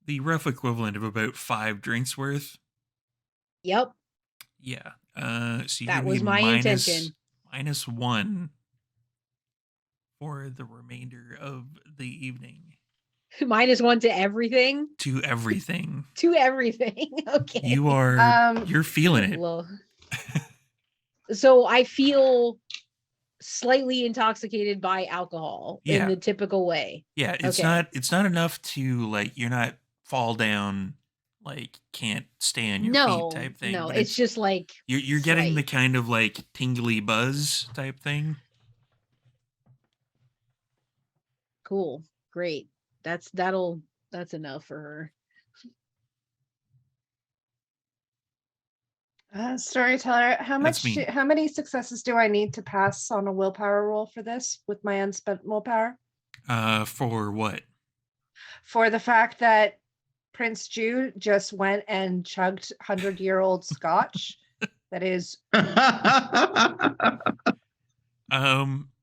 Speaker 1: the rough equivalent of about 5 drinks worth.
Speaker 5: Yep.
Speaker 1: Yeah. So you're
Speaker 5: That
Speaker 1: gonna
Speaker 5: was
Speaker 1: be
Speaker 5: my intention.
Speaker 1: -1 for the remainder of the evening
Speaker 5: -1 to everything.
Speaker 1: to everything.
Speaker 5: To everything. Okay.
Speaker 1: You're feeling it.
Speaker 5: Well, so I feel slightly intoxicated by alcohol in
Speaker 1: Yeah.
Speaker 5: the typical way.
Speaker 1: Yeah, it's
Speaker 5: Okay.
Speaker 1: not enough to like you're not fall down like can't stay on your
Speaker 5: No,
Speaker 1: feet type thing.
Speaker 5: no,
Speaker 1: but
Speaker 5: it's just like
Speaker 1: you're getting the
Speaker 5: slight.
Speaker 1: kind of like tingly buzz type thing.
Speaker 5: Cool. Great. That's enough for her.
Speaker 2: Storyteller,
Speaker 1: That's me.
Speaker 2: how many successes do I need to pass on a willpower roll for this with my unspent willpower?
Speaker 1: For what?
Speaker 2: For the fact that Prince Jude just went and chugged 100-year-old scotch. That is,
Speaker 1: How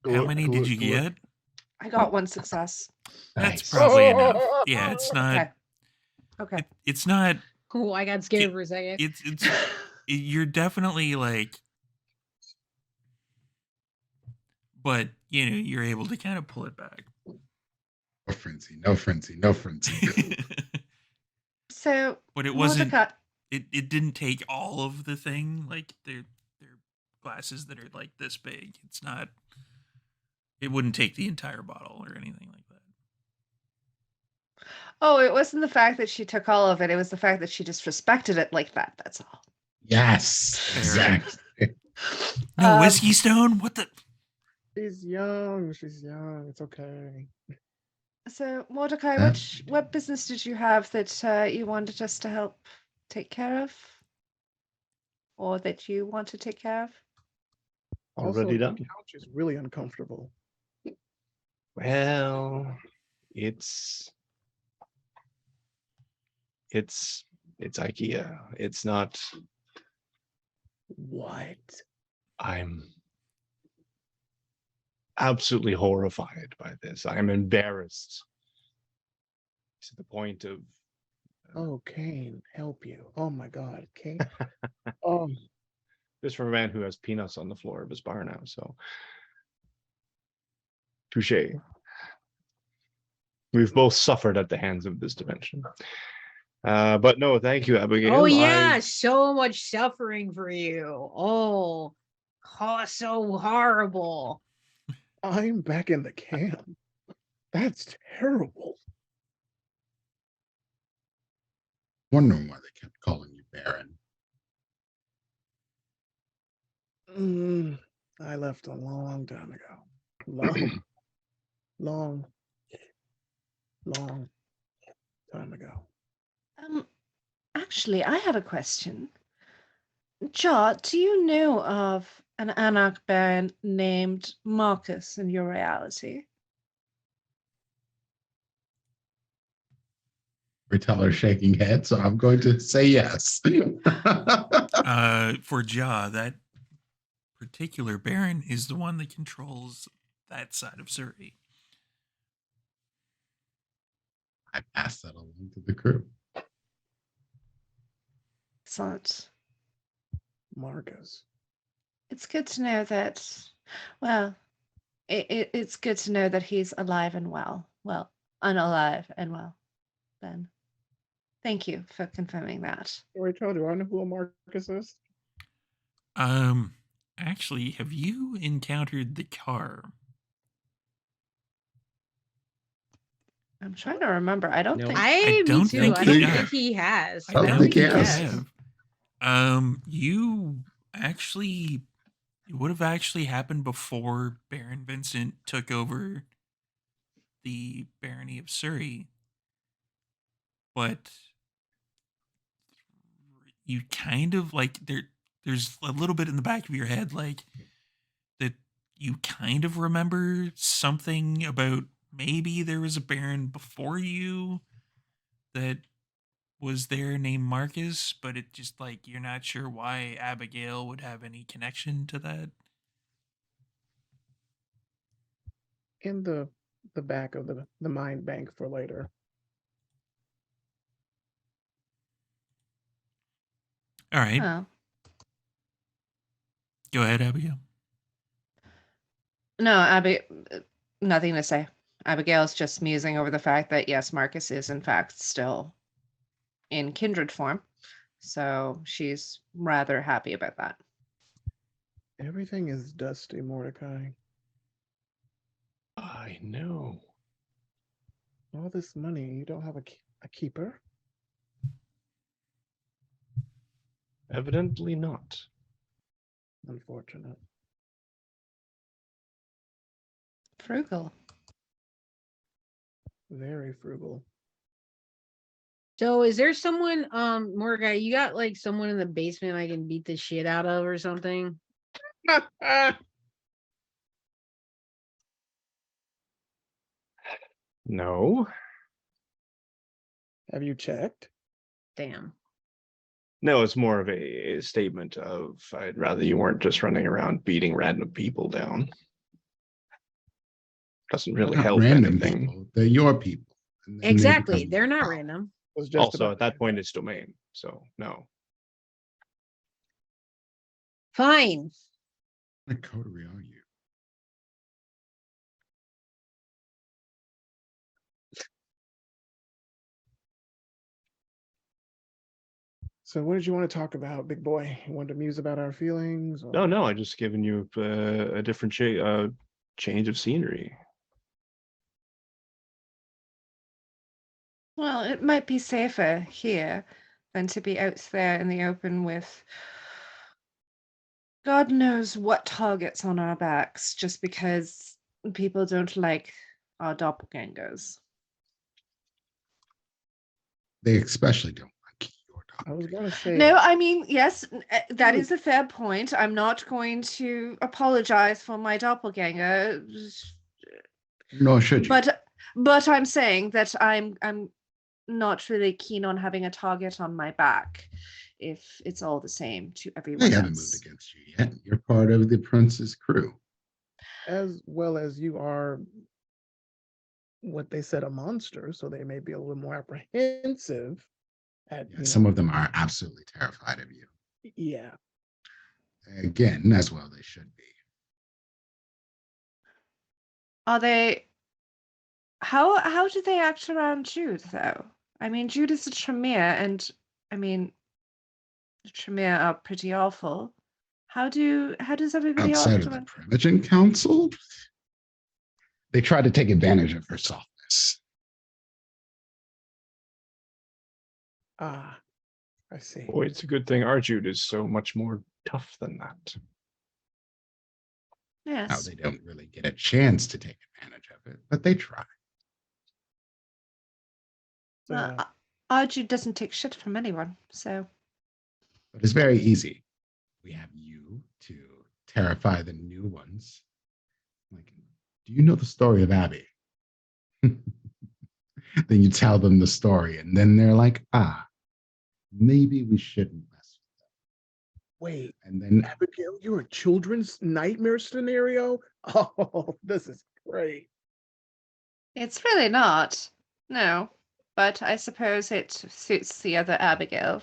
Speaker 1: many did you get?
Speaker 2: I got 1 success.
Speaker 1: That's
Speaker 7: Nice.
Speaker 1: probably enough. Yeah, it's not.
Speaker 2: Okay.
Speaker 1: It's not.
Speaker 5: Oh, I got scared for a second.
Speaker 1: You're definitely like, but you're able to kind of pull it back.
Speaker 7: No frenzy, no frenzy, no frenzy.
Speaker 2: So,
Speaker 1: But it wasn't.
Speaker 2: Mordecai,
Speaker 1: It didn't take all of the thing. Like they're glasses that are like this big. It's not. It wouldn't take the entire bottle or anything like that.
Speaker 2: oh, it wasn't the fact that she took all of it. It was the fact that she disrespected it like that. That's all.
Speaker 7: Yes,
Speaker 1: Fair.
Speaker 7: exactly.
Speaker 1: No whiskey stone. What the?
Speaker 3: She's young. She's young. It's okay.
Speaker 2: So, Mordecai,
Speaker 7: Yeah.
Speaker 2: what business did you have that you wanted us to help take care of? Or that you want to take care of?
Speaker 3: Also,
Speaker 4: Already
Speaker 3: the
Speaker 4: done.
Speaker 3: couch is really uncomfortable.
Speaker 4: Well, it's IKEA. It's not.
Speaker 3: What?
Speaker 4: I'm absolutely horrified by this. I'm embarrassed to the point of.
Speaker 3: Oh, Kane, help you. Oh my God, Kane. Oh,
Speaker 4: This from a man who has peanuts on the floor of his bar now. So, touche. We've both suffered at the hands of this dimension. But no, thank you, Abigail.
Speaker 5: Oh yeah, so much suffering for you. Oh, so horrible.
Speaker 3: I'm back in the camp. That's terrible.
Speaker 7: Wondering why they kept calling you Baron.
Speaker 3: I left a long time ago. Long time ago.
Speaker 2: Actually, I have a question. Ja, do you know of an Anarch Baron named Marcus in your reality?
Speaker 7: Reteller shaking head, so I'm going to say yes.
Speaker 1: For Ja, that particular Baron is the one that controls that side of Surrey.
Speaker 7: I passed that along to the crew.
Speaker 2: Excellent.
Speaker 3: Marcus.
Speaker 2: It's good to know that, well, it's good to know that he's alive and well. Well, unalive and well, then. Thank you for confirming that.
Speaker 3: Rachel, do I know who a Marcus is?
Speaker 1: Actually, have you encountered the car?
Speaker 2: I'm trying to remember. I don't
Speaker 6: No.
Speaker 2: think
Speaker 5: Me
Speaker 1: don't
Speaker 5: too.
Speaker 1: think
Speaker 5: I
Speaker 1: you
Speaker 5: don't
Speaker 1: have.
Speaker 5: think he has.
Speaker 1: I
Speaker 7: don't
Speaker 1: don't
Speaker 7: think
Speaker 1: think
Speaker 7: he
Speaker 1: you
Speaker 7: has.
Speaker 1: have. You actually, it would have actually happened before Baron Vincent took over the barony of Surrey, but you kind of like there's a little bit in the back of your head like that you kind of remember something about maybe there was a baron before you that was there named Marcus, but it just like you're not sure why Abigail would have any connection to that.
Speaker 3: In the back of the mind bank for later.
Speaker 1: All right,
Speaker 2: Oh.
Speaker 1: go ahead, Abigail.
Speaker 2: No, nothing to say. Abigail's just musing over the fact that, yes, Marcus is, in fact, still in kindred form. So she's rather happy about that.
Speaker 3: Everything is dusty, Mordecai.
Speaker 4: I know.
Speaker 3: All this money, you don't have a keeper?
Speaker 4: Evidently not.
Speaker 3: Unfortunate.
Speaker 2: Frugal.
Speaker 3: Very frugal.
Speaker 5: So is there someone, Mordecai, you got like someone in the basement I can beat the shit out of or something?
Speaker 4: No.
Speaker 3: Have you checked?
Speaker 5: Damn.
Speaker 4: No, it's more of a statement of I'd rather you weren't just running around beating random people down. Doesn't really
Speaker 7: Not
Speaker 4: help
Speaker 7: random
Speaker 4: anything.
Speaker 7: people. They're your people. And then they
Speaker 5: Exactly.
Speaker 7: become
Speaker 5: They're not
Speaker 7: power.
Speaker 5: random.
Speaker 3: Was just
Speaker 4: Also,
Speaker 3: about
Speaker 4: at that point, it's domain. So, no.
Speaker 5: Fine.
Speaker 7: What coterie are you?
Speaker 3: So what did you want to talk about, big boy? You wanted to muse about our feelings? Or...
Speaker 4: No, I just given you a different change of scenery.
Speaker 2: Well, it might be safer here than to be out there in the open with God knows what targets on our backs just because people don't like our doppelgangers.
Speaker 7: They especially don't like your
Speaker 3: I was
Speaker 7: dog.
Speaker 3: going to say...
Speaker 2: No, I mean, yes, that is a fair point. I'm not going to apologize for my doppelganger.
Speaker 7: Nor should you.
Speaker 2: But I'm saying that I'm not really keen on having a target on my back if it's all the same to everyone
Speaker 7: They haven't moved
Speaker 2: else.
Speaker 7: against you yet. You're part of the prince's crew.
Speaker 3: As well as you are what they said, a monster, so they may be a little more apprehensive at,
Speaker 7: Yeah, some of them are absolutely terrified of you.
Speaker 3: yeah.
Speaker 7: Again, as well they should be.
Speaker 2: Are they how do they act around Jude though? I mean, Jude is a Tremere, and I mean the Tremere are pretty awful. How does everybody
Speaker 7: Outside
Speaker 2: act
Speaker 7: of the
Speaker 2: around?
Speaker 7: Primogen Council, they try to take advantage of her softness.
Speaker 3: Ah, I see.
Speaker 4: Boy, it's a good thing our Jude is so much more tough than that.
Speaker 7: Now,
Speaker 2: Yes.
Speaker 7: they don't really get a chance to take advantage of it, but they try.
Speaker 2: Well, our Jude doesn't take shit from anyone, so
Speaker 7: But it's very easy. We have you to terrify the new ones. Like, do you know the story of Abby? Then you tell them the story, and then they're like, maybe we shouldn't mess with them.
Speaker 3: Wait,
Speaker 7: And then
Speaker 3: Abigail, you're a children's nightmare scenario? Oh, this is great.
Speaker 2: it's really not. No. But I suppose it suits the other Abigail.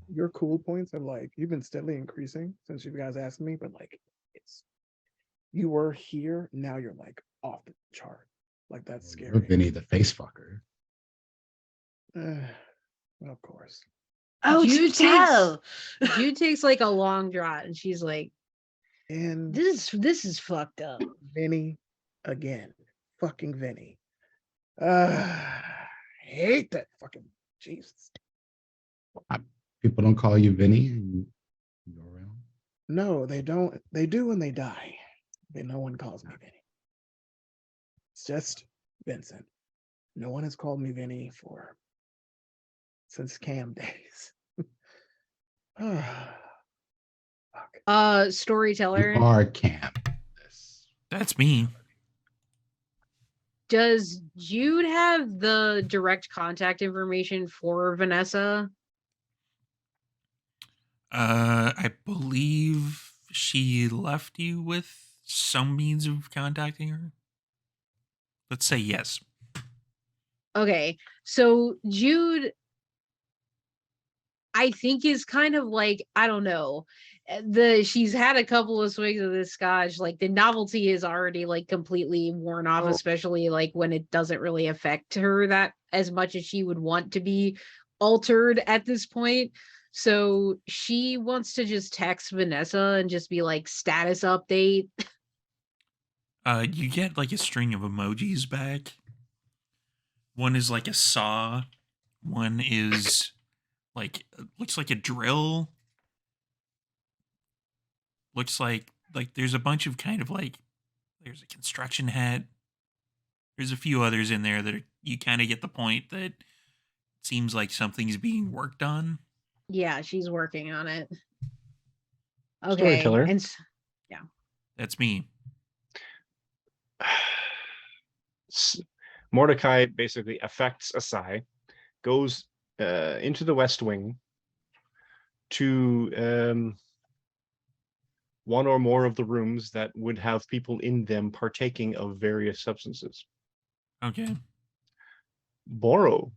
Speaker 3: Your cool points are like, you've been steadily increasing since you guys asked me, but like, you were here, now you're like off the chart. Like, that's
Speaker 7: you're
Speaker 3: scary.
Speaker 7: Vinny the face fucker.
Speaker 3: Of course.
Speaker 2: Oh,
Speaker 5: Jude
Speaker 2: do tell.
Speaker 5: Jude takes like a long draught, and she's like,
Speaker 3: And
Speaker 5: this is fucked up.
Speaker 3: Vinny again. Fucking Vinny. I hate that fucking Jesus.
Speaker 7: People don't call you Vinny in your realm.
Speaker 3: No, they don't. They do when they die. No one calls me Vinny. It's just Vincent. No one has called me Vinny since Cam days. Fuck.
Speaker 5: Storyteller.
Speaker 7: You are Cam.
Speaker 1: That's me.
Speaker 5: Does Jude have the direct contact information for Vanessa?
Speaker 1: I believe she left you with some means of contacting her. Let's say yes.
Speaker 5: Okay, so Jude, I think, is kind of like, I don't know, she's had a couple of swigs of this scotch. Like, the novelty is already like completely worn off, especially like when it doesn't really affect her that as much as she would want to be altered at this point. So she wants to just text Vanessa and just be like, status update.
Speaker 1: You get like a string of emojis back. One is like a saw. One is like looks like a drill. Looks like there's a bunch of kind of like there's a construction hat. There's a few others in there that you kind of get the point that it seems like something's being worked on.
Speaker 5: Yeah, she's working on it. Okay,
Speaker 4: Storyteller.
Speaker 5: and yeah,
Speaker 1: that's me.
Speaker 4: Mordecai basically affects Asai, goes into the West Wing to one or more of the rooms that would have people in them partaking of various substances.
Speaker 1: Okay.
Speaker 4: Borrow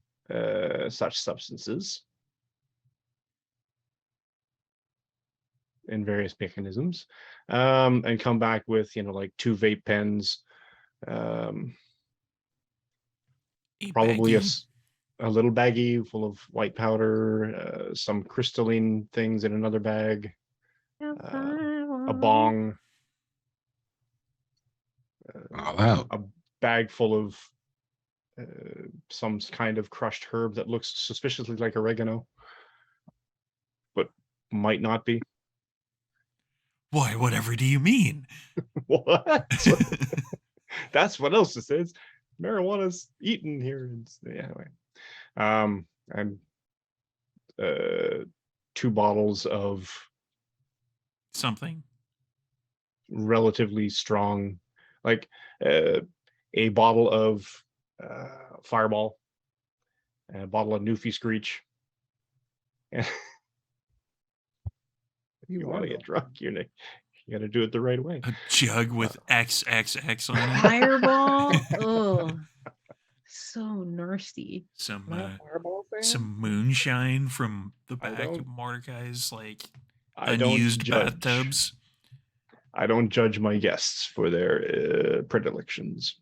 Speaker 4: such substances in various mechanisms, and come back with, like 2 vape pens, probably a little baggie full of white powder, some crystalline things in another bag, a bong,
Speaker 7: All out.
Speaker 4: a bag full of some kind of crushed herb that looks suspiciously like oregano, but might not be.
Speaker 1: Why, whatever do you mean?
Speaker 4: What? That's what else this is. Marijuana's eaten here. Anyway. And 2 bottles of
Speaker 1: something
Speaker 4: relatively strong, like a bottle of Fireball, and a bottle of Newfie Screech. And if you want to get drunk, you got to do it the right way.
Speaker 1: A jug with XXX on it.
Speaker 5: Fireball. Oh, so nasty.
Speaker 1: Some
Speaker 3: Not a Fireball fan?
Speaker 1: some moonshine from the
Speaker 4: I
Speaker 1: back of
Speaker 4: don't-
Speaker 1: Mordecai's like
Speaker 4: I don't
Speaker 1: unused
Speaker 4: judge.
Speaker 1: bathtubs.
Speaker 4: I don't judge my guests for their predilections.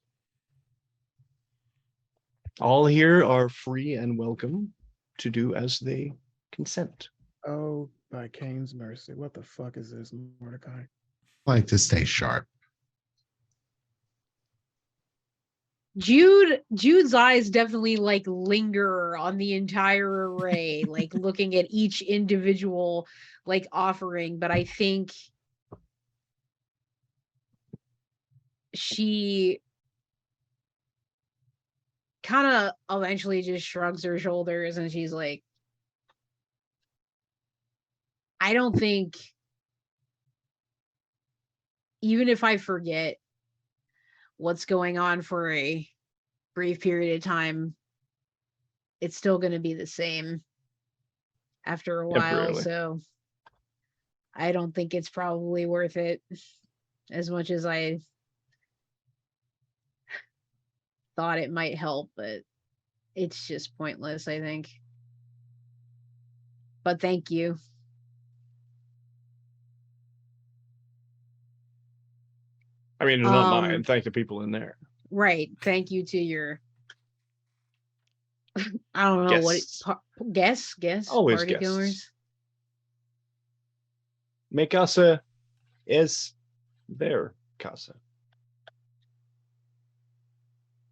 Speaker 4: All here are free and welcome to do as they consent.
Speaker 3: Oh, by Cain's mercy. What the fuck is this, Mordecai?
Speaker 7: Like to stay sharp.
Speaker 5: Jude's eyes definitely like linger on the entire array, like looking at each individual like offering, but I think she kind of eventually just shrugs her shoulders and she's like, I don't think, even if I forget what's going on for a brief period of time, it's still going to be the same after a while.
Speaker 4: Temporarily.
Speaker 5: So I don't think it's probably worth it as much as I thought it might help, but it's just pointless, I think. But thank you.
Speaker 4: I mean, it's not mine. Thank the people in there.
Speaker 5: Right. Thank you to your I don't know
Speaker 4: Guests.
Speaker 5: guess
Speaker 4: Always
Speaker 5: party
Speaker 4: guests.
Speaker 5: goers.
Speaker 4: Mi casa es their casa.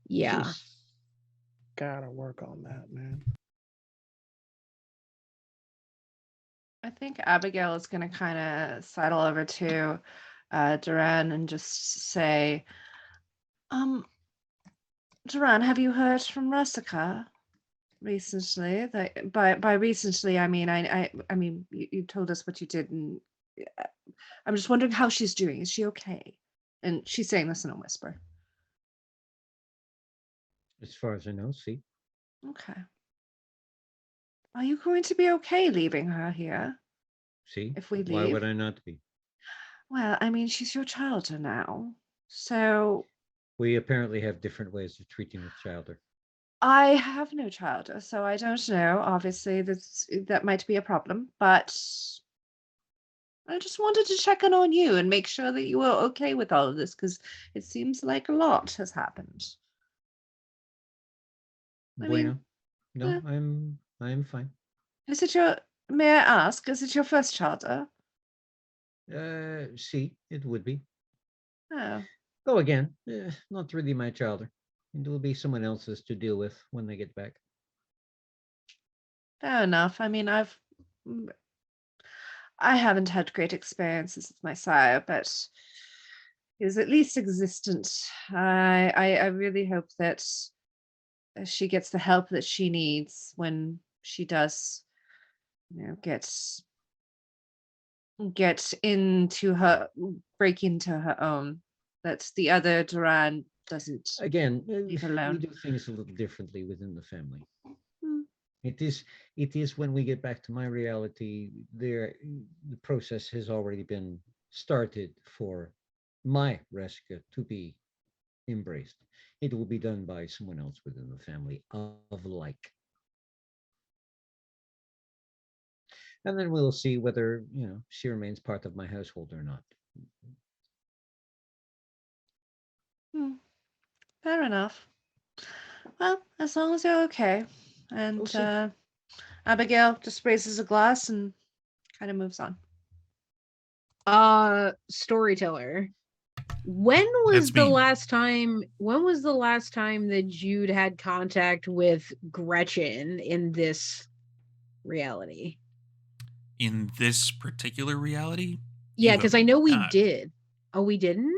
Speaker 5: Yeah.
Speaker 4: Just-
Speaker 3: Gotta work on that, man.
Speaker 2: I think Abigail is going to kind of sidle over to Duran and just say, Duran, have you heard from Russica recently? That by recently, I mean, I mean, you told us what you did, and I'm just wondering how she's doing. Is she okay? And she's saying this in a whisper.
Speaker 6: As far as I know, see.
Speaker 2: Okay. Are you going to be okay leaving her here?
Speaker 6: See?
Speaker 2: If we
Speaker 6: Why
Speaker 2: leave?
Speaker 6: would I not be?
Speaker 2: Well, I mean, she's your child now. So
Speaker 6: We apparently have different ways of treating the childer.
Speaker 2: I have no child, so I don't know. Obviously, that might be a problem, but I just wanted to check in on you and make sure that you were okay with all of this, because it seems like a lot has happened. I mean,
Speaker 6: Bueno. No,
Speaker 2: yeah.
Speaker 6: I'm fine.
Speaker 2: Is it your? May I ask? Is it your first charter?
Speaker 6: See, it would be.
Speaker 2: Oh,
Speaker 6: Go again. Not really my childer. It will be someone else's to deal with when they get back.
Speaker 2: fair enough. I mean, I haven't had great experiences with my sire, but he's at least existent. I really hope that she gets the help that she needs when she does, break into her own. That the other Duran doesn't
Speaker 6: Again,
Speaker 2: leave her
Speaker 6: we
Speaker 2: alone.
Speaker 6: do things a little differently within the family.
Speaker 2: Hmm.
Speaker 6: It is when we get back to my reality, the process has already been started for my Reska to be embraced. It will be done by someone else within the family of like. And then we'll see whether, she remains part of my household or not.
Speaker 2: Fair enough. Well, as long as you're okay. And
Speaker 6: We'll see.
Speaker 2: Abigail just raises a glass and kind of moves on.
Speaker 5: Storyteller. When was the last time that Jude had contact with Gretchen in this reality?
Speaker 1: In this particular reality?
Speaker 5: Yeah, because I know we
Speaker 1: not.
Speaker 5: did. Oh, we didn't?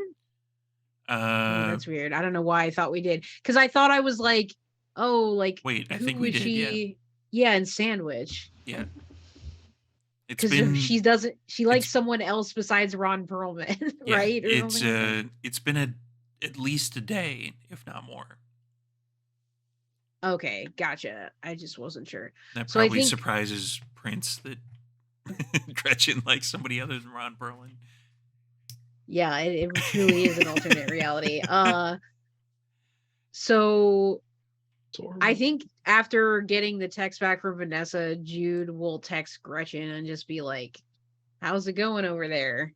Speaker 5: That's weird. I don't know why I thought we did. Because I thought I was like, oh, like,
Speaker 1: wait, I
Speaker 5: who
Speaker 1: think we
Speaker 5: was
Speaker 1: did,
Speaker 5: she? Yeah, in Sandwich.
Speaker 1: Yeah. It's
Speaker 5: Because
Speaker 1: been
Speaker 5: she likes someone else besides Ron Perlman,
Speaker 1: yeah,
Speaker 5: right? Or
Speaker 1: it's
Speaker 5: something like that.
Speaker 1: it's been at least a day, if not more.
Speaker 5: Okay, gotcha. I just wasn't sure.
Speaker 1: That
Speaker 5: So I
Speaker 1: probably
Speaker 5: think
Speaker 1: surprises Prince that Gretchen likes somebody other than Ron Perlin.
Speaker 5: yeah, it truly is an alternate reality. So I think after getting the text back from Vanessa, Jude will text Gretchen and just be like, "How's it going over there?"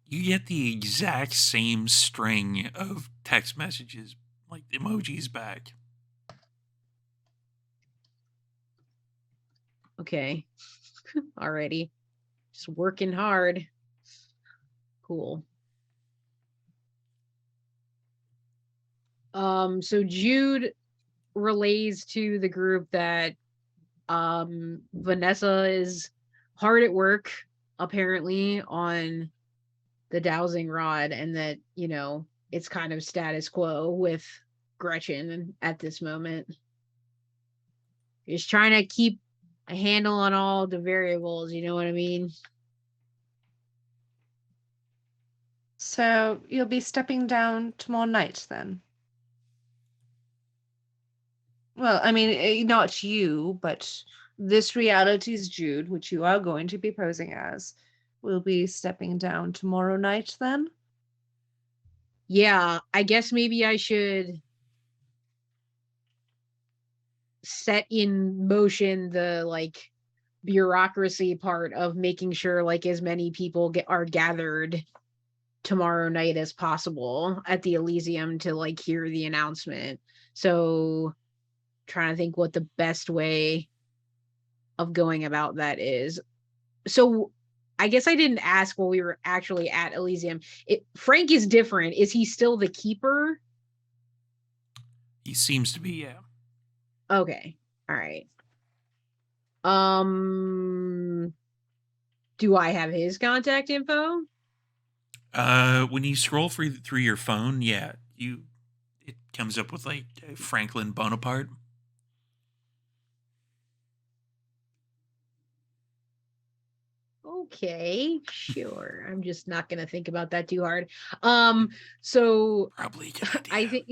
Speaker 1: You get the exact same string of text messages, like emojis back.
Speaker 5: Okay. Alrighty. Just working hard. Cool. So Jude relays to the group that Vanessa is hard at work, apparently, on the dowsing rod, and that, it's kind of status quo with Gretchen at this moment. Just trying to keep a handle on all the variables, you know what I mean?
Speaker 2: So you'll be stepping down tomorrow night then? Well, I mean, not you, but this reality's Jude, which you are going to be posing as, will be stepping down tomorrow night then?
Speaker 5: Yeah, I guess maybe I should set in motion the bureaucracy part of making sure as many people are gathered tomorrow night as possible at the Elysium to hear the announcement. So trying to think what the best way of going about that is. So I guess I didn't ask while we were actually at Elysium. Frank is different. Is he still the keeper?
Speaker 1: He seems to be, yeah.
Speaker 5: Okay. All right. Do I have his contact info?
Speaker 1: When you scroll through your phone, yeah, it comes up with Franklin Bonaparte.
Speaker 5: Okay, sure. I'm just not gonna think about that too hard. So
Speaker 1: Probably a good idea.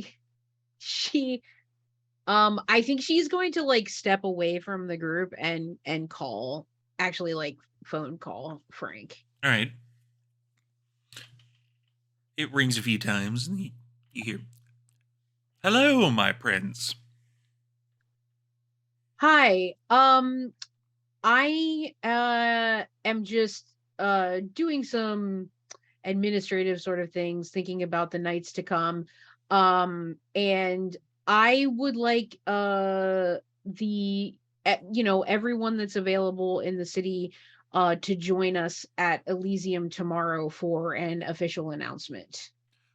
Speaker 5: I think she's going to step away from the group and call, actually phone call Frank.
Speaker 1: All right. It rings a few times, and you hear, "Hello, my prince."
Speaker 5: Hi. I am just doing some administrative sort of things, thinking about the nights to come. And I would like everyone that's available in the city to join us at Elysium tomorrow for an official announcement.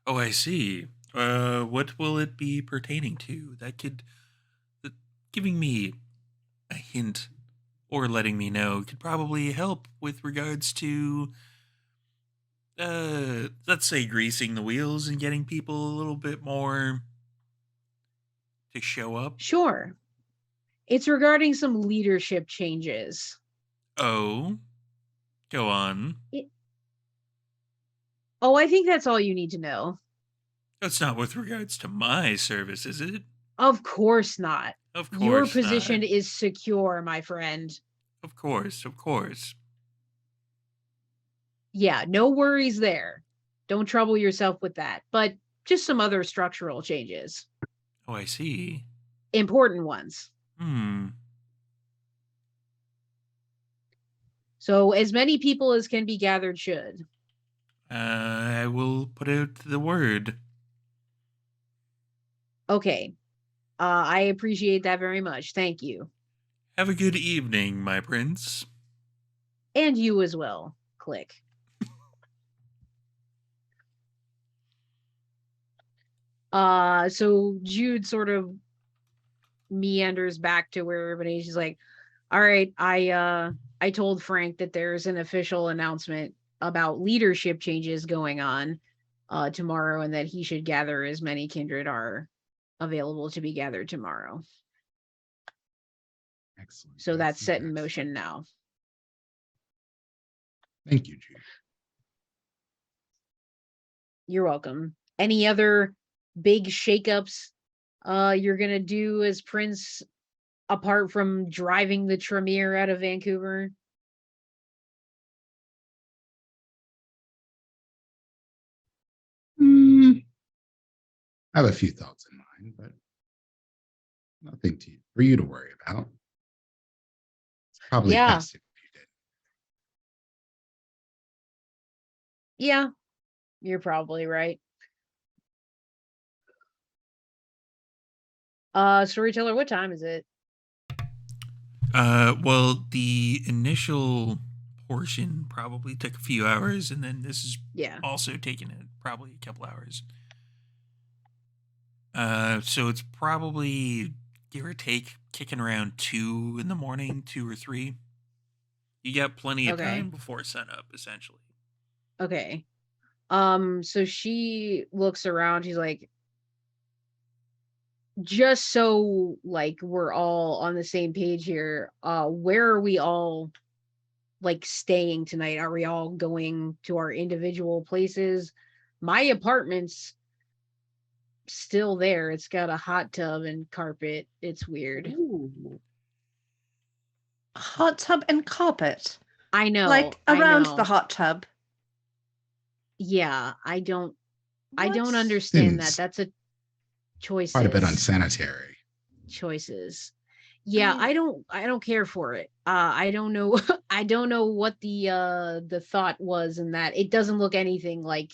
Speaker 1: Oh, I see. What will it be pertaining to? Giving me a hint or letting me know could probably help with regards to, let's say, greasing the wheels and getting people a little bit more to show up.
Speaker 5: Sure. It's regarding some leadership changes.
Speaker 1: Oh, go on.
Speaker 5: I think that's all you need to know.
Speaker 1: That's not with regards to my service, is it?
Speaker 5: Of course not.
Speaker 1: Of course
Speaker 5: Your
Speaker 1: not.
Speaker 5: position is secure, my friend.
Speaker 1: Of course, of course.
Speaker 5: Yeah, no worries there. Don't trouble yourself with that. But just some other structural changes.
Speaker 1: Oh, I see.
Speaker 5: Important ones. So as many people as can be gathered should.
Speaker 1: I will put out the word.
Speaker 5: Okay. I appreciate that very much. Thank you.
Speaker 1: Have a good evening, my prince.
Speaker 5: And you as well. Click. So Jude sort of meanders back to where everybody, she's like, all right, I told Frank that there's an official announcement about leadership changes going on tomorrow, and that he should gather as many kindred are available to be gathered tomorrow.
Speaker 7: Excellent.
Speaker 5: So that's set in
Speaker 7: excellent.
Speaker 5: motion now.
Speaker 7: Thank you, Jude.
Speaker 5: You're welcome. any other big shakeups you're gonna do as Prince, apart from driving the Tremere out of Vancouver?
Speaker 7: I have a few thoughts in mind, but nothing for you to worry about. It's probably
Speaker 5: Yeah.
Speaker 7: best if you did.
Speaker 5: Yeah, you're probably right. Storyteller, what time is it?
Speaker 1: Well, the initial portion probably took a few hours, and then this is
Speaker 5: Yeah.
Speaker 1: also taking it probably a couple hours. So it's probably, give or take, kicking around 2 in the morning, 2 or 3. You got plenty of
Speaker 5: Okay.
Speaker 1: time before sunup, essentially.
Speaker 5: Okay. So she looks around, she's like, just so like we're all on the same page here, where are we all like staying tonight? Are we all going to our individual places? My apartment's still there. It's got a hot tub and carpet. It's weird.
Speaker 3: Ooh.
Speaker 2: Hot tub and carpet.
Speaker 5: I know.
Speaker 2: Like
Speaker 5: I
Speaker 2: around
Speaker 5: know.
Speaker 2: the hot tub.
Speaker 5: Yeah, I don't
Speaker 2: What?
Speaker 5: understand that.
Speaker 7: Seems
Speaker 5: That's a choices.
Speaker 7: quite a bit unsanitary.
Speaker 5: Choices. Yeah,
Speaker 2: mean-
Speaker 5: I don't care for it. I don't know I don't know what the thought was in that. It doesn't look anything like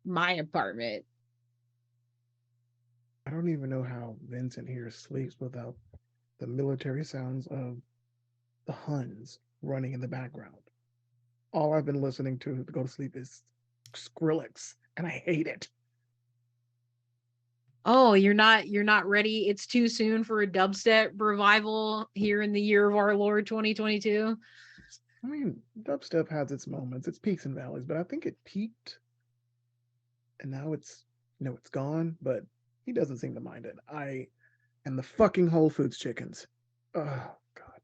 Speaker 5: my apartment.
Speaker 3: I don't even know how Vincent here sleeps without the military sounds of the Huns running in the background. All I've been listening to go to sleep is Skrillex, and I hate it.
Speaker 5: Oh, you're not ready. It's too soon for a dubstep revival here in the year of our Lord 2022.
Speaker 3: I mean, dubstep has its moments, its peaks and valleys, but I think it peaked, and now it's it's gone. But he doesn't seem to mind it. And the fucking Whole Foods chickens. Oh God,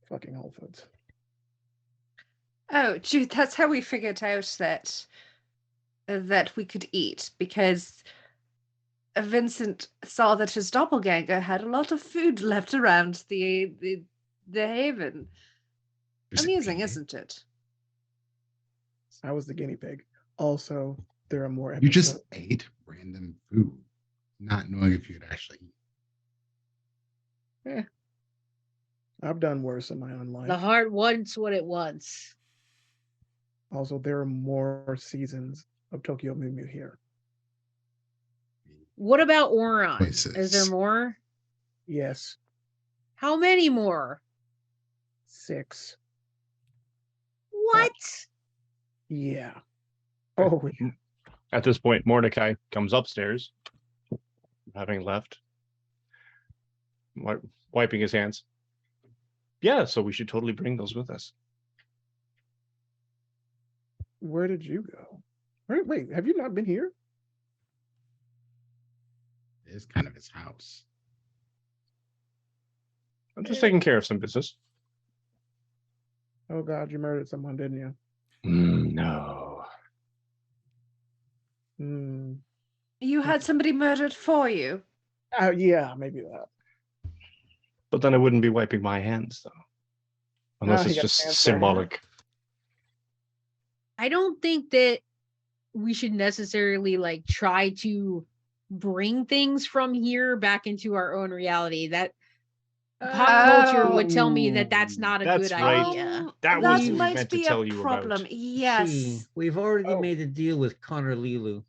Speaker 3: fucking Whole Foods.
Speaker 2: Oh, dude, that's how we figured out that we could eat, because Vincent saw that his doppelganger had a lot of food left around the haven.
Speaker 7: There's a
Speaker 2: Amusing,
Speaker 7: pig.
Speaker 2: isn't it?
Speaker 3: I was the guinea pig. Also, there are more
Speaker 7: You just
Speaker 3: episodes.
Speaker 7: ate random food, not knowing if you'd actually eat.
Speaker 3: I've done worse in my own life.
Speaker 5: The heart wants what it wants.
Speaker 3: Also, there are more seasons of Tokyo Mew Mew here.
Speaker 5: What about Oron? Is there
Speaker 7: Choices.
Speaker 5: more?
Speaker 3: Yes,
Speaker 5: How many more?
Speaker 3: 6.
Speaker 5: What?
Speaker 3: Yeah. Oh, yeah.
Speaker 4: At this point, Mordecai comes upstairs, having left, wiping his hands. Yeah, so we should totally bring those with us.
Speaker 3: Where did you go? Wait, have you not been here?
Speaker 7: It is kind of his house.
Speaker 4: I'm just taking care of some business.
Speaker 3: Oh God, you murdered someone, didn't you?
Speaker 4: No.
Speaker 3: Hmm.
Speaker 2: You had somebody murdered for you.
Speaker 3: Yeah, maybe that.
Speaker 4: But then I wouldn't be wiping my hands, though. Unless
Speaker 3: he
Speaker 4: it's
Speaker 3: got
Speaker 4: just
Speaker 3: hands for a hat.
Speaker 4: symbolic.
Speaker 5: I don't think that we should necessarily like try to bring things from here back into our own reality. That pop culture would tell me that that's not a
Speaker 4: That's
Speaker 5: good
Speaker 4: right.
Speaker 5: idea.
Speaker 4: That
Speaker 2: that
Speaker 4: was what we
Speaker 2: might
Speaker 4: meant to
Speaker 2: be
Speaker 4: tell
Speaker 2: a
Speaker 4: you
Speaker 2: problem.
Speaker 4: about.
Speaker 2: Yes.
Speaker 6: See, we've already
Speaker 3: Oh.
Speaker 6: made a deal with Connor Lilu.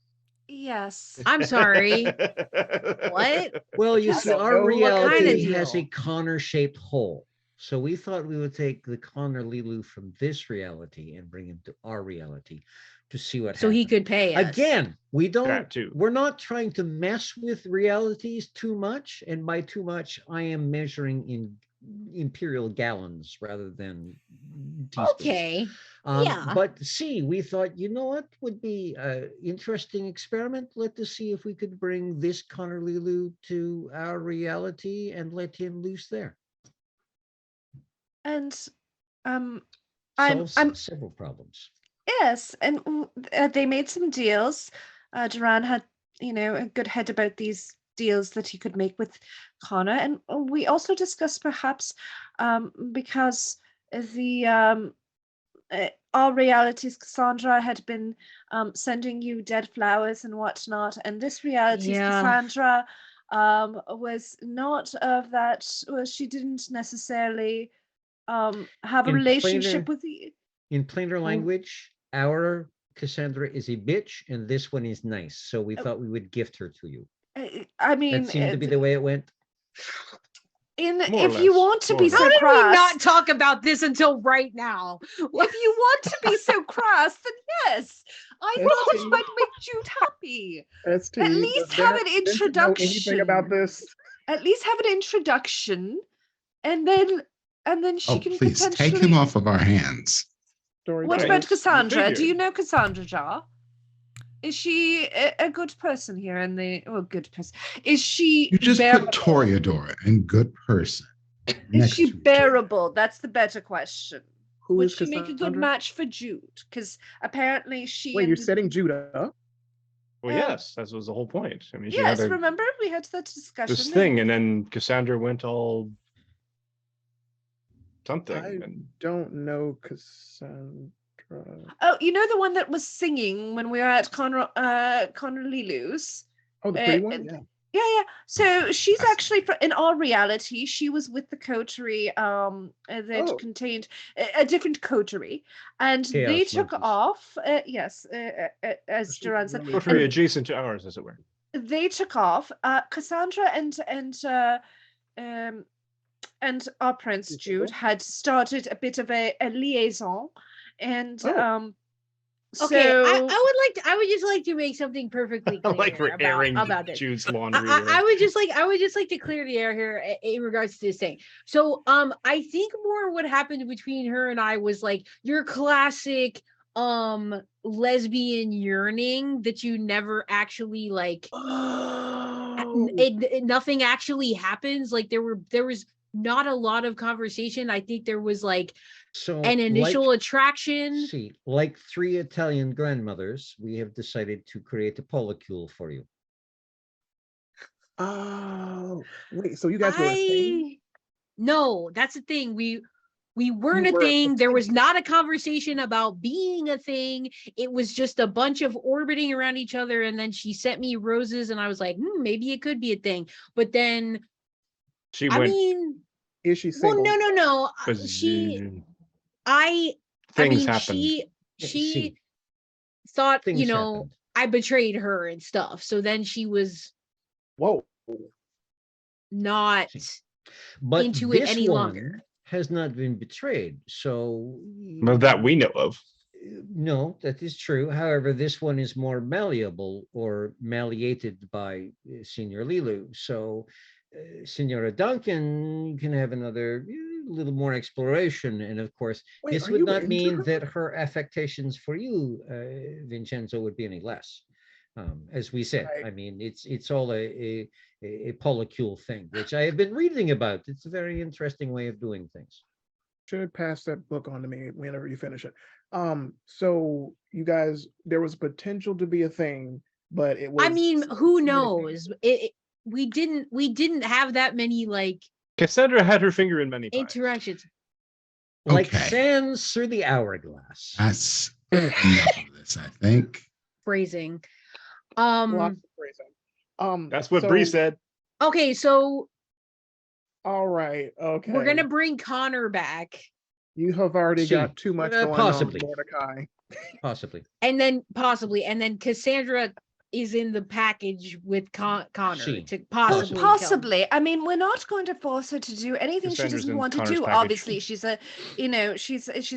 Speaker 2: Yes.
Speaker 5: I'm sorry. What?
Speaker 6: Well, you
Speaker 3: I
Speaker 6: see,
Speaker 3: don't
Speaker 6: our
Speaker 3: know. What
Speaker 6: reality
Speaker 5: kind of
Speaker 6: has a
Speaker 5: deal?
Speaker 6: Connor-shaped hole. So we thought we would take the Connor Lilu from this reality and bring him to our reality to see what
Speaker 5: So he
Speaker 6: happens.
Speaker 5: could pay us.
Speaker 6: Again,
Speaker 4: That too.
Speaker 6: we're not trying to mess with realities too much. And by too much, I am measuring in imperial gallons rather than teaspoons.
Speaker 5: Okay. Yeah.
Speaker 6: But see, we thought, you know what would be an interesting experiment? Let us see if we could bring this Connor Lilu to our reality and let him loose there.
Speaker 2: And I'm
Speaker 6: Solves
Speaker 2: I'm
Speaker 6: several problems.
Speaker 2: Yes, and they made some deals. Duran had, a good head about these deals that he could make with Connor, and we also discussed perhaps because the our realities, Cassandra had been sending you dead flowers and whatnot, and this reality's
Speaker 5: Yeah.
Speaker 2: Cassandra was not of that. Well, she didn't necessarily have a
Speaker 6: In
Speaker 2: relationship
Speaker 6: plainer-
Speaker 2: with you.
Speaker 6: In plainer language, our Cassandra is a bitch, and this one is nice. So we thought we would gift her to you.
Speaker 2: I mean,
Speaker 6: That seemed to be the way it went.
Speaker 4: More or
Speaker 2: if you
Speaker 4: less,
Speaker 2: want to
Speaker 4: more
Speaker 2: be
Speaker 4: or
Speaker 2: so
Speaker 5: How did
Speaker 2: crass,
Speaker 5: we not talk about this until right now?
Speaker 2: if you want to be so crass, then yes, I thought it might make Jude happy.
Speaker 3: ST,
Speaker 2: At least
Speaker 3: does
Speaker 2: have
Speaker 3: that
Speaker 2: an
Speaker 3: Vincent know anything
Speaker 2: introduction.
Speaker 3: about this?
Speaker 2: At least have an introduction, and then she
Speaker 7: Oh,
Speaker 2: can
Speaker 7: please
Speaker 2: potentially.
Speaker 7: take him off of our hands.
Speaker 3: Story
Speaker 2: What
Speaker 3: time.
Speaker 2: about
Speaker 4: Right.
Speaker 2: Cassandra?
Speaker 4: We
Speaker 2: Do you
Speaker 4: figured.
Speaker 2: know Cassandra Jar? Is she a good person here in the? Well, good person. Is she
Speaker 7: You just
Speaker 2: bearable?
Speaker 7: put Toreador and good person
Speaker 2: Is
Speaker 7: next
Speaker 2: she
Speaker 7: to each other.
Speaker 2: bearable? That's the better question.
Speaker 3: Who
Speaker 2: Would
Speaker 3: is
Speaker 2: she make a good
Speaker 3: Cassandra?
Speaker 2: match for Jude? Because apparently she.
Speaker 3: Wait, you're
Speaker 2: and-
Speaker 3: setting Judah up?
Speaker 4: Well, yes, that was the whole point. I mean, she
Speaker 2: Yes,
Speaker 4: had
Speaker 2: remember we had that discussion.
Speaker 4: this thing, and then Cassandra went all something,
Speaker 3: I
Speaker 4: and
Speaker 3: don't know Cassandra.
Speaker 2: Oh, you know the one that was singing when we were at Conor Lilu's?
Speaker 3: Oh, the pretty one?
Speaker 2: and-
Speaker 3: Yeah.
Speaker 2: Yeah. So she's
Speaker 7: That's-
Speaker 2: actually in our reality. She was with the coterie that
Speaker 3: Oh.
Speaker 2: contained a different coterie, and they
Speaker 6: Chaos
Speaker 2: took
Speaker 6: monkeys.
Speaker 2: off. Yes, as
Speaker 3: She's
Speaker 2: Duran said,
Speaker 3: really
Speaker 4: rotary
Speaker 3: pretty.
Speaker 4: adjacent to ours, as it were.
Speaker 2: they took off. Cassandra and our Prince
Speaker 3: Is it
Speaker 2: Jude
Speaker 3: there?
Speaker 2: had started a bit of a liaison, and
Speaker 3: Oh.
Speaker 5: Okay,
Speaker 2: so
Speaker 5: I would just like to make something perfectly
Speaker 4: I
Speaker 5: clear
Speaker 4: like we're airing
Speaker 5: about this.
Speaker 4: Jude's laundry.
Speaker 5: I would just like to clear the air here in regards to this thing. So I think more what happened between her and I was like your classic lesbian yearning that you never actually like
Speaker 3: Oh.
Speaker 5: nothing actually happens. Like there was not a lot of conversation. I think there was like
Speaker 6: So
Speaker 5: an initial attraction.
Speaker 6: See, like 3 Italian grandmothers, we have decided to create a polycule for you.
Speaker 3: Oh. Wait, so you guys were a thing?
Speaker 5: No, that's the thing. We weren't
Speaker 3: You
Speaker 5: a
Speaker 3: were a
Speaker 5: thing. There was
Speaker 3: thing.
Speaker 5: not a conversation about being a thing. It was just a bunch of orbiting around each other. And then she sent me roses, and I was like, maybe it could be a thing. But then,
Speaker 4: She
Speaker 5: I
Speaker 4: went.
Speaker 5: mean,
Speaker 3: Is she
Speaker 5: well,
Speaker 3: single?
Speaker 5: no.
Speaker 4: Because
Speaker 5: I
Speaker 4: things
Speaker 5: mean,
Speaker 4: happened.
Speaker 5: she
Speaker 6: See,
Speaker 5: thought,
Speaker 6: things happened.
Speaker 5: I betrayed her and stuff. So then she was
Speaker 3: Whoa.
Speaker 5: not
Speaker 6: But
Speaker 5: into it
Speaker 6: this
Speaker 5: any
Speaker 6: one
Speaker 5: longer.
Speaker 6: has not been betrayed. So
Speaker 4: Well, that we know of.
Speaker 6: no, that is true. However, this one is more malleable or malleated by Senior Lilu. So Senora Duncan, you can have another little more exploration. And of course,
Speaker 3: Wait,
Speaker 6: this
Speaker 3: are
Speaker 6: would
Speaker 3: you
Speaker 6: not
Speaker 3: into
Speaker 6: mean
Speaker 3: her?
Speaker 6: that her affectations for you, Vincenzo, would be any less. As we said,
Speaker 3: Right.
Speaker 6: I mean, it's all a polycule thing, which I have been reading about. It's a very interesting way of doing things.
Speaker 3: Should pass that book on to me whenever you finish it. So you guys, there was potential to be a thing, but it was.
Speaker 5: I mean, who
Speaker 3: too many
Speaker 5: knows? We didn't have that many like
Speaker 4: Cassandra had her finger in many pies.
Speaker 5: interactions.
Speaker 6: Like
Speaker 7: Okay.
Speaker 6: sands through the hourglass.
Speaker 7: That's enough of this, I think.
Speaker 5: Phrasing.
Speaker 3: Lots of phrasing.
Speaker 4: That's what
Speaker 3: so-
Speaker 4: Bree said.
Speaker 5: Okay, so
Speaker 3: All right. Okay.
Speaker 5: we're gonna bring Connor back,
Speaker 3: You have already
Speaker 6: See,
Speaker 3: got too much going
Speaker 6: possibly.
Speaker 3: on, Mordecai.
Speaker 6: Possibly.
Speaker 5: and then Cassandra is in the package with Connor
Speaker 6: She.
Speaker 5: to
Speaker 2: Well,
Speaker 5: possibly kill him.
Speaker 2: possibly. I mean, we're not going to force her to do anything she
Speaker 4: Cassandra's
Speaker 2: doesn't
Speaker 4: in
Speaker 2: want to
Speaker 4: Connor's
Speaker 2: do.
Speaker 4: package.
Speaker 2: Obviously, she's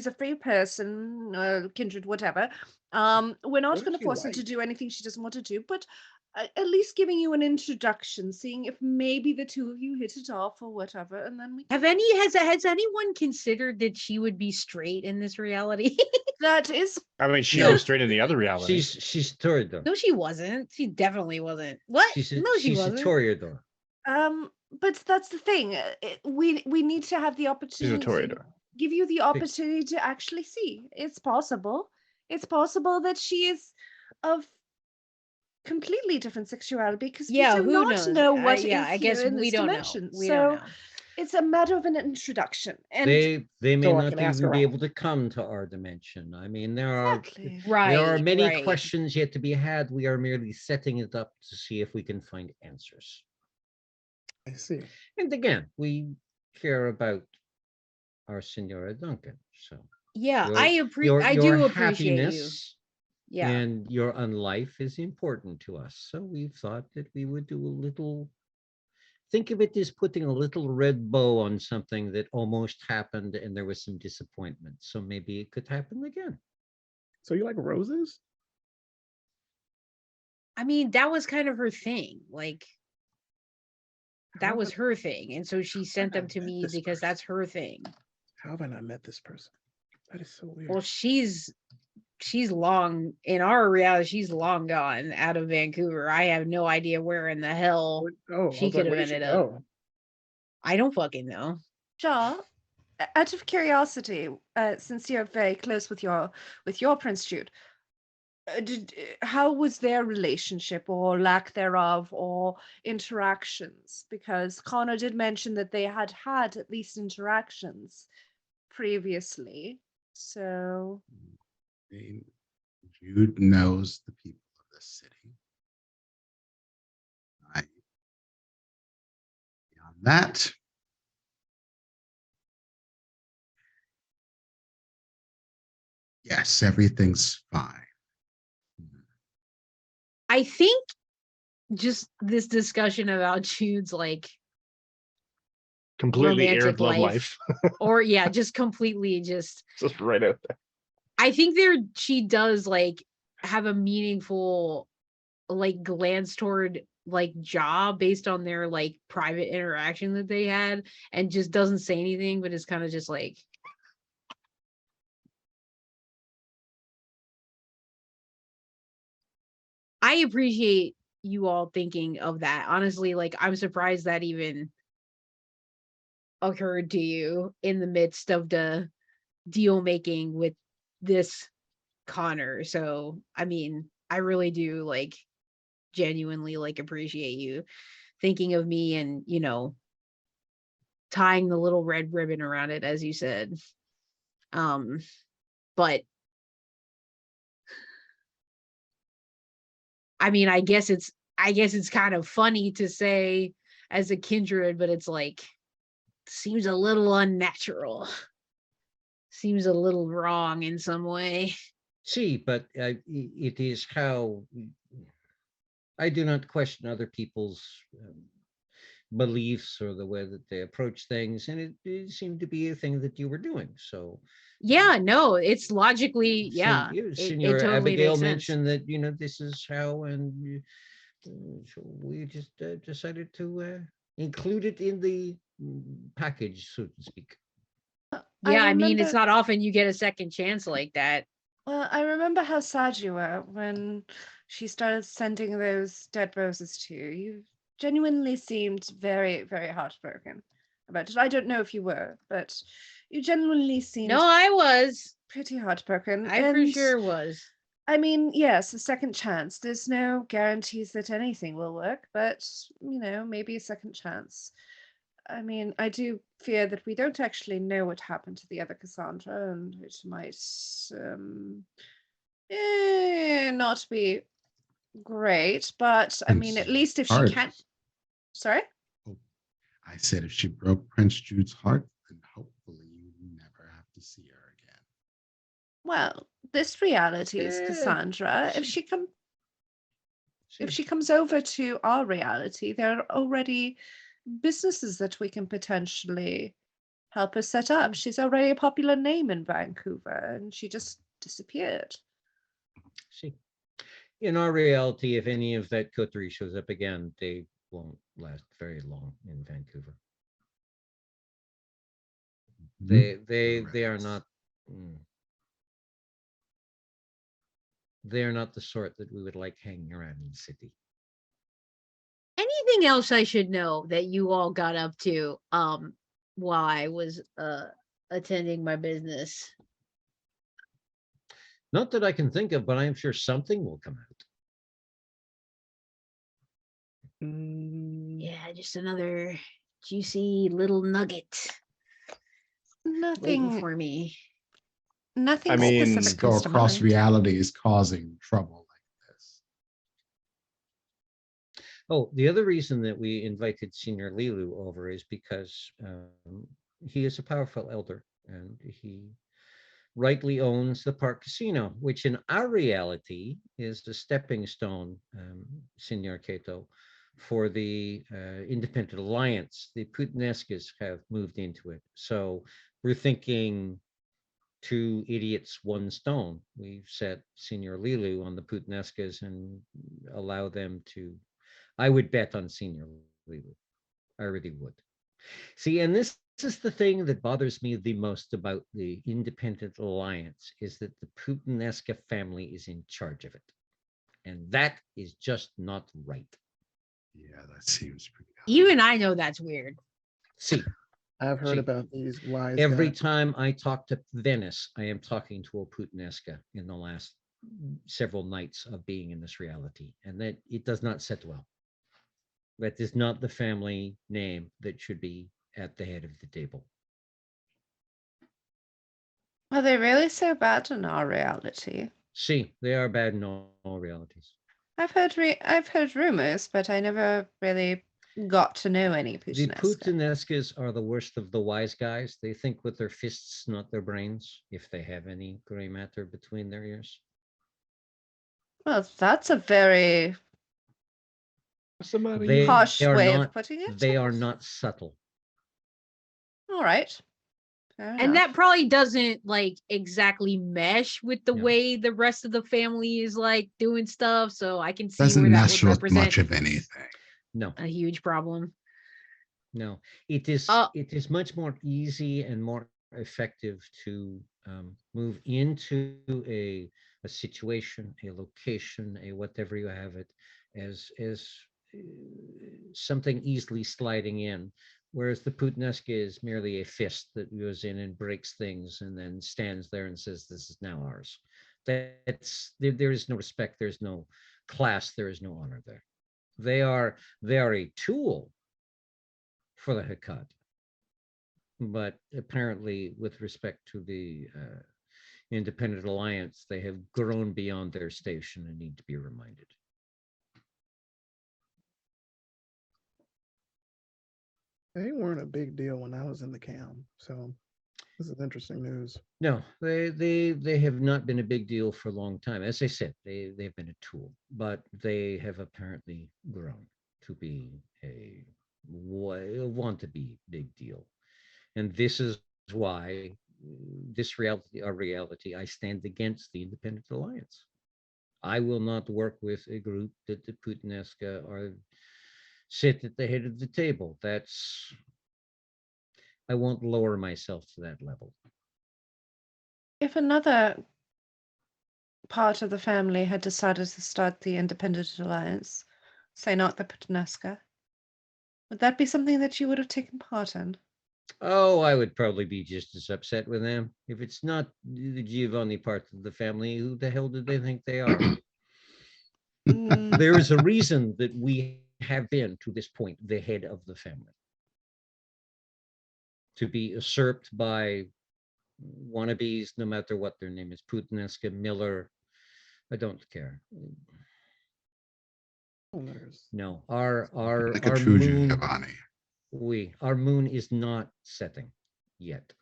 Speaker 2: a free person, kindred, whatever. We're not
Speaker 3: What
Speaker 2: going
Speaker 3: is
Speaker 2: to
Speaker 3: she
Speaker 2: force her
Speaker 3: like?
Speaker 2: to do anything she doesn't want to do, but at least giving you an introduction, seeing if maybe the two of you hit it off or whatever, and then we.
Speaker 5: Has anyone considered that she would be straight in this reality?
Speaker 2: That is
Speaker 4: I mean, she
Speaker 6: No.
Speaker 4: was straight in the other reality.
Speaker 6: She's Toreador.
Speaker 5: No, she wasn't. She definitely wasn't. What?
Speaker 6: She's
Speaker 5: No, she
Speaker 6: she's a
Speaker 5: wasn't.
Speaker 6: Toreador.
Speaker 2: but that's the thing. We need to have the
Speaker 4: She's a
Speaker 2: opportunity.
Speaker 4: Toreador.
Speaker 2: Give you the opportunity to actually see. It's possible. it's possible that she is of completely different sexuality because
Speaker 5: Yeah,
Speaker 2: we do
Speaker 5: who
Speaker 2: not
Speaker 5: knows?
Speaker 2: know what
Speaker 5: Yeah,
Speaker 2: is
Speaker 5: I
Speaker 2: here
Speaker 5: guess
Speaker 2: in
Speaker 5: we
Speaker 2: this
Speaker 5: don't know.
Speaker 2: dimension.
Speaker 5: We don't
Speaker 2: So
Speaker 5: know.
Speaker 2: it's a matter of an introduction. And
Speaker 6: They may
Speaker 3: So I
Speaker 6: not
Speaker 3: can ask
Speaker 6: even be
Speaker 3: around.
Speaker 6: able to come to our dimension. I mean,
Speaker 2: exactly.
Speaker 6: there are
Speaker 5: Right,
Speaker 6: many
Speaker 5: right.
Speaker 6: questions yet to be had. We are merely setting it up to see if we can find answers.
Speaker 3: I see.
Speaker 6: And again, we care about our Senora Duncan. So
Speaker 5: Yeah,
Speaker 6: your
Speaker 5: I
Speaker 6: your
Speaker 5: do appreciate you.
Speaker 6: happiness
Speaker 5: Yeah.
Speaker 6: and your unlife is important to us. So we thought that we would do a little. Think of it as putting a little red bow on something that almost happened and there was some disappointment. So maybe it could happen again.
Speaker 3: So you like roses?
Speaker 5: I mean, that was kind of her thing. Like,
Speaker 3: How
Speaker 5: that
Speaker 3: have
Speaker 5: was
Speaker 3: I-
Speaker 5: her thing. And so she sent
Speaker 3: I
Speaker 5: them to
Speaker 3: met
Speaker 5: me
Speaker 3: this
Speaker 5: because
Speaker 3: person?
Speaker 5: that's her thing.
Speaker 3: How have I not met this person? That is so weird.
Speaker 5: Well, she's long in our reality, she's long gone out of Vancouver. I have no idea where in the hell
Speaker 3: Oh, I
Speaker 5: she
Speaker 3: was
Speaker 5: could
Speaker 3: like,
Speaker 5: have
Speaker 3: where did she
Speaker 5: ended up.
Speaker 3: go?
Speaker 5: I don't fucking know.
Speaker 2: Ja, out of curiosity, since you're very close with your Prince Jude, how was their relationship or lack thereof or interactions? Because Connor did mention that they had at least interactions previously. So
Speaker 7: Jude knows the people of this city. Beyond that, yes, everything's fine.
Speaker 5: I think just this discussion about Jude's like
Speaker 4: Completely aired
Speaker 5: romantic
Speaker 4: love
Speaker 5: life,
Speaker 4: life.
Speaker 5: or yeah, just completely just.
Speaker 4: Just right out there.
Speaker 5: I think she does like have a meaningful like glance toward like job based on their like private interaction that they had, and just doesn't say anything, but it's kind of just like. I appreciate you all thinking of that. Honestly, like I'm surprised that even occurred to you in the midst of the deal making with this Connor. So, I mean, I really do like genuinely like appreciate you thinking of me and, tying the little red ribbon around it, as you said. But I mean, I guess it's kind of funny to say as a kindred, but it's like seems a little unnatural. Seems a little wrong in some way.
Speaker 6: See, but it is how I do not question other people's beliefs or the way that they approach things, and it seemed to be a thing that you were doing. So
Speaker 5: Yeah, no, it's logically, yeah,
Speaker 6: Senor
Speaker 5: it totally
Speaker 6: Abigail
Speaker 5: makes sense.
Speaker 6: mentioned that this is how, and so we just decided to include it in the package, so to speak.
Speaker 5: Yeah, I mean,
Speaker 2: remember,
Speaker 5: it's not often you get a second chance like that.
Speaker 2: well, I remember how sad you were when she started sending those dead roses to you. You genuinely seemed very, very heartbroken about it. I don't know if you were, but you genuinely seemed
Speaker 5: No, I was.
Speaker 2: pretty heartbroken.
Speaker 5: I for
Speaker 2: And
Speaker 5: sure was.
Speaker 2: I mean, yes, a second chance. There's no guarantees that anything will work, but maybe a second chance. I mean, I do fear that we don't actually know what happened to the other Cassandra, and it might not be great. But I mean, at least if she
Speaker 7: Heart.
Speaker 2: can't. Sorry?
Speaker 7: I said if she broke Prince Jude's heart, then hopefully you never have to see her again.
Speaker 2: Well, this reality is Cassandra. If she comes over to our reality, there are already businesses that we can potentially help her set up. She's already a popular name in Vancouver, and she just disappeared.
Speaker 6: See, in our reality, if any of that coterie shows up again, they won't last very long in Vancouver. They are not. They are not the sort that we would like hanging around in the city.
Speaker 5: Anything else I should know that you all got up to while I was attending my business?
Speaker 6: Not that I can think of, but I'm sure something will come out.
Speaker 5: Yeah, just another juicy little nugget waiting
Speaker 2: Nothing,
Speaker 5: for me.
Speaker 2: nothing
Speaker 4: I mean,
Speaker 2: specific
Speaker 7: Go
Speaker 2: comes to
Speaker 7: across
Speaker 2: mind.
Speaker 7: realities causing trouble like this.
Speaker 6: Oh, the other reason that we invited Senior Lilu over is because he is a powerful elder, and he rightly owns the Park Casino, which in our reality is the stepping stone, Senor Cato, for the Independent Alliance. The Putanescas have moved into it. So we're thinking 2 idiots, 1 stone. We've set Senor Lilu on the Putanescas and allow them to. I would bet on Senor Lilu. I really would. See, and this is the thing that bothers me the most about the Independent Alliance, is that the Putanesca family is in charge of it. And that is just not right.
Speaker 7: Yeah, that seems pretty odd.
Speaker 5: Even I know that's weird.
Speaker 6: See,
Speaker 3: I've heard
Speaker 6: See,
Speaker 3: about these wise
Speaker 6: every
Speaker 3: guys.
Speaker 6: time I talk to Venice, I am talking to a Putanesca in the last several nights of being in this reality, and that it does not set well. That is not the family name that should be at the head of the table.
Speaker 2: Are they really so bad in our reality?
Speaker 6: See, they are bad in all realities.
Speaker 2: I've heard rumors, but I never really got to know any
Speaker 6: The
Speaker 2: Putanesca.
Speaker 6: Putanescas are the worst of the wise guys. They think with their fists, not their brains, if they have any gray matter between their ears.
Speaker 2: Well, that's a very
Speaker 4: What's the matter?
Speaker 6: They
Speaker 2: harsh
Speaker 6: are
Speaker 2: way
Speaker 6: not,
Speaker 2: of putting it.
Speaker 6: they are not subtle.
Speaker 2: All right. Fair
Speaker 5: And
Speaker 2: enough.
Speaker 5: that probably doesn't like exactly mesh with the
Speaker 6: No.
Speaker 5: way the rest of the family is like doing stuff. So I can see
Speaker 7: Doesn't
Speaker 5: where that
Speaker 7: mesh
Speaker 5: would
Speaker 7: with
Speaker 5: represent
Speaker 7: much of anything.
Speaker 6: No,
Speaker 5: a huge problem.
Speaker 6: no. It is much more easy and more effective to move into a situation, a location, a whatever you have it, as something easily sliding in, whereas the Putanesca is merely a fist that goes in and breaks things and then stands there and says, "This is now ours." That's there is no respect, there's no class, there is no honor there. They are a tool for the Hakat, but apparently, with respect to the Independent Alliance, they have grown beyond their station and need to be reminded.
Speaker 3: They weren't a big deal when I was in the cam, so this is interesting news.
Speaker 6: No, they have not been a big deal for a long time. As I said, they've been a tool, but they have apparently grown to be a want to be big deal, and this is why this reality, I stand against the Independent Alliance. I will not work with a group that the Putanesca are sit at the head of the table. I won't lower myself to that level.
Speaker 2: If another part of the family had decided to start the Independent Alliance, say not the Putanesca, would that be something that you would have taken part in?
Speaker 6: Oh, I would probably be just as upset with them. If it's not the Giovanni part of the family, who the hell do they think they are? There is a reason that we have been, to this point, the head of the family. To be usurped by wannabes, no matter what their name is, Putanesca, Miller, I don't care. No, our
Speaker 7: Like a
Speaker 6: our
Speaker 7: true
Speaker 6: moon,
Speaker 7: Giovanni.
Speaker 6: our moon is not setting yet.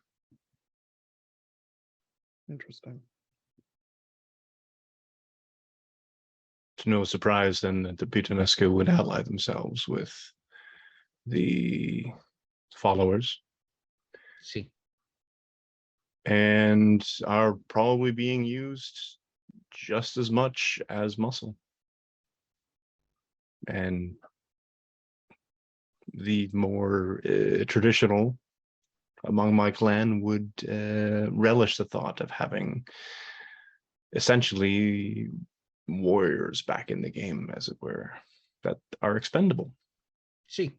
Speaker 3: Interesting.
Speaker 4: It's no surprise then that the Putanesca would ally themselves with the followers.
Speaker 6: See,
Speaker 4: and are probably being used just as much as muscle. And the more traditional among my clan would relish the thought of having essentially warriors back in the game, as it were, that are expendable.
Speaker 6: see.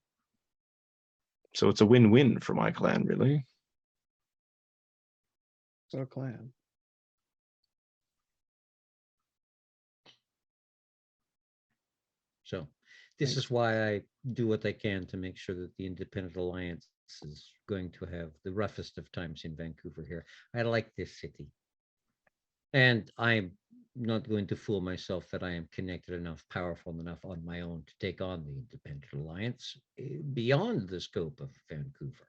Speaker 4: So it's a win-win for my clan, really.
Speaker 3: So clan.
Speaker 6: This
Speaker 3: Thanks.
Speaker 6: is why I do what I can to make sure that the Independent Alliance is going to have the roughest of times in Vancouver here. I like this city. And I'm not going to fool myself that I am connected enough, powerful enough on my own to take on the Independent Alliance beyond the scope of Vancouver.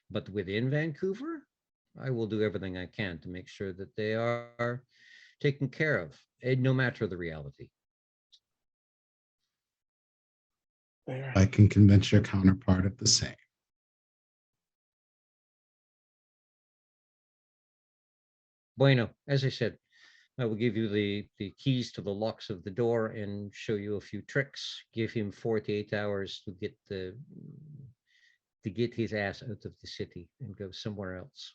Speaker 6: But within Vancouver, I will do everything I can to make sure that they are taken care of, no matter the reality.
Speaker 7: I can convince your counterpart of the same.
Speaker 6: Bueno, as I said, I will give you the keys to the locks of the door and show you a few tricks. Give him 48 hours to get his ass out of the city and go somewhere else.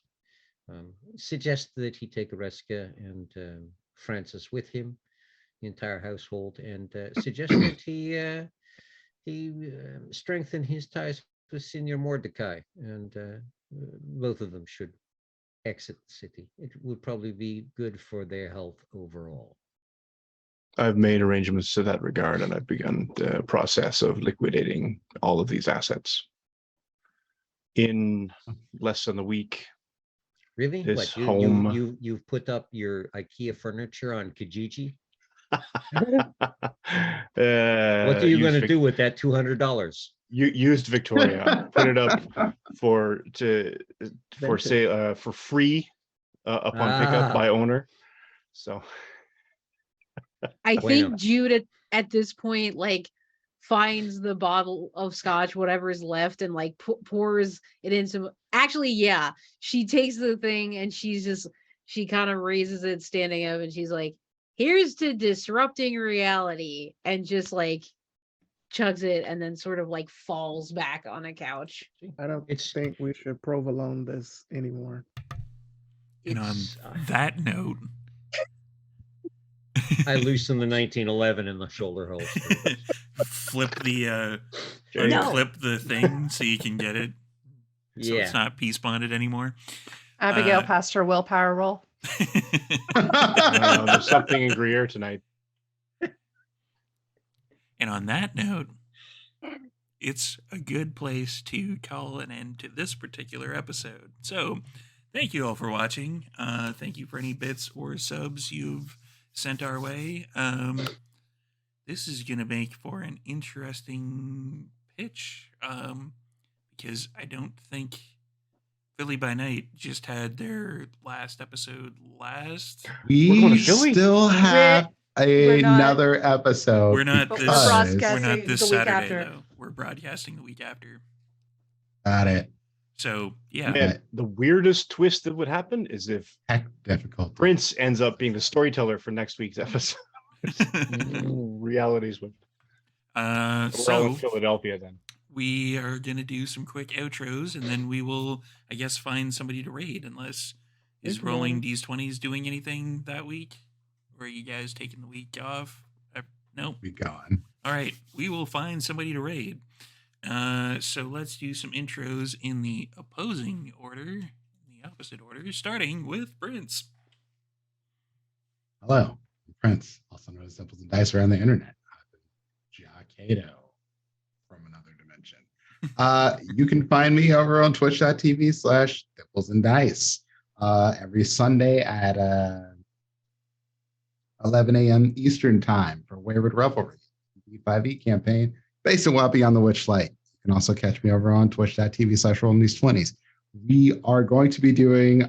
Speaker 6: Suggest that he take Oreska and Francis with him, the entire household, and suggest that he strengthen his ties with Senior Mordecai, and both of them should exit the city. It would probably be good for their health overall.
Speaker 4: I've made arrangements to that regard, and I've begun the process of liquidating all of these assets. In less than a week,
Speaker 6: Really?
Speaker 4: This
Speaker 6: What
Speaker 4: home-
Speaker 6: you've put up your IKEA furniture on Kijiji?
Speaker 4: what
Speaker 6: What are you going to do with that $200?
Speaker 4: You used Victoria, put it up for sale for free upon pickup by owner. So
Speaker 5: I
Speaker 6: Bueno.
Speaker 5: think Jude at this point like finds the bottle of scotch, whatever is left, and like pours it into. Actually, yeah, she takes the thing and she kind of raises it, standing up, and she's like, "Here's to disrupting reality," and just like chugs it, and then sort of like falls back on a couch.
Speaker 3: I don't think we should provolone this anymore.
Speaker 1: And on
Speaker 6: It's,
Speaker 1: that note,
Speaker 6: I loosened the 1911 in the shoulder holster.
Speaker 1: flip the
Speaker 5: No.
Speaker 1: clip the thing so you can get it. So
Speaker 6: Yeah.
Speaker 1: it's not peace bonded anymore.
Speaker 2: Abigail passed her willpower roll.
Speaker 4: there's something in Gruyere tonight.
Speaker 1: And on that note, it's a good place to call an end to this particular episode. So, thank you all for watching. Thank you for any bits or subs you've sent our way. This is going to make for an interesting pitch because I don't think Philly by Night just had their last episode last.
Speaker 4: We're going
Speaker 7: We
Speaker 4: to Philly?
Speaker 7: still have
Speaker 2: we're not-
Speaker 7: another episode.
Speaker 1: We're not
Speaker 2: But
Speaker 1: this.
Speaker 2: we're
Speaker 7: because-
Speaker 2: broadcasting
Speaker 1: We're not this
Speaker 2: the week
Speaker 1: Saturday
Speaker 2: after.
Speaker 1: though. We're broadcasting the week after.
Speaker 7: Got it.
Speaker 1: So yeah,
Speaker 7: Yeah.
Speaker 4: Man, the weirdest twist that would happen is if
Speaker 7: Heck, difficult.
Speaker 4: Prince ends up being the storyteller for next week's episode. Realities with we're all in
Speaker 1: so
Speaker 4: Philadelphia then.
Speaker 1: we are gonna do some quick outros, and then we will, I guess, find somebody to raid. Unless is
Speaker 3: Thank you,
Speaker 1: rolling
Speaker 3: Lauren.
Speaker 1: D20s doing anything that week, or are you guys taking the week off? Nope.
Speaker 7: Be gone.
Speaker 1: All right, we will find somebody to raid. So let's do some intros in the opposing order, the opposite order, starting with Prince.
Speaker 7: Hello, I'm Prince, also known as Dimples and Dice around the internet. Jackato from another dimension. You can find me over on twitch.tv/Dimples and Dice every Sunday at 11 a.m. Eastern time for Wayward Revelry, D5E campaign based on Well Beyond the Witchlight. You can also catch me over on twitch.tv/RollingThese20s. We are going to be doing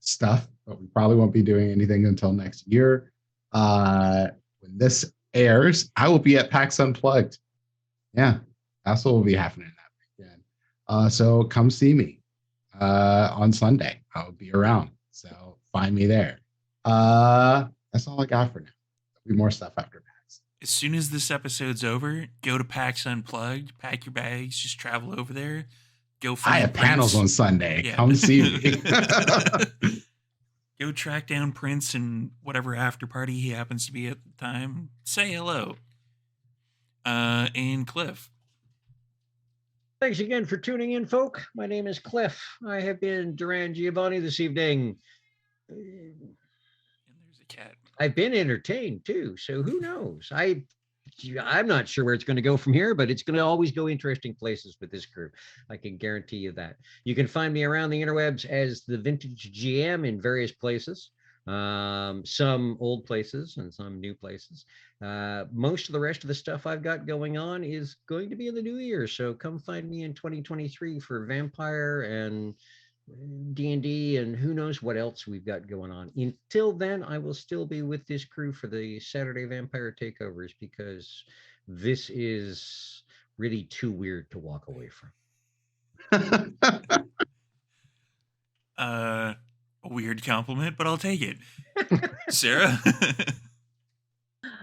Speaker 7: stuff, but we probably won't be doing anything until next year. When this airs, I will be at PAX Unplugged. Yeah, that's what will be happening that weekend. So come see me on Sunday. I'll be around. So find me there. That's all I got for now. There'll be more stuff after PAX.
Speaker 1: As soon as this episode's over, go to PAX Unplugged, pack your bags, just travel over there. Go find
Speaker 7: I have panels on
Speaker 1: Prince.
Speaker 7: Sunday.
Speaker 1: Yeah.
Speaker 7: Come see me.
Speaker 1: Go track down Prince and whatever after party he happens to be at the time. Say hello. And Cliff.
Speaker 6: Thanks again for tuning in, folk. My name is Cliff. I have been Duran Giovanni this evening.
Speaker 1: And there's a cat.
Speaker 6: I've been entertained too, so who knows? I I'm not sure where it's going to go from here, but it's going to always go interesting places with this crew. I can guarantee you that. You can find me around the interwebs as the Vintage GM in various places, some old places and some new places. Most of the rest of the stuff I've got going on is going to be in the new year. So come find me in 2023 for Vampire and D&D and who knows what else we've got going on. Until then, I will still be with this crew for the Saturday Vampire Takeovers because this is really too weird to walk away from.
Speaker 1: A weird compliment, but I'll take it. Sarah?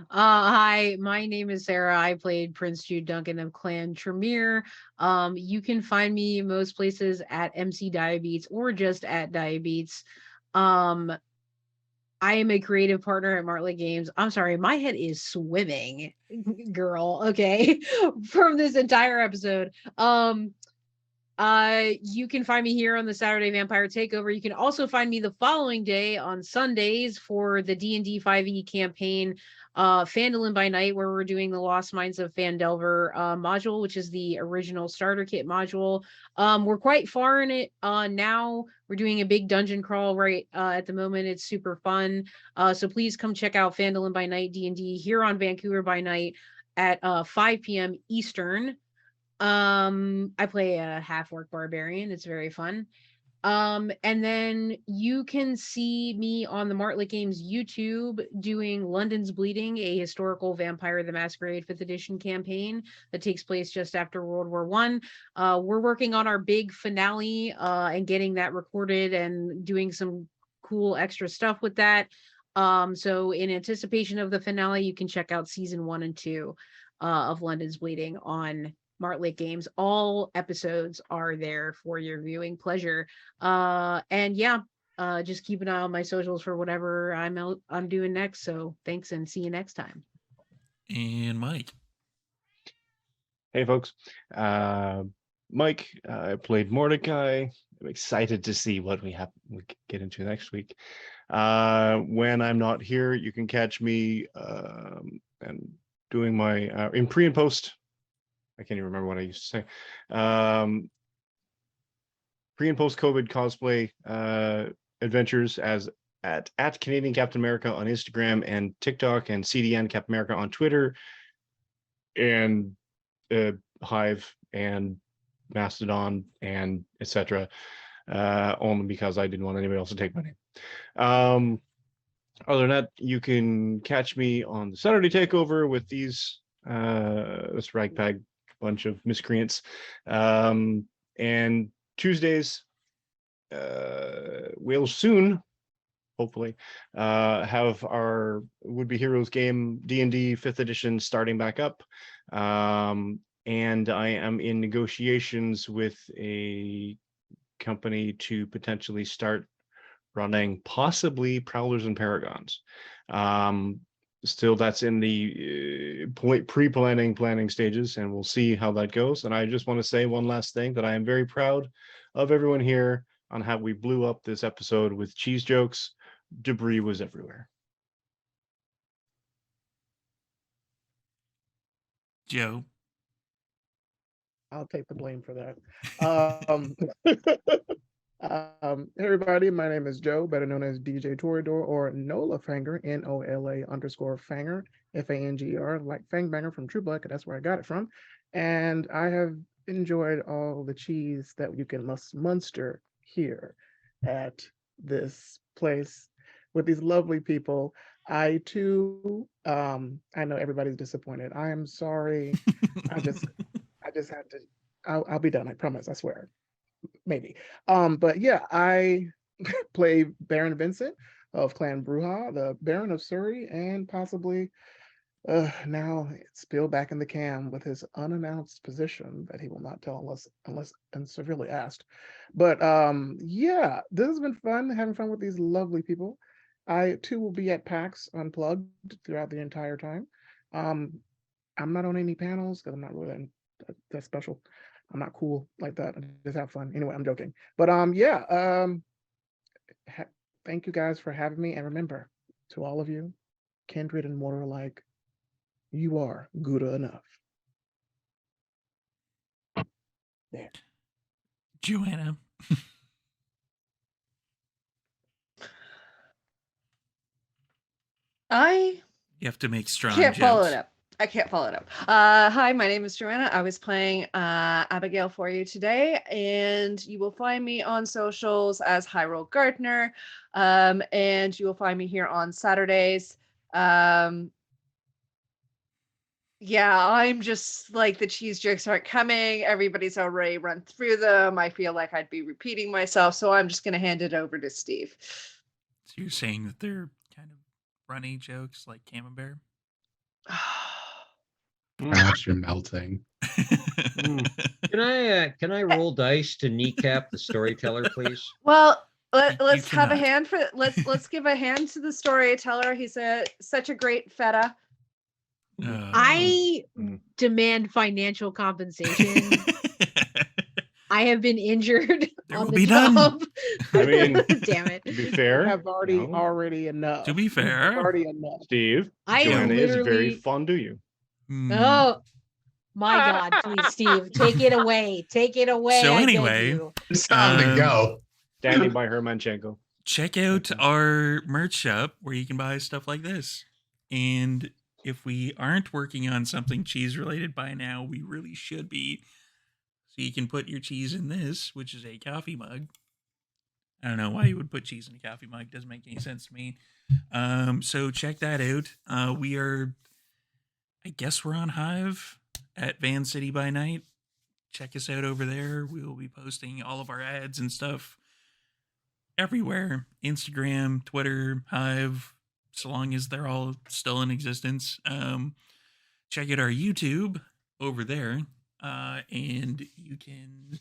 Speaker 5: Hi, my name is Sarah. I played Prince Jude Duncan of Clan Tremere. You can find me most places at MC Diabetes or just at Diabetes. I am a creative partner at Martley Games. I'm sorry, my head is swimming, girl. Okay, from this entire episode. You can find me here on the Saturday Vampire Takeover. You can also find me the following day on Sundays for the D&D 5e campaign, Phandalin by Night, where we're doing the Lost Mines of Phandelver module, which is the original starter kit module. We're quite far in it now. We're doing a big dungeon crawl right at the moment. It's super fun. So please come check out Phandalin by Night D&D here on Vancouver by Night at 5 p.m. Eastern. I play a half-orc barbarian. It's very fun. And then you can see me on the Martlet Games YouTube doing London's Bleeding, a historical Vampire the Masquerade 5th edition campaign that takes place just after World War One. We're working on our big finale and getting that recorded and doing some cool extra stuff with that. So in anticipation of the finale, you can check out season 1 and 2 of London's Bleeding on Martlet Games. All episodes are there for your viewing pleasure. And yeah, just keep an eye on my socials for whatever I'm doing next. So thanks and see you next time.
Speaker 1: And Mike.
Speaker 4: Hey, folks. Mike, I played Mordecai. I'm excited to see what we get into next week. When I'm not here, you can catch me and doing my in pre and post. I can't even remember what I used to say. Pre and post COVID cosplay adventures as at Canadian Captain America on Instagram and TikTok, and CDN Captain America on Twitter, and Hive and Mastodon and etc. Only because I didn't want anybody else to take my name. Other than that, you can catch me on the Saturday Takeover with this ragtag bunch of miscreants, and Tuesdays we'll soon hopefully have our Would-Be Heroes game D&D 5th edition starting back up, and I am in negotiations with a company to potentially start running possibly Prowlers and Paragons. Still, that's in the planning stages, and we'll see how that goes. And I just want to say one last thing, that I am very proud of everyone here on how we blew up this episode with cheese jokes. Debris was everywhere.
Speaker 1: Joe.
Speaker 3: I'll take the blame for that. Hey everybody, my name is Joe, better known as DJ Torador or Nola Fanger, NOLA_Fanger, FANGER, like Fangbanger from True Blood, that's where I got it from. And I have enjoyed all the cheese that you can muster here at this place with these lovely people. I too, I know everybody's disappointed. I am sorry. I just had to. I'll be done. I promise. I swear. Maybe. But yeah, I play Baron Vincent of Clan Bruja, the Baron of Surrey, and possibly now spilled back in the cam with his unannounced position that he will not tell unless and severely asked. But yeah, this has been fun, having fun with these lovely people. I too will be at PAX Unplugged throughout the entire time. I'm not on any panels because I'm not really that special. I'm not cool like that. I just have fun. Anyway, I'm joking. But yeah, thank you guys for having me. And remember, to all of you, kindred and mortal alike, you are good enough. There.
Speaker 1: Joanna.
Speaker 2: I
Speaker 1: You have to make strong
Speaker 2: can't
Speaker 1: jokes.
Speaker 2: follow it up. I can't follow it up. Hi, my name is Joanna. I was playing Abigail for you today, and you will find me on socials as Hyrule Gardener, and you will find me here on Saturdays. Yeah, I'm just like the cheese jokes aren't coming. Everybody's already run through them. I feel like I'd be repeating myself, so I'm just going to hand it over to Steve.
Speaker 1: So you're saying that they're kind of runny jokes like Camembert?
Speaker 7: Perhaps you're melting.
Speaker 6: Can I roll dice to kneecap the storyteller, please?
Speaker 2: Well,
Speaker 1: You
Speaker 2: let's have a
Speaker 1: cannot.
Speaker 2: hand for let's give a hand to the storyteller. He's such a great feta.
Speaker 5: I demand financial compensation. I have been injured
Speaker 1: There
Speaker 5: on
Speaker 1: will
Speaker 5: the
Speaker 1: be none.
Speaker 5: job.
Speaker 4: I mean,
Speaker 5: damn it.
Speaker 4: to be
Speaker 3: You
Speaker 4: fair,
Speaker 3: have
Speaker 4: no.
Speaker 3: already enough.
Speaker 1: To be
Speaker 3: You have
Speaker 1: fair.
Speaker 3: already enough.
Speaker 4: Steve,
Speaker 5: I
Speaker 4: Joanna is very
Speaker 5: literally-
Speaker 4: fond of you.
Speaker 5: Oh my God, please, Steve, take it away. Take it away.
Speaker 1: So
Speaker 5: I beg
Speaker 1: anyway,
Speaker 5: you.
Speaker 7: It's time to go.
Speaker 4: Standing by her, Manchenko.
Speaker 1: check out
Speaker 4: Okay.
Speaker 1: our merch shop where you can buy stuff like this. And if we aren't working on something cheese related by now, we really should be. So you can put your cheese in this, which is a coffee mug. I don't know why you would put cheese in a coffee mug. Doesn't make any sense to me. So check that out. We are, I guess we're on Hive at Van City by Night. Check us out over there. We will be posting all of our ads and stuff everywhere. Instagram, Twitter, Hive, so long as they're all still in existence. Check out our YouTube over there. And you can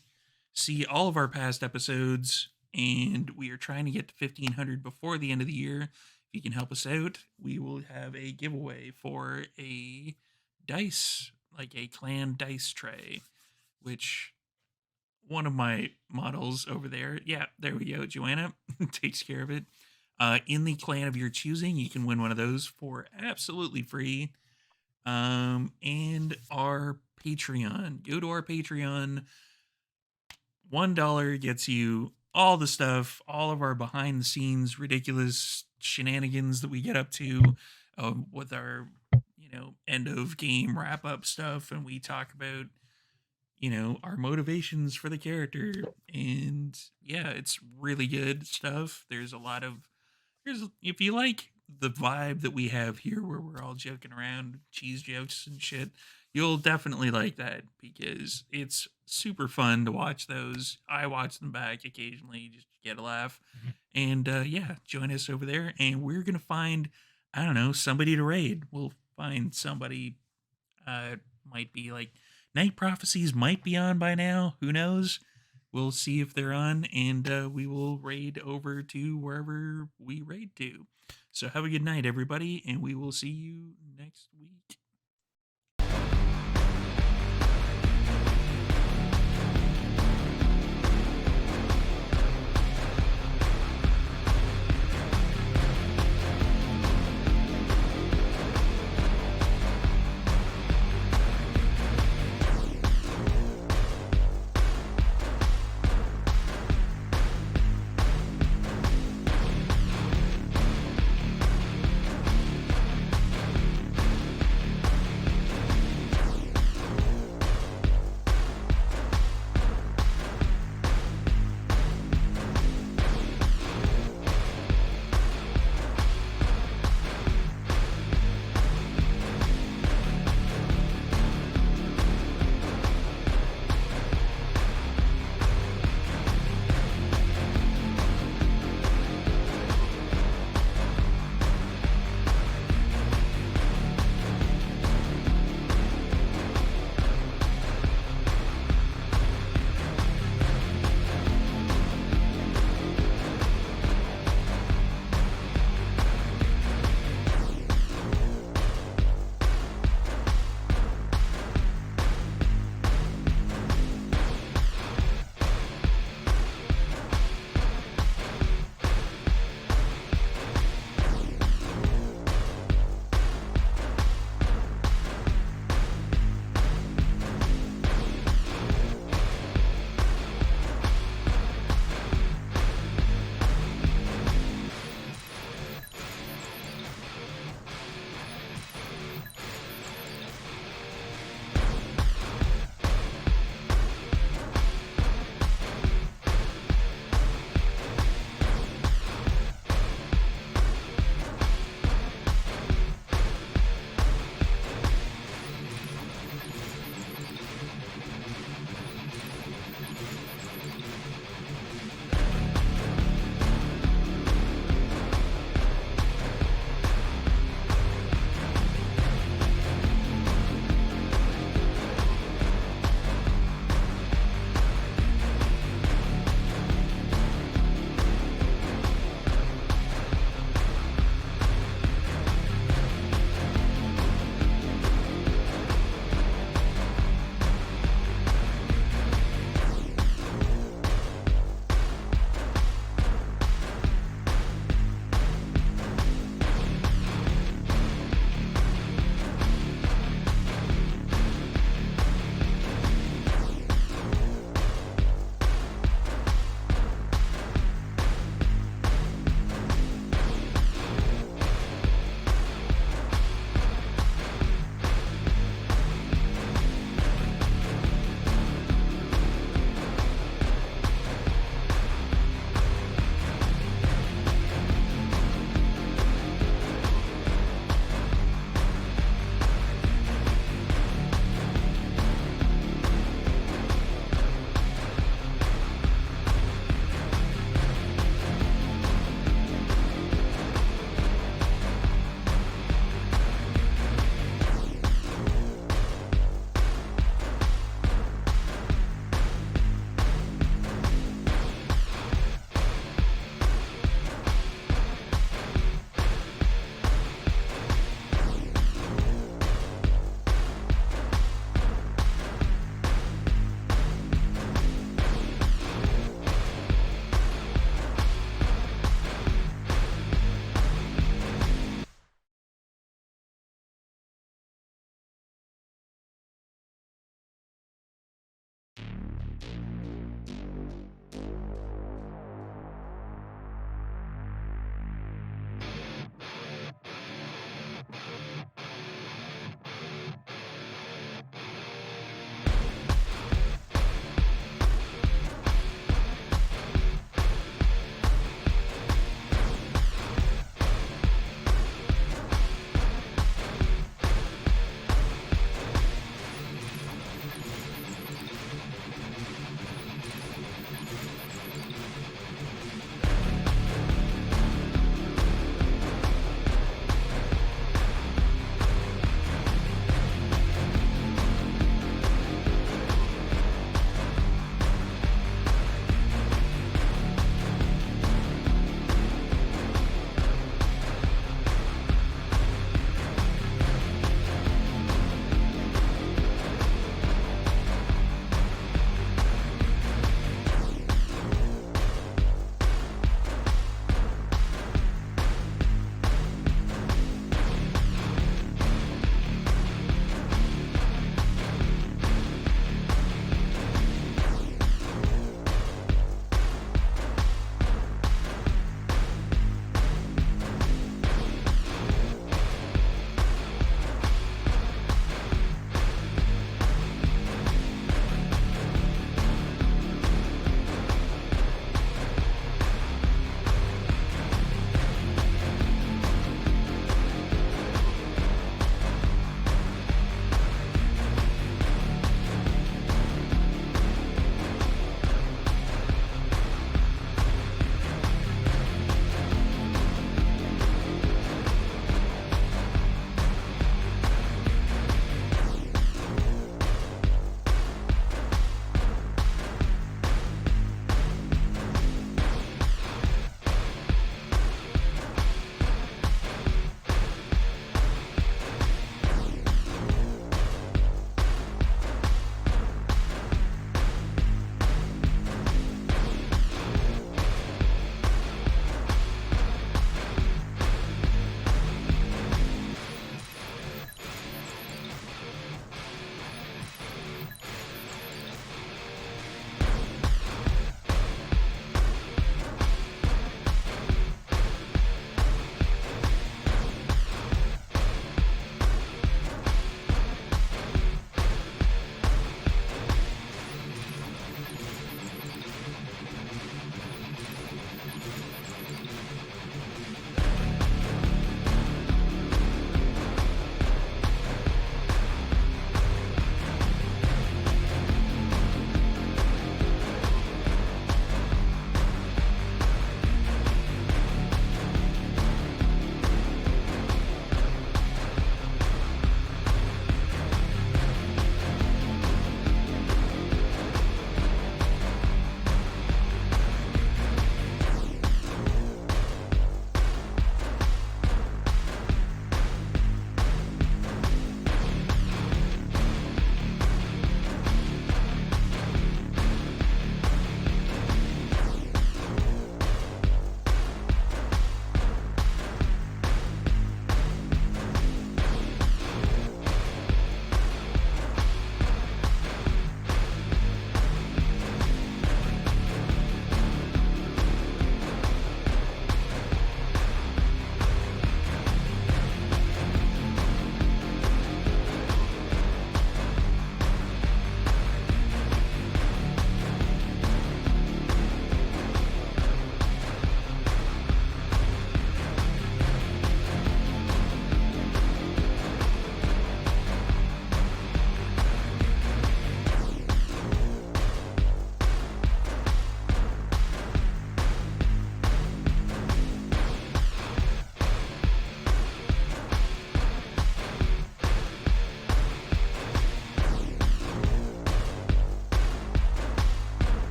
Speaker 1: see all of our past episodes. And we are trying to get to 1,500 before the end of the year. If you can help us out, we will have a giveaway for a dice, like a clan dice tray, which one of my models over there, yeah, there we go, Joanna, takes care of it. In the clan of your choosing, you can win one of those for absolutely free. And our Patreon. Go to our Patreon. $1 gets you all the stuff, all of our behind the scenes ridiculous shenanigans that we get up to with our, end of game wrap up stuff. And we talk about, our motivations for the character. And yeah, it's really good stuff. If you like the vibe that we have here where we're all joking around, cheese jokes and shit, you'll definitely like that because it's super fun to watch those. I watch them back occasionally just to get a laugh. And yeah, join us over there and we're going to find, I don't know, somebody to raid. We'll find somebody, might be like Night Prophecies might be on by now. Who knows? We'll see if they're on and we will raid over to wherever we raid to. So have a good night, everybody, and we will see you next week.